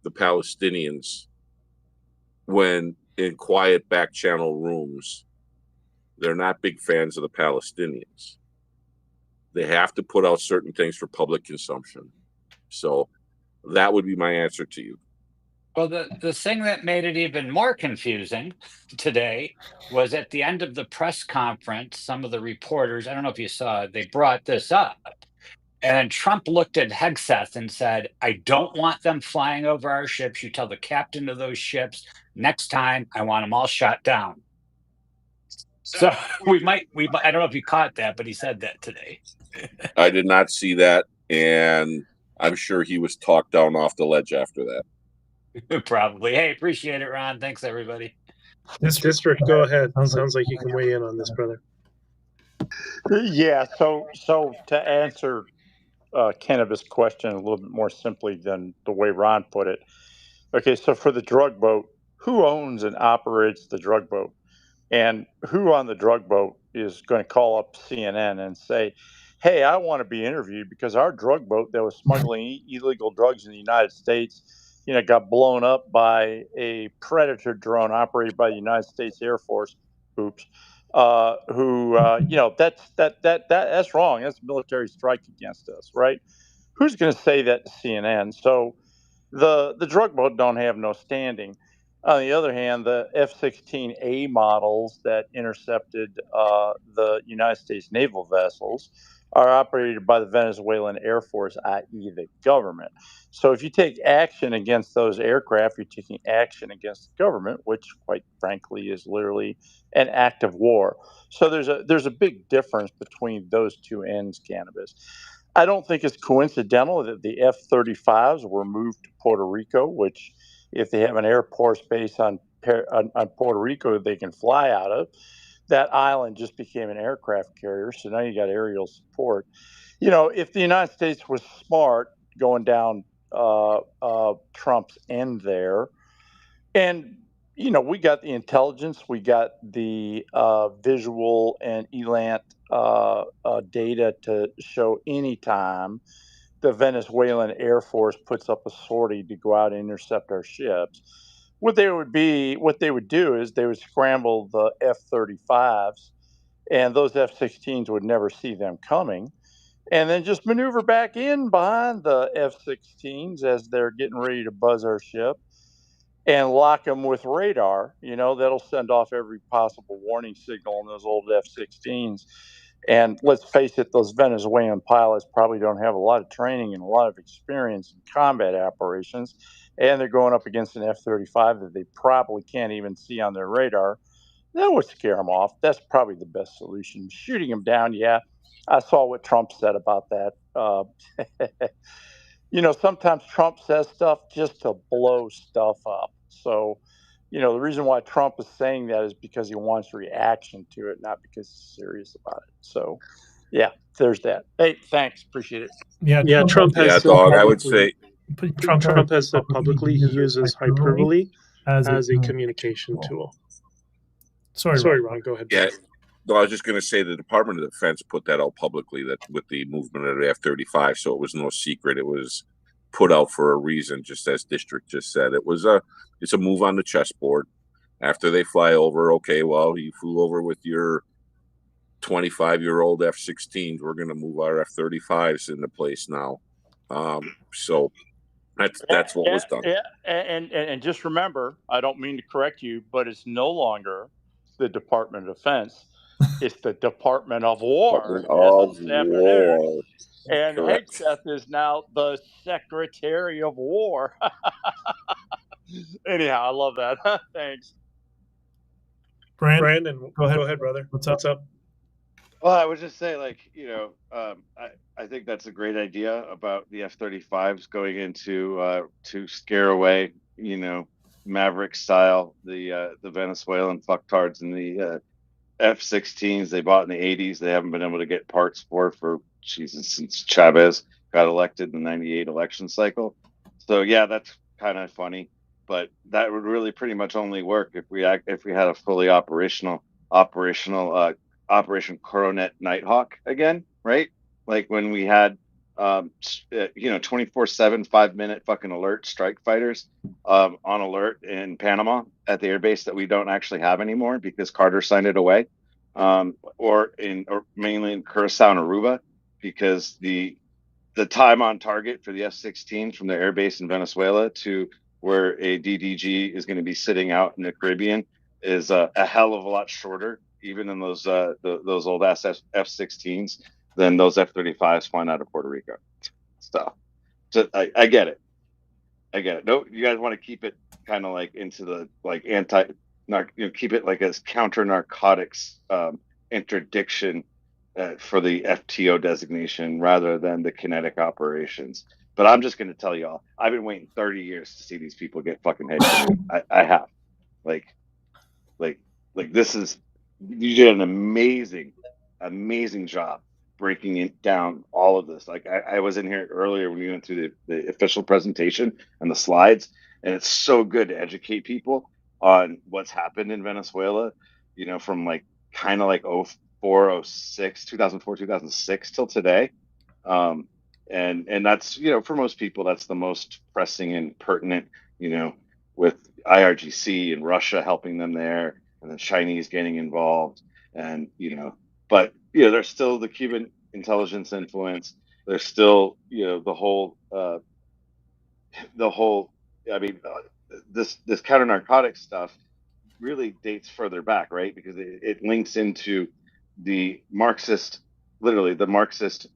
the Palestinians when in quiet back channel rooms, they're not big fans of the Palestinians. They have to put out certain things for public consumption. So that would be my answer to you. Well, the thing that made it even more confusing today was at the end of the press conference, some of the reporters, I don't know if you saw it, they brought this up. And Trump looked at Hegseth and said, I don't want them flying over our ships. You tell the captain of those ships next time I want them all shot down. So we might, I don't know if you caught that, but he said that today. I did not see that, and I'm sure he was talked down off the ledge after that. Probably. Hey, appreciate it, Ron. Thanks, everybody. District, go ahead. Sounds like you can weigh in on this, brother. Yeah. So to answer Kenneth's question a little bit more simply than the way Ron put it. Okay, so for the drug boat, who owns and operates the drug boat? And who on the drug boat is going to call up CNN and say, hey, I want to be interviewed because our drug boat that was smuggling illegal drugs in the United States, got blown up by a Predator drone operated by the United States Air Force. Oops. That's wrong. That's a military strike against us, right? Who's going to say that to CNN? So the drug boat don't have no standing. On the other hand, the F-16A models that intercepted the United States naval vessels are operated by the Venezuelan Air Force, i.e. the government. So if you take action against those aircraft, you're taking action against the government, which quite frankly is literally an act of war. So there's a big difference between those two ends, Cannabis. I don't think it's coincidental that the F-35s were moved to Puerto Rico, which if they have an Air Force base on Puerto Rico they can fly out of, that island just became an aircraft carrier. So now you got aerial support. If the United States was smart going down Trump's end there, and we got the intelligence, we got the visual and ELANT data to show anytime the Venezuelan Air Force puts up a sortie to go out and intercept our ships, what they would do is they would scramble the F-35s, and those F-16s would never see them coming, and then just maneuver back in behind the F-16s as they're getting ready to buzz our ship and lock them with radar. That'll send off every possible warning signal in those old F-16s. And let's face it, those Venezuelan pilots probably don't have a lot of training and a lot of experience in combat operations. And they're going up against an F-35 that they probably can't even see on their radar. That would scare them off. That's probably the best solution. Shooting them down, yeah. I saw what Trump said about that. Sometimes Trump says stuff just to blow stuff up. So, the reason why Trump is saying that is because he wants reaction to it, not because he's serious about it. So, yeah, there's that. Hey, thanks. Appreciate it. Yeah, Trump has said dog, I would publicly- say Trump has said publicly he uses hyperbole as a communication tool. Sorry, Ron, go ahead. Yeah. No, I was just going to say the Department of Defense put that out publicly, that with the movement of the F-35, so it was no secret. It was put out for a reason, just as District just said. It's a move on the chessboard. After they fly over, okay, well, you flew over with your 25-year-old F-16s. We're going to move our F-35s into place now. So that's what was done. Yeah, and just remember, I don't mean to correct you, but it's no longer the Department of Defense. It's the Department of War. War. And Hegseth is now the Secretary of War. Anyhow, I love that. Thanks. Brandon, go ahead, brother. What's up? Well, I would just say, I think that's a great idea about the F-35s going into to scare away, Maverick style, the Venezuelan fucktards and the F-16s they bought in the 80s. They haven't been able to get parts for since Chavez got elected in the 98 election cycle. So yeah, that's kind of funny, but that would really pretty much only work if we had a fully operational Operation Coronet Nighthawk again, right? Like when we had 24/7 5-minute fucking alert strike fighters on alert in Panama at the airbase that we don't actually have anymore because Carter signed it away, or mainly in Curacao and Aruba, because the time on target for the F-16 from the airbase in Venezuela to where a DDG is going to be sitting out in the Caribbean is a hell of a lot shorter, even in those old ass F-16s, than those F-35s flying out of Puerto Rico. So I get it. I get it. No, you guys want to keep it kind of like into the like keep it like as counter narcotics interdiction for the FTO designation rather than the kinetic operations. But I'm just going to tell y'all, I've been waiting 30 years to see these people get fucking headshot. I have. Like this is, you did an amazing job breaking it down, all of this. Like I was in here earlier when we went through the official presentation and the slides, and it's so good to educate people on what's happened in Venezuela, you know, from like kind of like 2004, 2006 till today. And that's, you know, for most people, that's the most pressing and pertinent, you know, with IRGC and Russia helping them there, and the Chinese getting involved, and, you know, but, you know, there's still the Cuban intelligence influence. There's still, you know, the whole, I mean, this counter narcotics stuff really dates further back, right? Because it links into the Marxist, literally the Marxist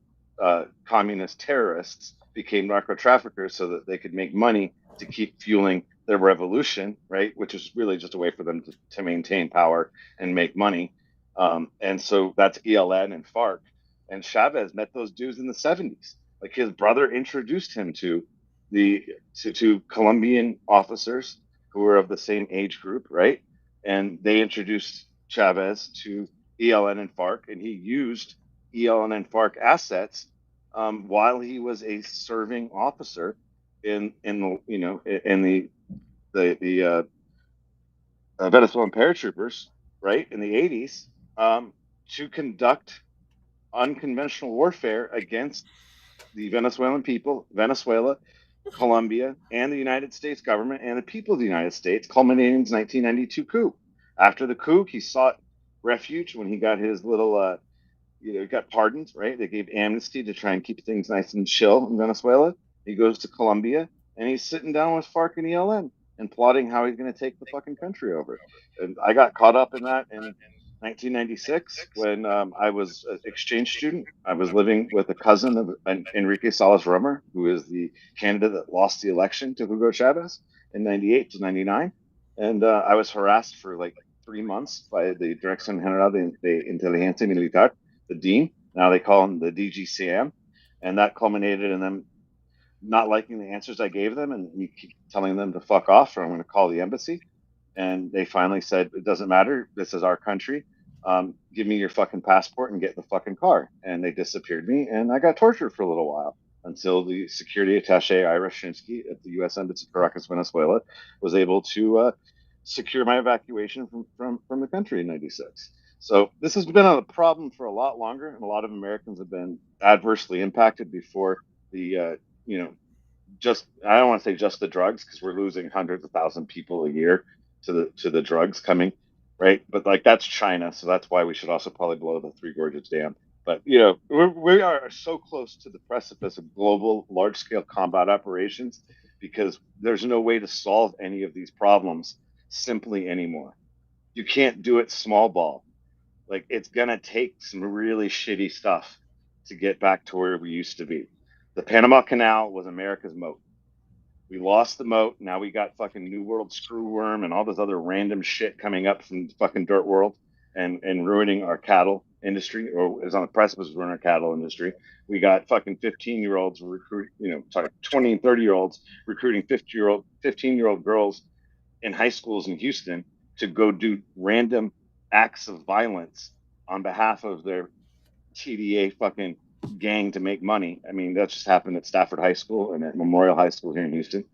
communist terrorists became narco traffickers so that they could make money to keep fueling their revolution, right? Which is really just a way for them to maintain power and make money. And so that's ELN and FARC. And Chavez met those dudes in the 70s. Like his brother introduced him to to Colombian officers who were of the same age group, right? And they introduced Chavez to ELN and FARC, and he used ELN and FARC assets while he was a serving officer in the, you know, in the Venezuelan paratroopers, right, in the 80s, to conduct unconventional warfare against the Venezuelan people, Venezuela, Colombia, and the United States government and the people of the United States, culminating in the 1992 coup. After the coup, he sought refuge when he got his little, you know, he got pardoned, right? They gave amnesty to try and keep things nice and chill in Venezuela. He goes to Colombia, and he's sitting down with FARC and ELN and plotting how he's going to take the fucking country over. And I got caught up in that in 1996 when I was an exchange student. I was living with a cousin of Enrique Salas Romer, who is the candidate that lost the election to Hugo Chavez in 98 to 99. And I was harassed for like 3 months by the Dirección General de Inteligencia Militar, the dean. Now they call him the DGCM. And that culminated in them not liking the answers I gave them and me keep telling them to fuck off or I'm going to call the embassy. And they finally said, it doesn't matter. This is our country. Give me your fucking passport and get in the fucking car. And they disappeared me. And I got tortured for a little while until the security attaché, Ira Shinsky at the U.S. Embassy Caracas, Venezuela, was able to secure my evacuation from the country in 96. So this has been a problem for a lot longer. And a lot of Americans have been adversely impacted before the, you know, just, I don't want to say just the drugs, because we're losing hundreds of thousands of people a year to the drugs coming, right? But like that's China, so that's why we should also probably blow the Three Gorges Dam. But you know, we are so close to the precipice of global large-scale combat operations because there's no way to solve any of these problems simply anymore. You can't do it small ball. Like it's gonna take some really shitty stuff to get back to where we used to be. The Panama Canal was America's moat. We lost the moat. Now we got fucking New World screwworm and all this other random shit coming up from the fucking dirt world and ruining our cattle industry, or is on the precipice of ruining our cattle industry. We got fucking 15-year-olds recruit, 20 and 30-year-olds recruiting 15-year-old girls in high schools in Houston to go do random acts of violence on behalf of their TDA fucking gang to make money. I mean, that just happened at Stafford High School and at Memorial High School here in Houston.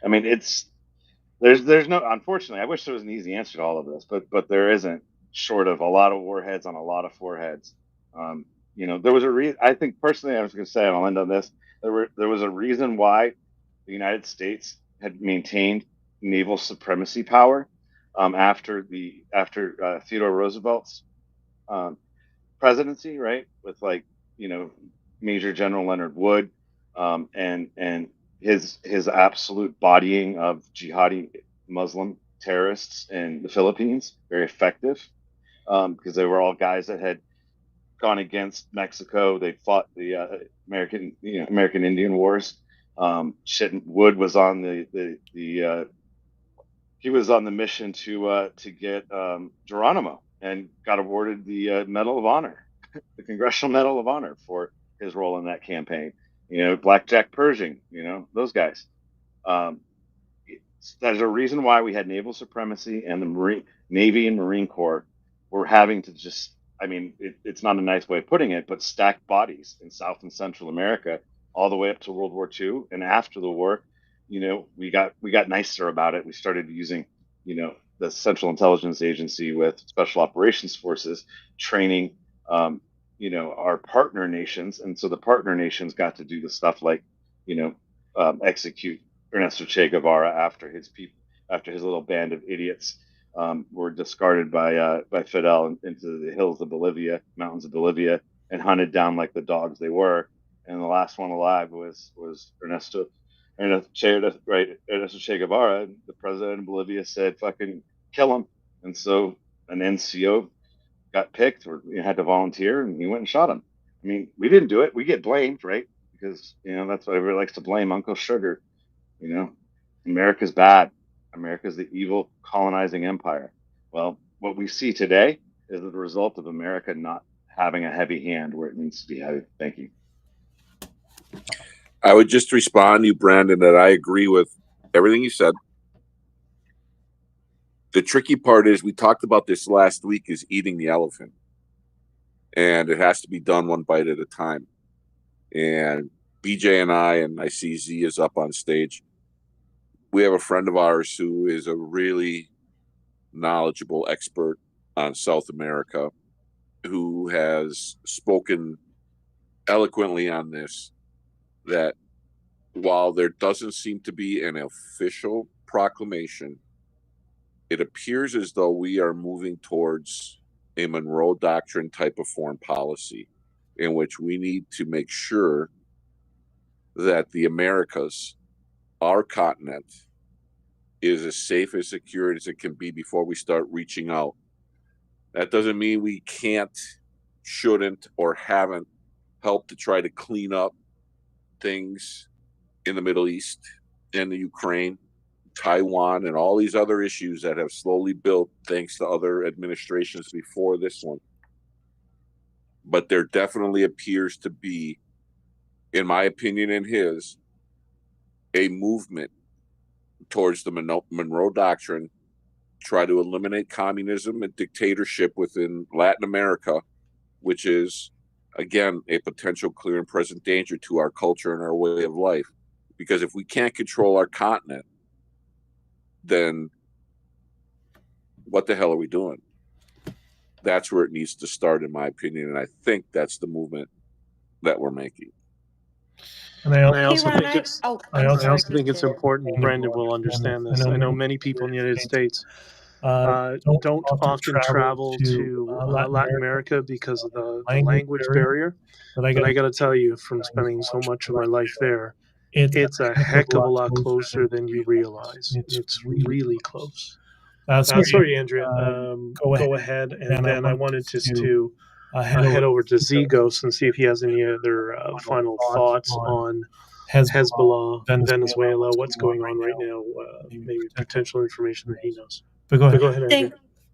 I mean, there's no, unfortunately, I wish there was an easy answer to all of this, but there isn't, short of a lot of warheads on a lot of foreheads. There was a reason. I think personally, I was going to say, and I'll end on this. There was a reason why the United States had maintained naval supremacy power after Theodore Roosevelt's presidency, right? With Major General Leonard Wood and his absolute bodying of jihadi Muslim terrorists in the Philippines, very effective, because they were all guys that had gone against Mexico. They fought the American Indian Wars. Wood was on he was on the mission to get Geronimo, and got awarded the Medal of Honor, the Congressional Medal of Honor, for his role in that campaign. Blackjack Pershing, those guys. There's a reason why we had naval supremacy, and the Navy and Marine Corps were having to just, it's not a nice way of putting it, but stack bodies in South and Central America all the way up to World War II. And after the war, we got nicer about it. We started using, the Central Intelligence Agency with Special Operations Forces training, our partner nations. And so the partner nations got to do the stuff like, execute Ernesto Che Guevara after his little band of idiots were discarded by Fidel into the mountains of Bolivia, and hunted down like the dogs they were. And the last one alive was Ernesto Che Guevara. The president of Bolivia said, "Fucking kill him." And so an NCO got picked, or had to volunteer, and he went and shot him. We didn't do it. We get blamed, right? Because that's what everybody likes to blame Uncle Sugar. America's bad. America's the evil colonizing empire. Well, what we see today is the result of America not having a heavy hand where it needs to be heavy. Thank you. I would just respond to you, Brandon, that I agree with everything you said. The tricky part is, we talked about this last week, is eating the elephant. And it has to be done one bite at a time. And BJ and I see Z is up on stage. We have a friend of ours who is a really knowledgeable expert on South America, who has spoken eloquently on this, that while there doesn't seem to be an official proclamation, it appears as though we are moving towards a Monroe Doctrine type of foreign policy, in which we need to make sure that the Americas, our continent, is as safe and secure as it can be before we start reaching out. That doesn't mean we can't, shouldn't, or haven't helped to try to clean up things in the Middle East, in the Ukraine, Taiwan, and all these other issues that have slowly built thanks to other administrations before this one. But there definitely appears to be, in my opinion and his, a movement towards the Monroe Doctrine, try to eliminate communism and dictatorship within Latin America, which is, again, a potential clear and present danger to our culture and our way of life. Because if we can't control our continent, then what the hell are we doing? That's where it needs to start, in my opinion. And I think that's the movement that we're making. And I also Ron, think it's important. Brandon will understand this. I know many people in the United States don't often travel to Latin America because of the language barrier. But I got to tell you, from spending so much of my life there, it's a heck of a lot closer than you realize. It's really close. Sorry, Andrea. Go ahead. And then I wanted just to head over to Zigos and see if he has any other final thoughts on Hezbollah, Venezuela, what's going on right now, maybe potential information that he knows. But go ahead, Andrea.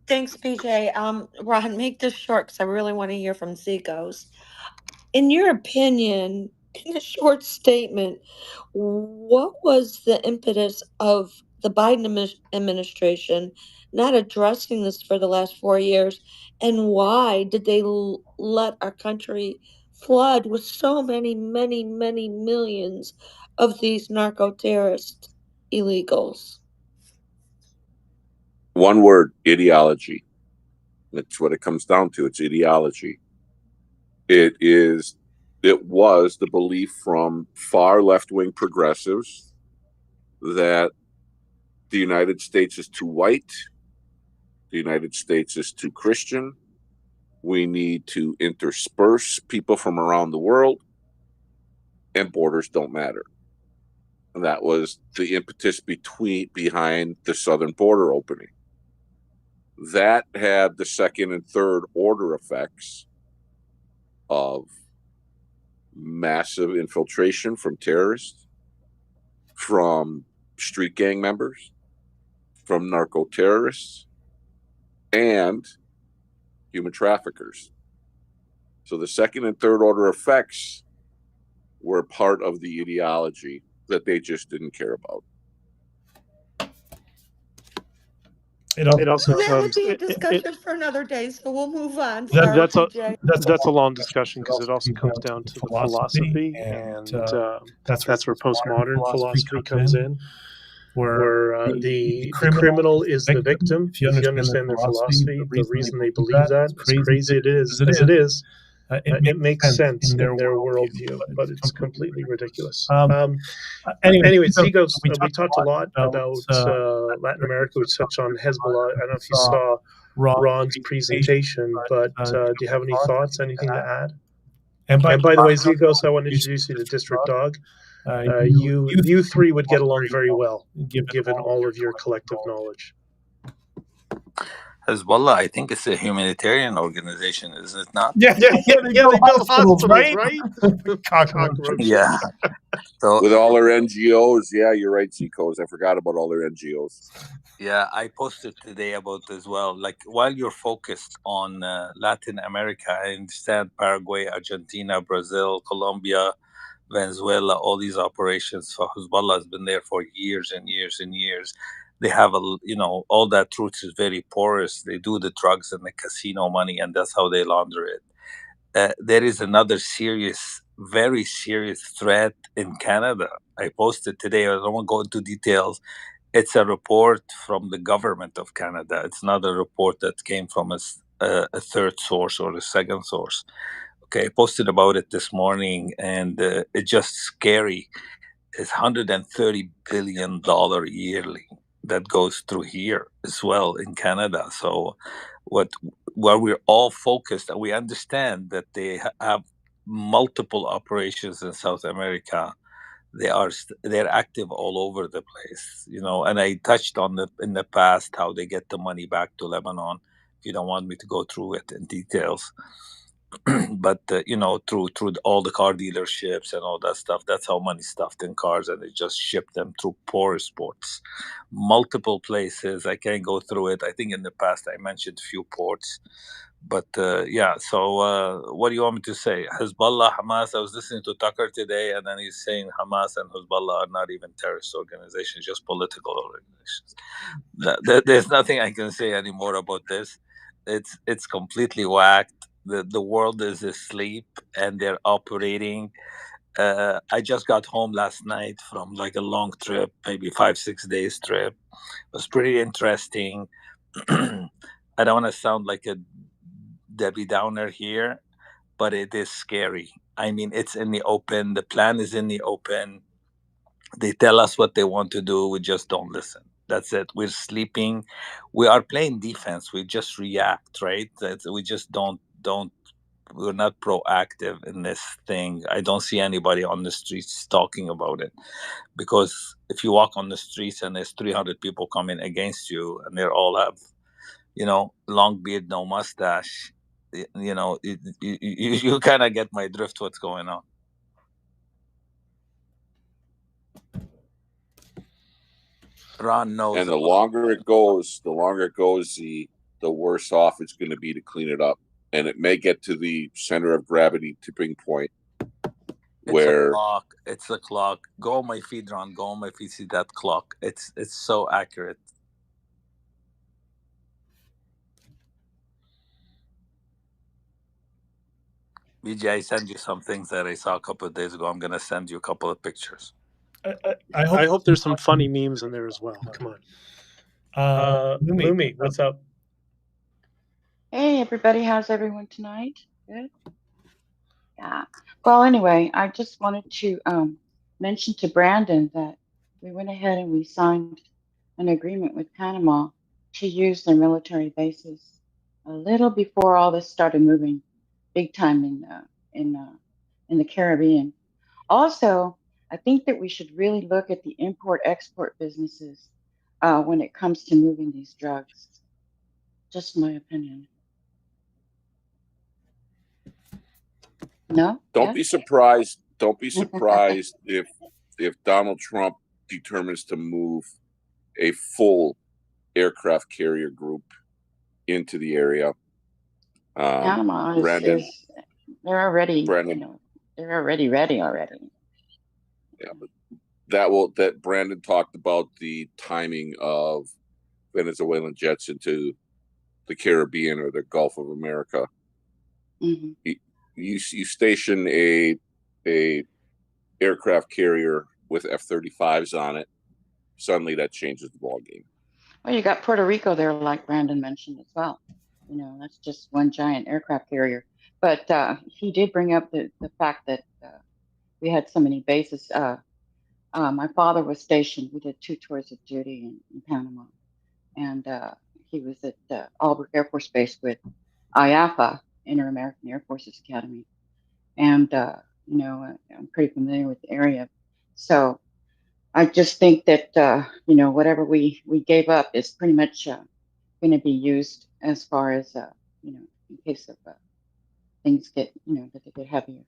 Thanks, BJ. Ron, make this short because I really want to hear from Zigos. In your opinion, in a short statement, what was the impetus of the Biden administration not addressing this for the last 4 years? And why did they let our country flood with so many, many, many millions of these narco-terrorist illegals? One word: ideology. That's what it comes down to. It's ideology. It was the belief from far left-wing progressives that the United States is too white, the United States is too Christian, we need to intersperse people from around the world, and borders don't matter. And that was the impetus behind the southern border opening. That had the second and third order effects of massive infiltration from terrorists, from street gang members, from narco-terrorists, and human traffickers. So the second and third order effects were part of the ideology that they just didn't care about. It also That would comes. be a discussion for another day, so we'll move on. That's a PJ. that's a long discussion because it also comes down to the philosophy, and that's where postmodern philosophy comes in, where the criminal is the victim. If you understand their philosophy, the reason they believe that, as crazy as it is, it makes sense in their worldview, but it's completely ridiculous. Anyway, 𝐶𝐘𝐒, we talked a lot about Latin America. We touched on Hezbollah. I don't know if you saw Ron's presentation, but do you have any thoughts, anything to add? And by the way, 𝐶𝐘𝐒, I want to introduce you to District Dog. You three would get along very well, given all of your collective knowledge. Hezbollah, I think it's a humanitarian organization, is it not? Yeah, they build hospitals, right? Cockroaches. Yeah. So, with all their NGOs, yeah, you're right, 𝐶𝐘𝐒s. I forgot about all their NGOs. Yeah, I posted today about as well. Like, while you're focused on Latin America, I understand Paraguay, Argentina, Brazil, Colombia, Venezuela, all these operations for Hezbollah has been there for years and years and years. They have all that route is very porous. They do the drugs and the casino money, and that's how they launder it. There is another very serious threat in Canada. I posted today. I don't want to go into details. It's a report from the government of Canada. It's not a report that came from a third source or a second source. Okay, I posted about it this morning, and it's just scary. It's $130 billion yearly that goes through here as well in Canada. So where we're all focused, and we understand that they have multiple operations in South America. They're active all over the place, and I touched on in the past how they get the money back to Lebanon. If you don't want me to go through it in details. But through all the car dealerships and all that stuff, that's how money stuffed in cars, and they just ship them through porous ports, multiple places. I can't go through it. I think in the past I mentioned a few ports, but yeah. So what do you want me to say? Hezbollah, Hamas. I was listening to Tucker today, and then he's saying Hamas and Hezbollah are not even terrorist organizations, just political organizations. There's nothing I can say anymore about this. It's completely whacked. The world is asleep, and they're operating. I just got home last night from like a long trip, maybe 5-6 days trip. It was pretty interesting. I don't want to sound like a Debbie Downer here, but it is scary. I mean, it's in the open. The plan is in the open. They tell us what they want to do. We just don't listen. That's it. We're sleeping. We are playing defense. We just react, right? We just don't. We're not proactive in this thing. I don't see anybody on the streets talking about it, because if you walk on the streets and there's 300 people coming against you, and they all have, long beard, no mustache, you kind of get my drift. What's going on? Ron knows. And the longer it goes, the worse off it's going to be to clean it up. And it may get to the center of gravity tipping point where it's a clock. Go on my feed, Ron. Go on my feed. See that clock? It's so accurate. BJ, I sent you some things that I saw a couple of days ago. I'm gonna send you a couple of pictures. I hope there's some funny memes in there as well. Come on. Lumi, what's up? Hey, everybody. How's everyone tonight? Good? Yeah. Well, anyway, I just wanted to mention to Brandon that we went ahead and we signed an agreement with Panama to use their military bases a little before all this started moving big time in the Caribbean. Also, I think that we should really look at the import-export businesses when it comes to moving these drugs. Just my opinion. No? Don't be surprised. Don't be surprised if Donald Trump determines to move a full aircraft carrier group into the area. Panama Brandon, they're already, Brandon, they're already ready already. yeah, but that Brandon talked about the timing of Venezuelan jets into the Caribbean or the Gulf of America. Mm-hmm. You station a aircraft carrier with F-35s on it, suddenly that changes the ball game. Well, you got Puerto Rico there, like Brandon mentioned as well. That's just one giant aircraft carrier. But he did bring up the fact that we had so many bases. My father was stationed. We did 2 tours of duty in Panama, and he was at Albert Air Force Base with IAFA, Inter-American Air Forces Academy, and I'm pretty familiar with the area. So I just think that whatever we gave up is pretty much going to be used as far as in case of things get that they get heavier.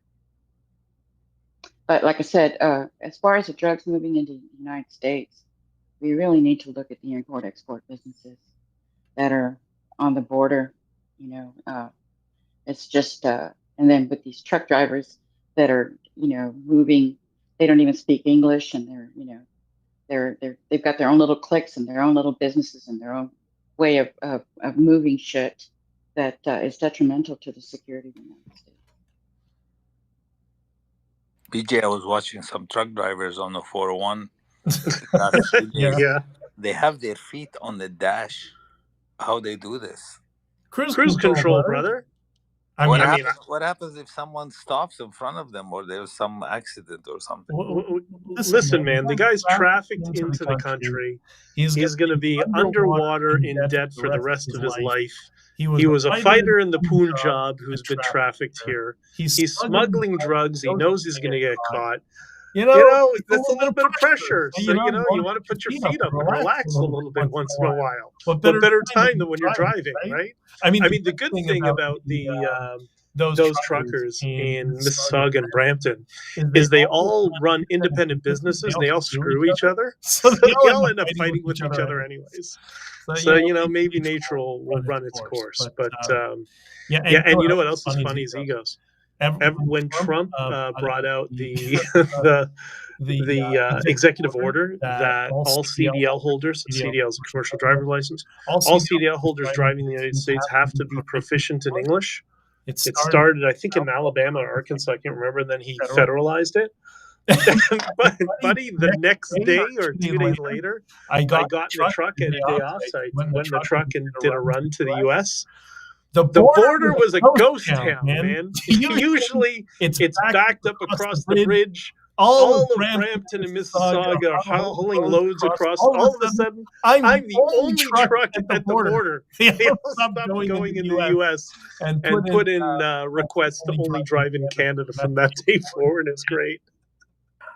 But like I said, as far as the drugs moving into the United States, we really need to look at the import-export businesses that are on the border. It's just, and then with these truck drivers that are, moving, they don't even speak English, and they've got their own little cliques and their own little businesses and their own way of moving shit that is detrimental to the security of the United States. BJ, I was watching some truck drivers on the 401. Yeah. They have their feet on the dash. How they do this? Cruise control, brother. What happens if someone stops in front of them or there's some accident or something? Listen, man, the guy's trafficked into the country. He's going to be underwater in debt for the rest of his life. He was a fighter in the Punjab who's been trafficked here. He's smuggling drugs. He knows he's going to get caught. That's a little bit of pressure. So, you want to put your feet up and relax a little bit once in a while. What better time than when you're driving, right? I mean, the good thing about those truckers in Mississauga and Brampton is they all run independent businesses. They all screw each other. So they all end up fighting with each other anyways. So, maybe nature will run its course. But, and you know what else is funny is egos. When Trump brought out the executive order that all CDL holders, CDL is a commercial driver's license, all CDL holders driving in the United States have to be proficient in English. It started, I think, in Alabama or Arkansas, I can't remember, and then he federalized it. But, buddy, the next day or 2 days later, I got in the truck at a day off, so I went in the truck and did a run to the U.S., The border was a ghost town, man. Usually it's backed up across the bridge. All of Brampton and Mississauga are hauling loads across. All of a sudden, I'm the only truck at the border. They all stopped going in the U.S. and put in requests to only drive in Canada from that day forward. It's great.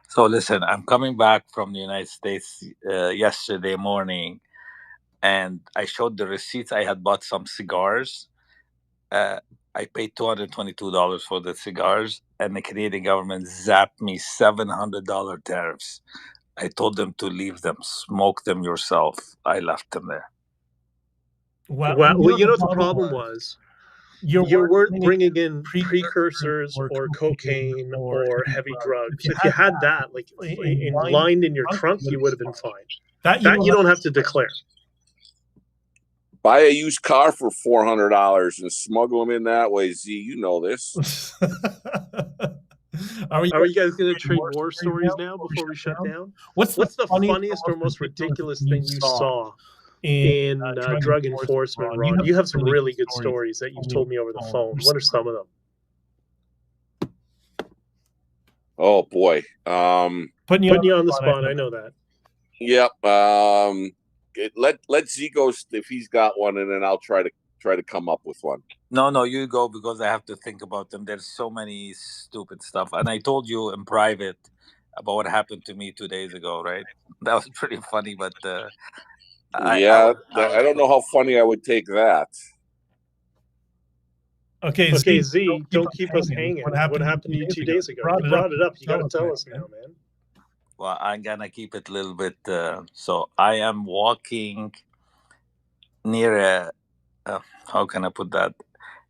So listen, I'm coming back from the United States yesterday morning, and I showed the receipts. I had bought some cigars. I paid $222 for the cigars, and the Canadian government zapped me $700 tariffs. I told them to leave them, smoke them yourself. I left them there. Well, what the problem was? You weren't bringing in precursors or cocaine or heavy drugs. If you had that, like lined in your trunk, you would have been fine. That you don't have to declare. Buy a used car for $400 and smuggle them in that way. Z, you know this. Are you guys going to trade war stories now before we shut down? What's the funniest or most ridiculous thing you saw in drug enforcement, Ron? You have some really good stories that you've told me over the phone. What are some of them? Oh boy, putting you on the spot. I know that. Yep. Let Z go if he's got one, and then I'll try to come up with one. No, you go, because I have to think about them. There's so many stupid stuff, and I told you in private about what happened to me 2 days ago, right? That was pretty funny, but I don't know how funny I would take that. Okay, Okay, Z, Z, don't keep us hanging. What happened to you 2 days ago? You brought it up. You got to tell us now, man. Well, I'm gonna keep it a little bit. So I am walking near how can I put that?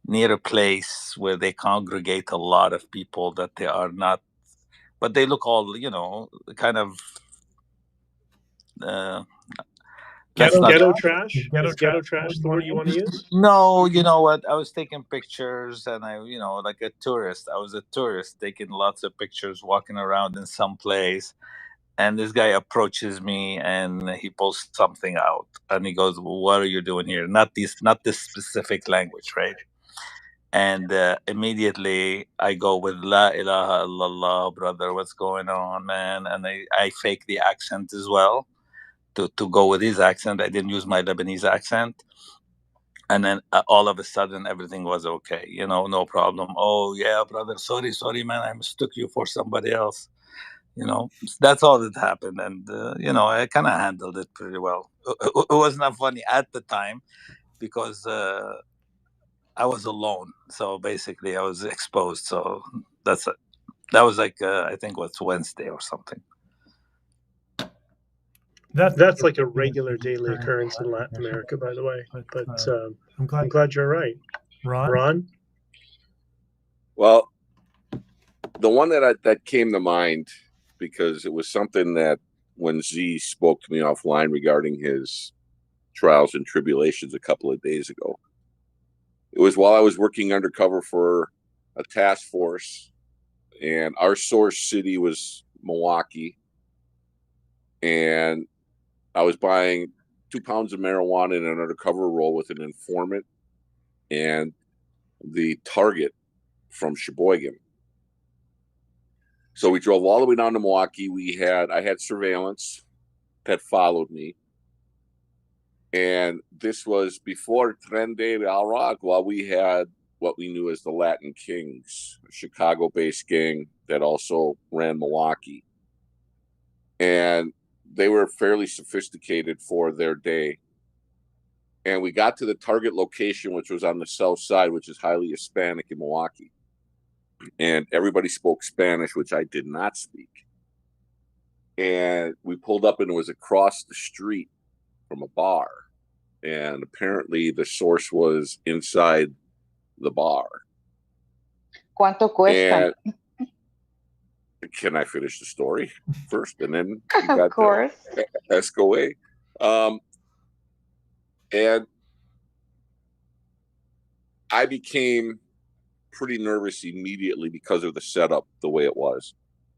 Near a place where they congregate a lot of people that they are not, but they look all, kind of. Ghetto trash? Is ghetto trash the word you want to use? No, you know what? I was taking pictures and like a tourist. I was a tourist taking lots of pictures, walking around in some place. And this guy approaches me and he pulls something out and he goes, "What are you doing here?" Not this specific language, right? And immediately I go with "La ilaha illallah, brother. What's going on, man?" And I fake the accent as well to go with his accent. I didn't use my Lebanese accent. And then all of a sudden, everything was okay. No problem. "Oh, yeah, brother. Sorry, man. I mistook you for somebody else." That's all that happened. And, I kind of handled it pretty well. It was not funny at the time because I was alone. So basically, I was exposed. So that was like, I think what's Wednesday or something. That's like a regular daily occurrence in Latin America, by the way. But I'm glad you're right. Ron? Well, the one that came to mind, because it was something that when Z spoke to me offline regarding his trials and tribulations a couple of days ago, it was while I was working undercover for a task force, and our source city was Milwaukee, and I was buying 2 pounds of marijuana in an undercover role with an informant and the target from Sheboygan. So we drove all the way down to Milwaukee. I had surveillance that followed me. And this was before Tren de Aragua. We had what we knew as the Latin Kings, a Chicago-based gang that also ran Milwaukee. And they were fairly sophisticated for their day. And we got to the target location, which was on the south side, which is highly Hispanic in Milwaukee. And everybody spoke Spanish, which I did not speak. And we pulled up, and it was across the street from a bar. And apparently the source was inside the bar. ¿Cuánto cuesta? And can I finish the story first? And then Of course. 𝐂𝐻𝐿. And I became pretty nervous immediately because of the setup, the way it was.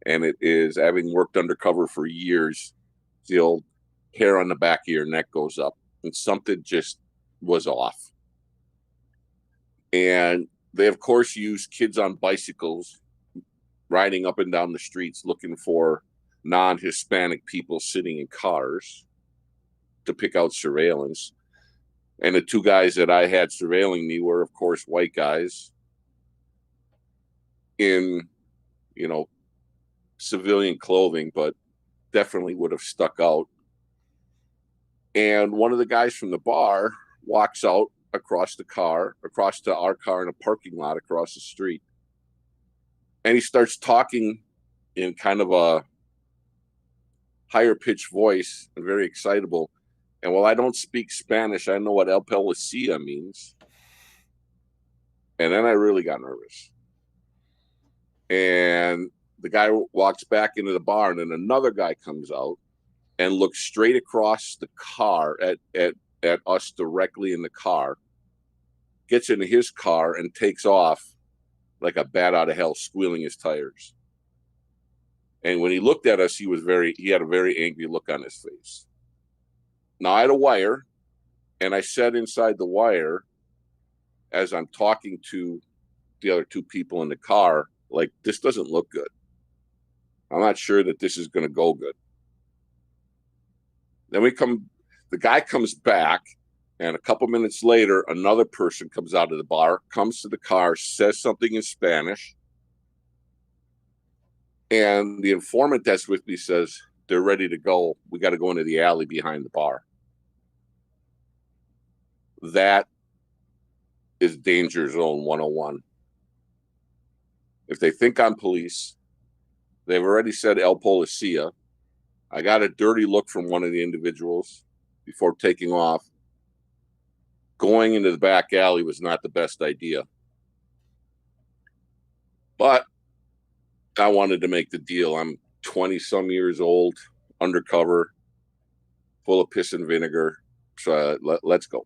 And it is, having worked undercover for years, the old hair on the back of your neck goes up, and something just was off. And they, of course, use kids on bicycles riding up and down the streets looking for non-Hispanic people sitting in cars to pick out surveillance. And the 2 guys that I had surveilling me were, of course, white guys in, civilian clothing, but definitely would have stuck out. And one of the guys from the bar walks out across to our car in a parking lot across the street. And he starts talking in kind of a higher pitched voice and very excitable. And while I don't speak Spanish, I know what El Policía means. And then I really got nervous. And the guy walks back into the bar, and then another guy comes out and looks straight across the car at us directly in the car, gets into his car and takes off like a bat out of hell, squealing his tires. And when he looked at us, he had a very angry look on his face. Now, I had a wire, and I said inside the wire, as I'm talking to the other 2 people in the car, like, this doesn't look good. I'm not sure that this is going to go good. Then the guy comes back, and a couple minutes later, another person comes out of the bar, comes to the car, says something in Spanish, And the informant that's with me says, they're ready to go. We got to go into the alley behind the bar. That is danger zone 101. If they think I'm police, they've already said El Policia. I got a dirty look from one of the individuals before taking off. Going into the back alley was not the best idea. But I wanted to make the deal. I'm 20-some years old, undercover, full of piss and vinegar. So let's go.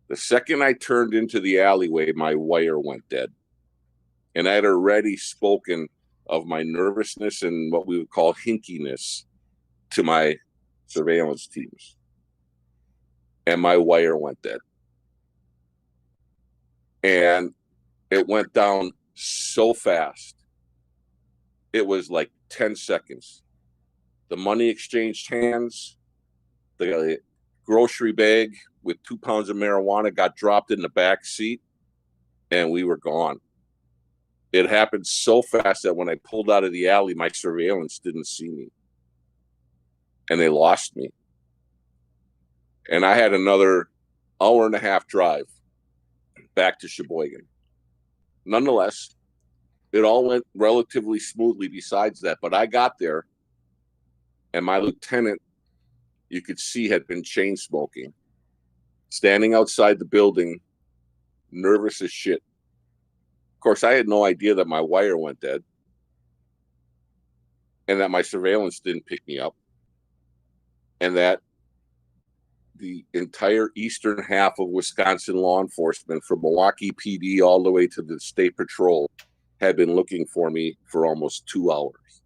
The second I turned into the alleyway, my wire went dead. And I had already spoken of my nervousness and what we would call hinkiness to my surveillance teams. And my wire went dead. And it went down so fast. It was like 10 seconds. The money exchanged hands. The grocery bag with 2 pounds of marijuana got dropped in the back seat, and we were gone. It happened so fast that when I pulled out of the alley, my surveillance didn't see me. And they lost me. And I had another hour-and-a-half drive back to Sheboygan. Nonetheless, it all went relatively smoothly besides that. But I got there, and my lieutenant, you could see, had been chain smoking, standing outside the building, nervous as shit. Of course, I had no idea that my wire went dead and that my surveillance didn't pick me up and that the entire eastern half of Wisconsin law enforcement, from Milwaukee PD all the way to the State Patrol, had been looking for me for almost 2 hours.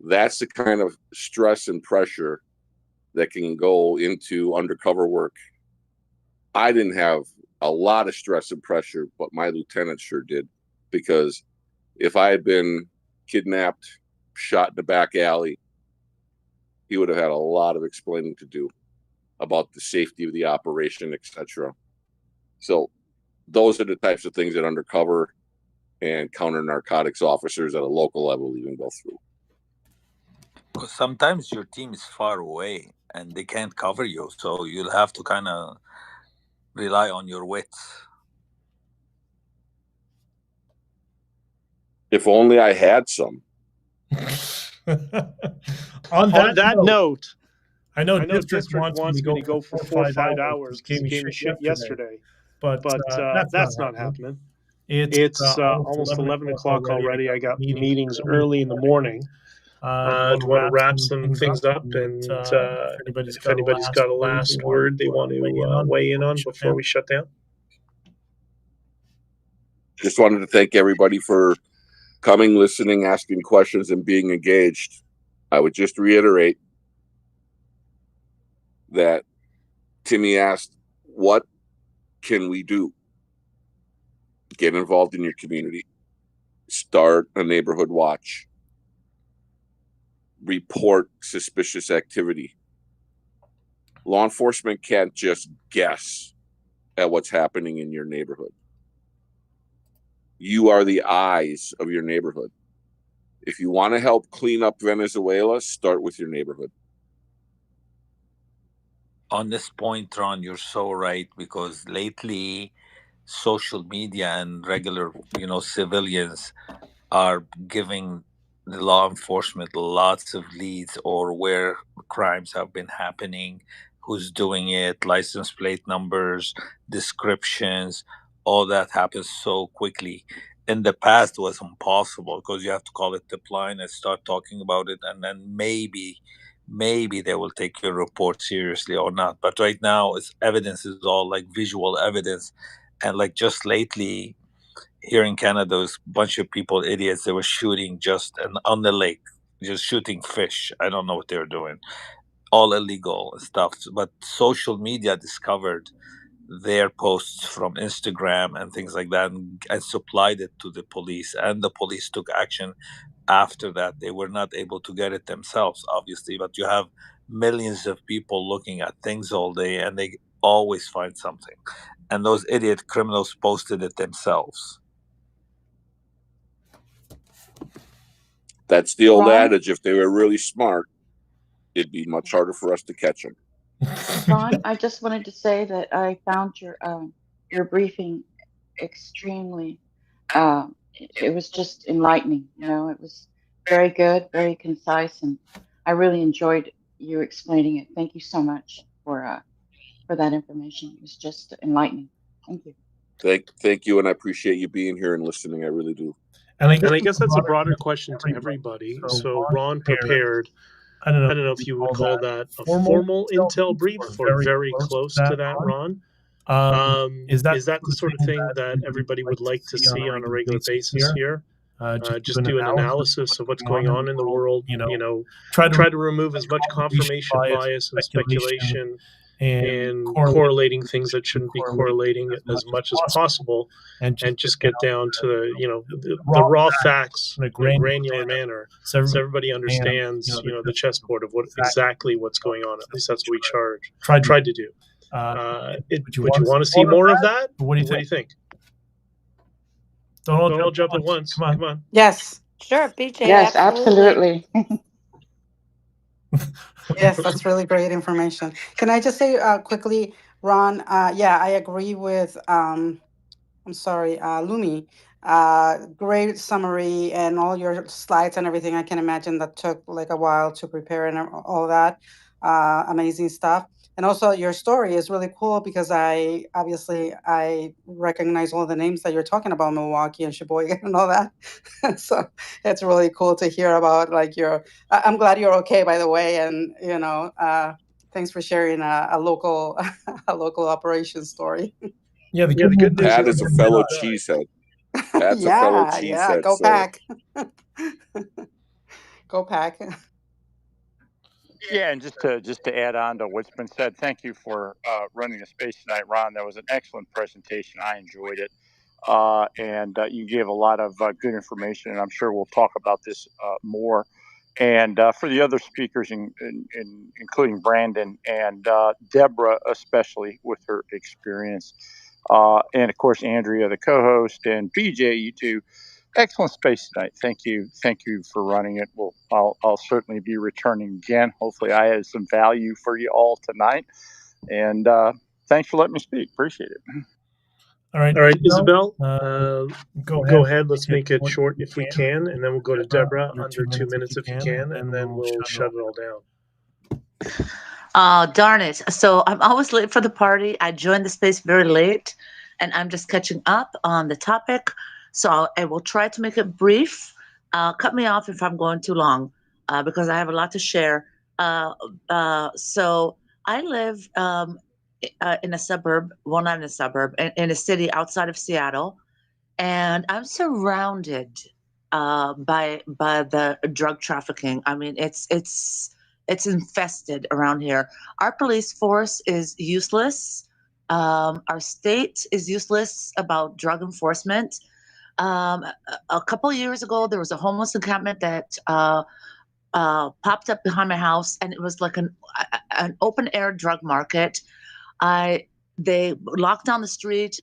That's the kind of stress and pressure that can go into undercover work. I didn't have a lot of stress and pressure, but my lieutenant sure did, because if I had been kidnapped, shot in the back alley, he would have had a lot of explaining to do about the safety of the operation, etc. So those are the types of things that undercover and counter narcotics officers at a local level even go through. Because sometimes your team is far away and they can't cover you, so you'll have to kind of rely on your wits. If only I had some. On that note, I know District wants me to go for 4 or 5 hours because he gave me shit yesterday. But that's not happening. It's almost 11 o'clock already. I got meetings early in the morning. I want to wrap some things up, and if anybody's got a last word they want to weigh in on before we shut down. Just wanted to thank everybody for coming, listening, asking questions, and being engaged. I would just reiterate that Timmy asked, what can we do? Get involved in your community. Start a neighborhood watch. Report suspicious activity. Law enforcement can't just guess at what's happening in your neighborhood. You are the eyes of your neighborhood. If you want to help clean up Venezuela, start with your neighborhood. On this point, Ron, you're so right, because lately social media and regular, civilians are giving the law enforcement lots of leads or where crimes have been happening, who's doing it, license plate numbers, descriptions, all that happens so quickly. In the past, it was impossible because you have to call it tip line and start talking about it, and then maybe they will take your report seriously or not. But right now, evidence is all like visual evidence, and like just lately, here in Canada, there's a bunch of people, idiots, they were shooting on the lake, just shooting fish. I don't know what they were doing. All illegal stuff. But social media discovered their posts from Instagram and things like that and supplied it to the police. And the police took action after that. They were not able to get it themselves, obviously. But you have millions of people looking at things all day and they always find something. And those idiot criminals posted it themselves. That's the old Ron? adage. If they were really smart, it'd be much harder for us to catch them. Ron, I just wanted to say that I found your briefing extremely it was just enlightening. You know, it was very good, very concise, and I really enjoyed you explaining it. Thank you so much for that information. It was just enlightening. Thank you. Thank you, and I appreciate you being here and listening. I really do. And I guess that's a broader question to everybody. So Ron prepared. I don't know if you would call that a formal intel brief or very close to that, Ron. Is that the sort of thing that everybody would like to see on a regular basis here? Just do an analysis of what's going on in the world, try to remove as much confirmation bias and speculation and correlating things that shouldn't be correlating as much as possible, and just get down to the raw facts in a granular manner, so everybody understands the chessboard of what's going on. At least that's what we tried to do. Would you want to see more of that? What do you think? Don't all jump at once. Come on. Yes. Sure, BJ. Yes, absolutely. Yes, that's really great information. Can I just say quickly, Ron? Yeah, I agree with Lumi. Great summary and all your slides and everything. I can imagine that took like a while to prepare and all that. Amazing stuff. And also your story is really cool because I recognize all the names that you're talking about, Milwaukee and Sheboygan and all that. So it's really cool to hear about like I'm glad you're okay, by the way. And, thanks for sharing a local operation story. Yeah, the good news Pat is a fellow cheesehead. Pat's a fellow cheesehead. Yeah, go Pack. Go Pack. Yeah, and just to add on to what's been said, thank you for running the space tonight, Ron. That was an excellent presentation. I enjoyed it, and you gave a lot of good information, and I'm sure we'll talk about this more. And for the other speakers, including Brandon and Deborah, especially with her experience, and of course Andrea, the co-host, and BJ, you two. Excellent space tonight. Thank you for running it. I'll certainly be returning again. Hopefully, I had some value for you all tonight. And thanks for letting me speak. Appreciate it. All right, Isabel, go ahead. Let's make it short if we can, and then we'll go to Deborah under 2 minutes if you can, and then we'll shut it all down. Oh, darn it. So I'm always late for the party. I joined the space very late, and I'm just catching up on the topic. So I will try to make it brief. Cut me off if I'm going too long, because I have a lot to share. So I live in a suburb, well, not in a suburb, in a city outside of Seattle, and I'm surrounded by the drug trafficking. I mean, it's infested around here. Our police force is useless. Our state is useless about drug enforcement. A couple of years ago, there was a homeless encampment that popped up behind my house, and it was like an open air drug market. They locked down the street.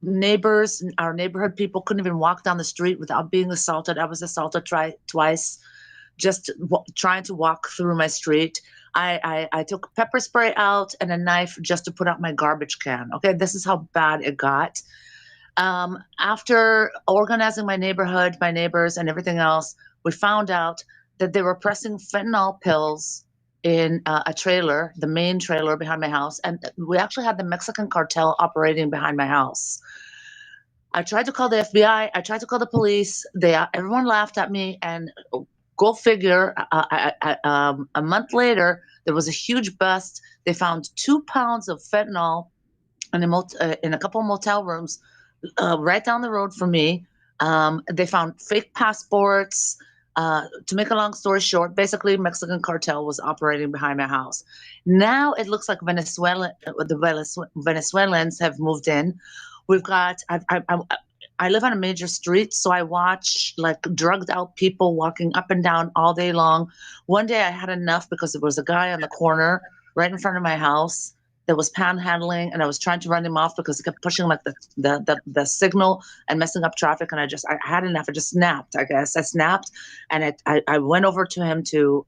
Neighbors, our neighborhood people couldn't even walk down the street without being assaulted. I was assaulted twice, just trying to walk through my street. I took pepper spray out and a knife just to put out my garbage can. Okay, this is how bad it got. After organizing my neighborhood, my neighbors, and everything else, we found out that they were pressing fentanyl pills in a trailer, the main trailer behind my house. And we actually had the Mexican cartel operating behind my house. I tried to call the FBI. I tried to call the police. Everyone laughed at me. And go figure, a month later, there was a huge bust. They found 2 pounds of fentanyl in a couple of motel rooms right down the road from me. They found fake passports. To make a long story short, basically Mexican cartel was operating behind my house. Now it looks like the Venezuelans have moved in. We've got, I live on a major street, so I watch like drugged out people walking up and down all day long. One day I had enough because there was a guy on the corner right in front of my house. that was panhandling, and I was trying to run him off because he kept pushing like the signal and messing up traffic. And I had enough. I just snapped, I guess. I snapped, and I went over to him to,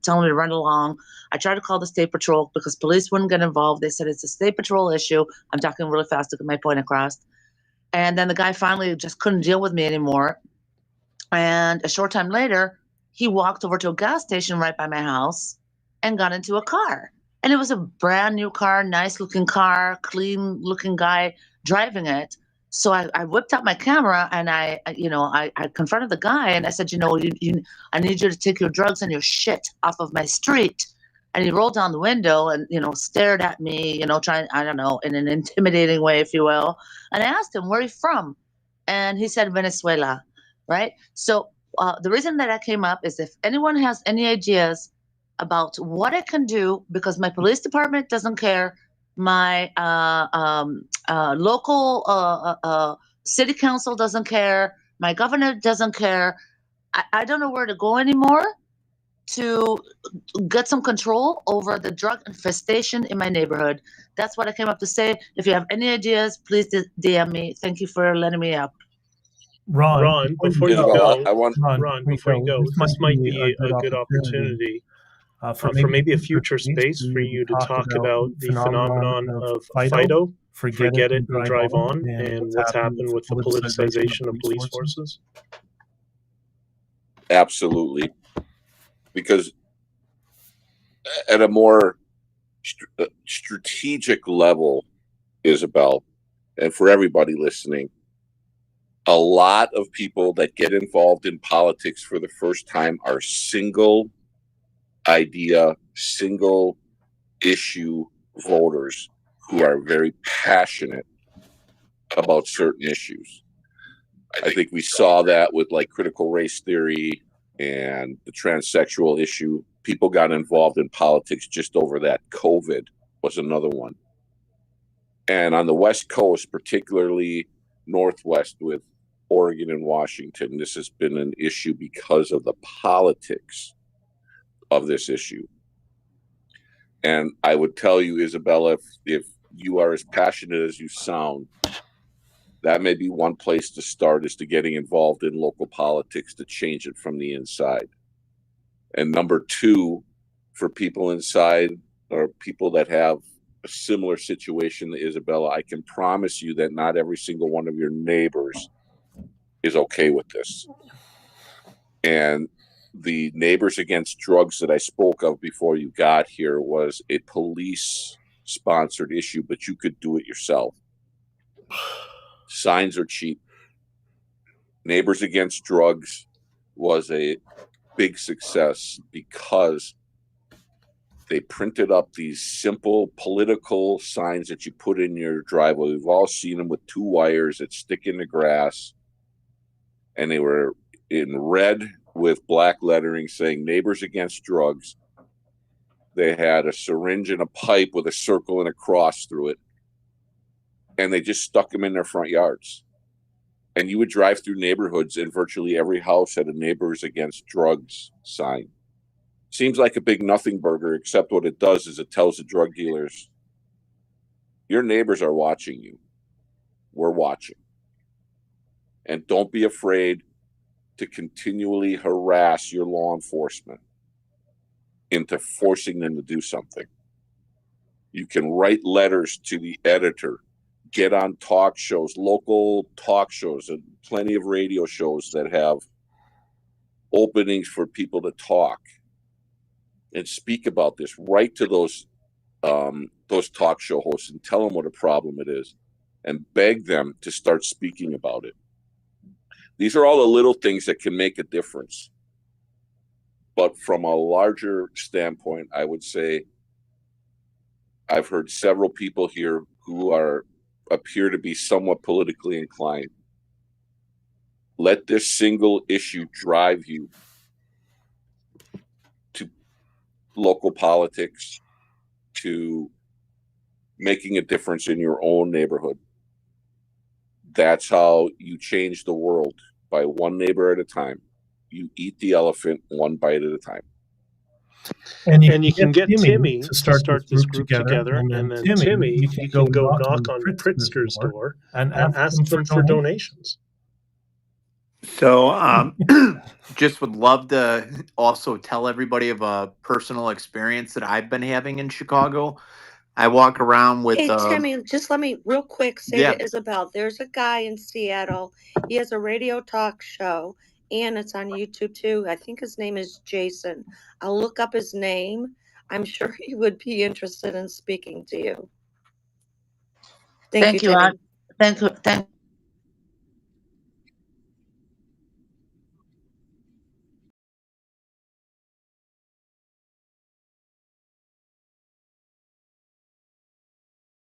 tell him to run along. I tried to call the state patrol because police wouldn't get involved. They said it's a state patrol issue. I'm talking really fast to get my point across. And then the guy finally just couldn't deal with me anymore. And a short time later, he walked over to a gas station right by my house and got into a car. And it was a brand new car, nice looking car, clean looking guy driving it. So I whipped out my camera and I confronted the guy and I said, I need you to take your drugs and your shit off of my street. And he rolled down the window and, stared at me, trying, I don't know, in an intimidating way, if you will. And I asked him, where are you from? And he said, Venezuela, right? So the reason that I came up is if anyone has any ideas about what I can do, because my police department doesn't care, my local city council doesn't care, my governor doesn't care. I don't know where to go anymore to get some control over the drug infestation in my neighborhood. That's what I came up to say. If you have any ideas, please DM me. Thank you for letting me up. Ron, before you go, Ron, before you go, this might be a good opportunity for maybe a future space for you to talk about the phenomenon of FIDO, forget it and drive on, and what's happened with the politicization of police forces. Absolutely. Because at a more strategic level, Isabel, and for everybody listening, a lot of people that get involved in politics for the first time are single idea, single issue voters who are very passionate about certain issues. I think we saw that with like critical race theory and the transsexual issue. People got involved in politics just over that. COVID was another one. And on the West Coast, particularly Northwest with Oregon and Washington, this has been an issue because of the politics of this issue. And I would tell you, Isabella, if you are as passionate as you sound, that may be one place to start, is to getting involved in local politics to change it from the inside. And number two, for people inside or people that have a similar situation to Isabella, I can promise you that not every single one of your neighbors is okay with this. And the Neighbors Against Drugs that I spoke of before you got here was a police-sponsored issue, but you could do it yourself. Signs are cheap. Neighbors Against Drugs was a big success because they printed up these simple political signs that you put in your driveway. We've all seen them with two wires that stick in the grass, and they were in red with black lettering saying Neighbors Against Drugs. They had a syringe and a pipe with a circle and a cross through it, and they just stuck them in their front yards. And you would drive through neighborhoods and virtually every house had a Neighbors Against Drugs sign. Seems like a big nothing burger, except what it does is it tells the drug dealers, your neighbors are watching you. We're watching. And don't be afraid to continually harass your law enforcement into forcing them to do something. You can write letters to the editor, get on talk shows, local talk shows, and plenty of radio shows that have openings for people to talk and speak about this. Write to those talk show hosts and tell them what a problem it is and beg them to start speaking about it. These are all the little things that can make a difference. But from a larger standpoint, I would say I've heard several people here who appear to be somewhat politically inclined. Let this single issue drive you to local politics, to making a difference in your own neighborhood. That's how you change the world, by one neighbor at a time. You eat the elephant one bite at a time. And you can get Timmy to start this group together, and then Timmy, you can go knock on Pritzker's door and ask them for donations. So, just would love to also tell everybody of a personal experience that I've been having in Chicago. I walk around with. Hey, Timmy, just let me real quick say Yeah. to Isabel, there's a guy in Seattle. He has a radio talk show, and it's on YouTube too. I think his name is Jason. I'll look up his name. I'm sure he would be interested in speaking to you. Thank you, Thank you, Timmy. Thank you.